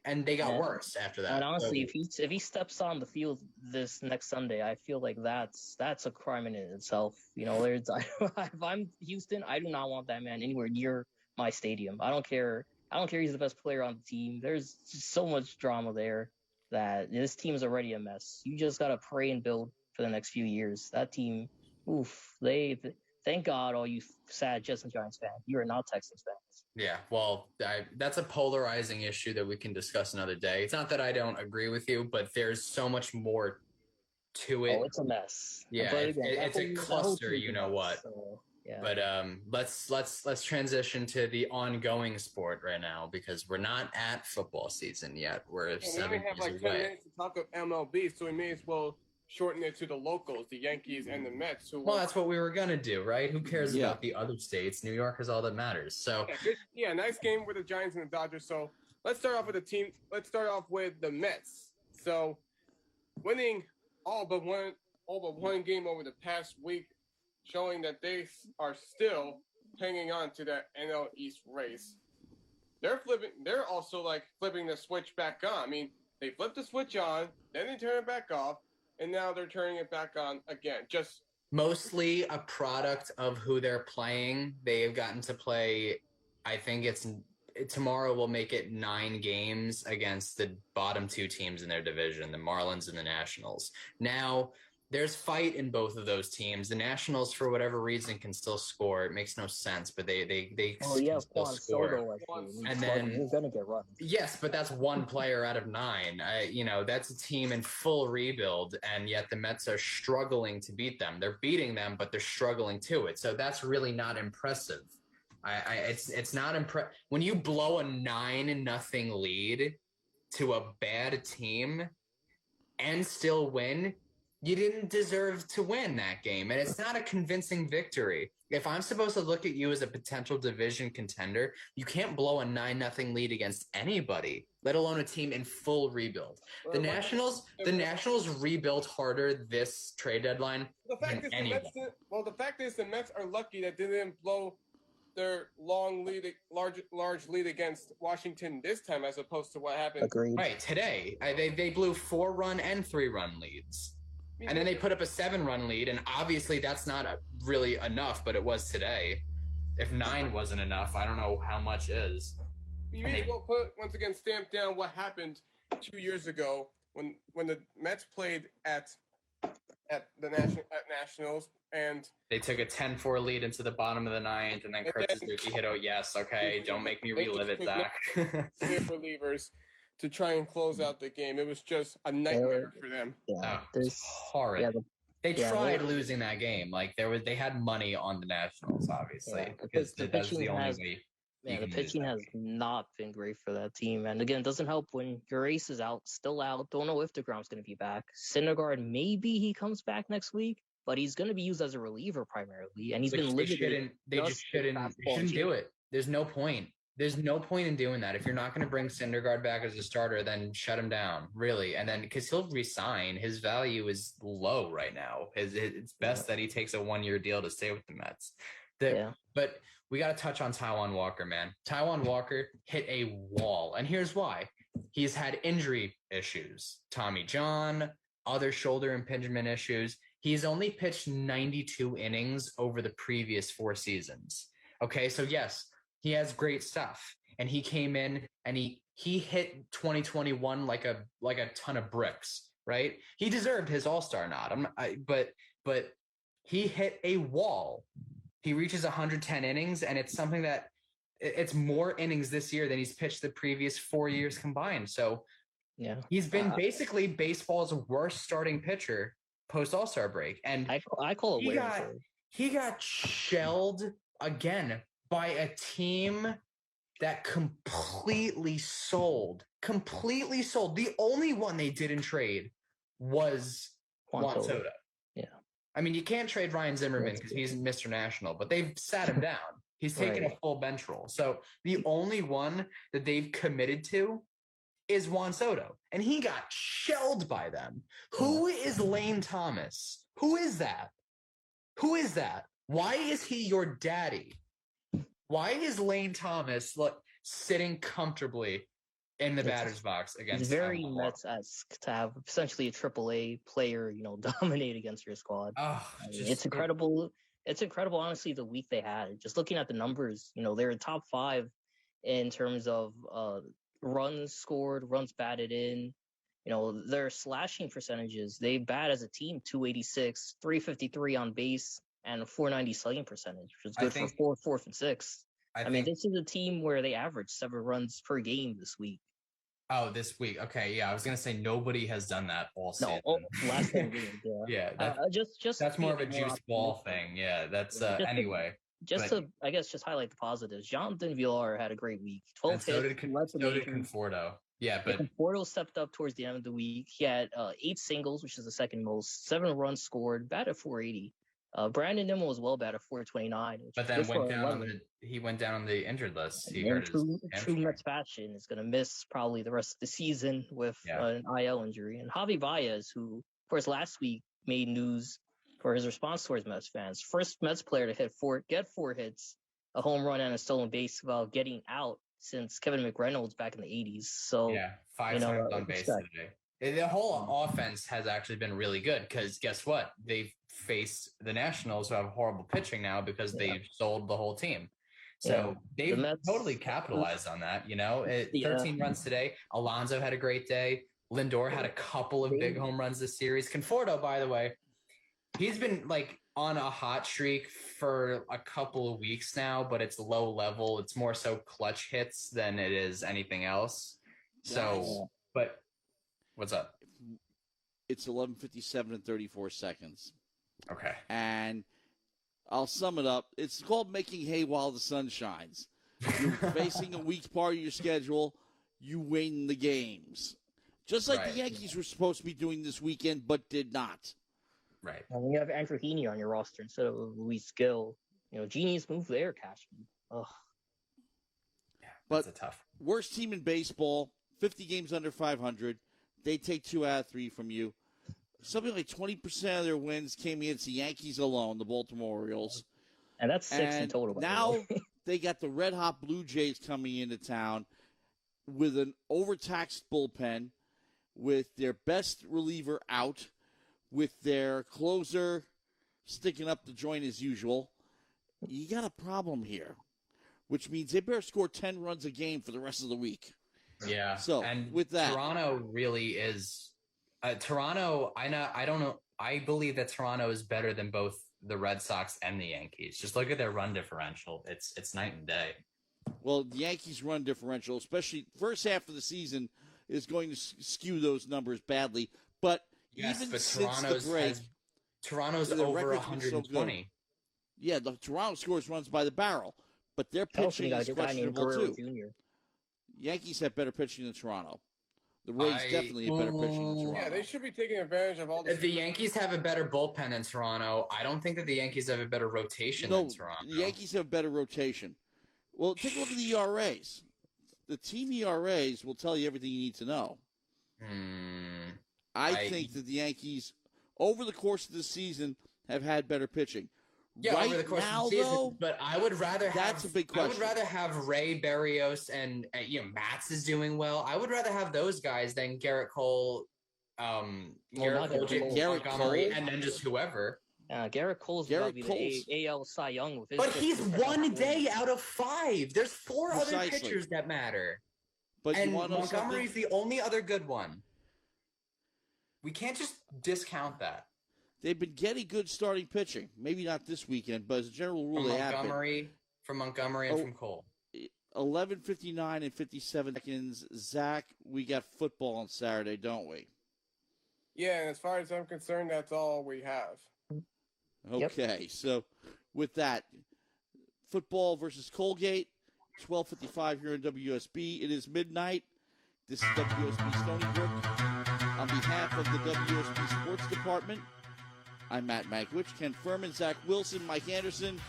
[SPEAKER 3] and they got worse after that.
[SPEAKER 4] And honestly, if he steps on the field this next Sunday, I feel like that's a crime in itself. If I'm Houston, I do not want that man anywhere near my stadium. I don't care. He's the best player on the team. There's just so much drama there that this team is already a mess. You just gotta pray and build for the next few years. That team, thank God, all you sad Jets and Giants fans, you are not Texans fans.
[SPEAKER 3] Yeah, well, that's a polarizing issue that we can discuss another day. It's not that I don't agree with you, but there's so much more to it.
[SPEAKER 4] Oh, it's a mess.
[SPEAKER 3] Yeah, it's a cluster, you know what. So, yeah. But let's transition to the ongoing sport right now because we're not at football season yet. We're 7
[SPEAKER 2] we have 10 minutes to talk of MLB, so we may as well shorten it to the locals, the Yankees and the Mets.
[SPEAKER 3] Well, that's what we were going to do, right? Who cares about the other states? New York is all that matters. So
[SPEAKER 2] nice game with the Giants and the Dodgers. So let's start off with the team. Let's start off with the Mets. So winning all but one game over the past week, showing that they are still hanging on to that NL East race. They're also flipping the switch back on. I mean, they flipped the switch on, then they turn it back off. And now they're turning it back on again. Just
[SPEAKER 3] mostly a product of who they're playing. They have gotten to play, I think tomorrow will make it 9 games against the bottom 2 teams in their division, the Marlins and the Nationals. Now, there's fight in both of those teams. The Nationals, for whatever reason, can still score. It makes no sense, but they can still score. And then
[SPEAKER 4] you're gonna get run.
[SPEAKER 3] Yes, but that's one player out of 9. That's a team in full rebuild, and yet the Mets are struggling to beat them. They're beating them, but they're struggling to it. So that's really not impressive. It's not impressive when you blow a 9-0 lead to a bad team and still win. You didn't deserve to win that game, and it's not a convincing victory. If I'm supposed to look at you as a potential division contender, you can't blow a 9-0 lead against anybody, let alone a team in full rebuild. The Nationals rebuilt harder this trade deadline than anyone.
[SPEAKER 2] The fact is the Mets are lucky that they didn't blow their large lead against Washington this time, as opposed to what happened.
[SPEAKER 4] Agreed.
[SPEAKER 3] Right, today. They blew 4-run and 3-run leads. And then they put up a 7-run lead, and obviously that's not really enough, but it was today. If 9 wasn't enough, I don't know how much is.
[SPEAKER 2] You once again stamp down what happened 2 years ago when the Mets played at Nationals, and
[SPEAKER 3] they took a 10-4 lead into the bottom of the ninth, and then Kurt Suzuki hit. Oh yes, okay, don't make me relive it, Zach.
[SPEAKER 2] Relievers to try and close out the game. It was just a nightmare for them.
[SPEAKER 3] Yeah, it was horrid. They tried losing that game. Like they had money on the Nationals, obviously, because that's the only way.
[SPEAKER 4] Yeah, the pitching has not been great for that team. And again, it doesn't help when your ace is still out. Don't know if DeGrom's going to be back. Syndergaard, maybe he comes back next week, but he's going to be used as a reliever primarily. And he's been limited.
[SPEAKER 3] They shouldn't do it. There's no point. There's no point in doing that. If you're not going to bring Syndergaard back as a starter, then shut him down, really. And then because he'll resign, his value is low right now. It's best that he takes a 1-year deal to stay with the Mets. But we got to touch on Taijuan Walker, man. Taijuan Walker hit a wall. And here's why. He's had injury issues. Tommy John, other shoulder impingement issues. He's only pitched 92 innings over the previous 4 seasons. Okay, so yes, he has great stuff. And he came in and he hit 2021 like a ton of bricks, right? He deserved his all-star nod. But he hit a wall. He reaches 110 innings, and it's something that it's more innings this year than he's pitched the previous 4 years combined. So he's been basically baseball's worst starting pitcher post All-Star break. And
[SPEAKER 4] I call it
[SPEAKER 3] he got shelled again by a team that completely sold. The only one they didn't trade was Juan Soto. I mean, you can't trade Ryan Zimmerman because he's Mr. National, but they've sat him down. He's taken a full bench role. So the only one that they've committed to is Juan Soto, and he got shelled by them. Who is Lane Thomas? Who is that? Why is he your daddy? Why is Lane Thomas sitting comfortably in the batter's box against?
[SPEAKER 4] It's very Mets-esque to have essentially a AAA player, dominate against your squad. It's incredible. It's incredible, honestly, the week they had. Just looking at the numbers, they're in top 5 in terms of runs scored, runs batted in. Their slashing percentages. They bat as a team 286, 353 on base, and a 490 slugging percentage, which is good for 4th and 6th. I mean, this is a team where they average 7 runs per game this week.
[SPEAKER 3] Oh, this week. Okay, yeah. I was gonna say nobody has done that all season.
[SPEAKER 4] Last 10 games. Yeah.
[SPEAKER 3] That's more of a juice ball thing. Yeah. That's anyway.
[SPEAKER 4] To highlight the positives. Jonathan Villar had a great week. 12 hits.
[SPEAKER 3] So did Conforto. Yeah, but
[SPEAKER 4] Conforto stepped up towards the end of the week. He had 8 singles, which is the second most. 7 runs scored. Batted 480. Brandon Nimmo was well batted 429.
[SPEAKER 3] But then he went down on the injured list.
[SPEAKER 4] True Mets fashion is going to miss probably the rest of the season with an IL injury. And Javi Baez, who, of course, last week made news for his response towards Mets fans. First Mets player to get 4 hits, a home run, and a stolen base while getting out since Kevin McReynolds back in the 80s. So
[SPEAKER 3] 5 times on base today. The whole offense has actually been really good because guess what? They've faced the Nationals who have horrible pitching now because they've sold the whole team. So they've totally capitalized on that. 13 runs today. Alonso had a great day. Lindor had a couple of big home runs this series. Conforto, by the way, he's been on a hot streak for a couple of weeks now, but it's low level. It's more so clutch hits than it is anything else. So, but what's up?
[SPEAKER 1] It's 11:57 and 34 seconds.
[SPEAKER 3] Okay.
[SPEAKER 1] And I'll sum it up. It's called making hay while the sun shines. You're facing a weak part of your schedule. You win the games. Just like the Yankees were supposed to be doing this weekend, but did not.
[SPEAKER 3] Right.
[SPEAKER 4] And you have Andrew Heaney on your roster instead of Luis Gil. Genius move there, Cashman. Ugh.
[SPEAKER 3] Yeah, that's a tough.
[SPEAKER 1] Worst team in baseball, 50 games under 500. They take 2 out of 3 from you. Something like 20% of their wins came against the Yankees alone, the Baltimore Orioles.
[SPEAKER 4] And that's 6 in total.
[SPEAKER 1] Now they got the red-hot Blue Jays coming into town with an overtaxed bullpen, with their best reliever out, with their closer sticking up the joint as usual. You got a problem here, which means they better score 10 runs a game for the rest of the week.
[SPEAKER 3] Yeah.
[SPEAKER 1] So
[SPEAKER 3] and
[SPEAKER 1] with that,
[SPEAKER 3] Toronto really is Toronto, I don't know. I believe that Toronto is better than both the Red Sox and the Yankees. Just look at their run differential. It's night and day.
[SPEAKER 1] Well, the Yankees' run differential, especially first half of the season, is going to skew those numbers badly. But
[SPEAKER 3] yes,
[SPEAKER 1] even
[SPEAKER 3] but
[SPEAKER 1] since the break,
[SPEAKER 3] Toronto's over 120.
[SPEAKER 1] So yeah, the Toronto scores runs by the barrel, but their pitching is questionable too.
[SPEAKER 4] Jr.
[SPEAKER 1] Yankees have better pitching than Toronto. The Rays definitely have better pitching than Toronto.
[SPEAKER 2] Yeah, they should be taking advantage of all this.
[SPEAKER 3] If the Yankees have a better bullpen than Toronto, I don't think that the Yankees have a better rotation than Toronto.
[SPEAKER 1] The Yankees have better rotation. Well, take a look at the ERAs. The team ERAs will tell you everything you need to know. I think that the Yankees, over the course of the season, have had better pitching.
[SPEAKER 3] Yeah,
[SPEAKER 1] right
[SPEAKER 3] over the course
[SPEAKER 1] now,
[SPEAKER 3] of the season,
[SPEAKER 1] though,
[SPEAKER 3] but I would rather
[SPEAKER 1] that's a big question.
[SPEAKER 3] I would rather have Ray Berrios and Matz is doing well. I would rather have those guys than Garrett Cole,
[SPEAKER 1] Garrett
[SPEAKER 3] Montgomery,
[SPEAKER 1] Cole,
[SPEAKER 3] and then just whoever.
[SPEAKER 4] Garrett Cole's the AL Cy Young with his.
[SPEAKER 3] But he's 1 day out of 5. There's 4
[SPEAKER 1] Precisely.
[SPEAKER 3] other pitchers that matter.
[SPEAKER 1] But
[SPEAKER 3] and Montgomery's the only other good one. We can't just discount that.
[SPEAKER 1] They've been getting good starting pitching. Maybe not this weekend, but as a general rule, they have been.
[SPEAKER 3] From Montgomery and from Cole.
[SPEAKER 1] 11:59 and 57 seconds. Zach, we got football on Saturday, don't we?
[SPEAKER 2] Yeah, and as far as I'm concerned, that's all we have.
[SPEAKER 1] Okay, so with that, football versus Colgate, 12:55 here in WUSB. It is midnight. This is WUSB Stony Brook. On behalf of the WUSB Sports Department, I'm Matt Mankiewich, Ken Fermin, Zach Wilson, Mike Anderson,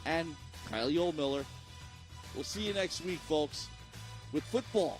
[SPEAKER 1] and Kylie Ohlmiller. We'll see you next week, folks, with football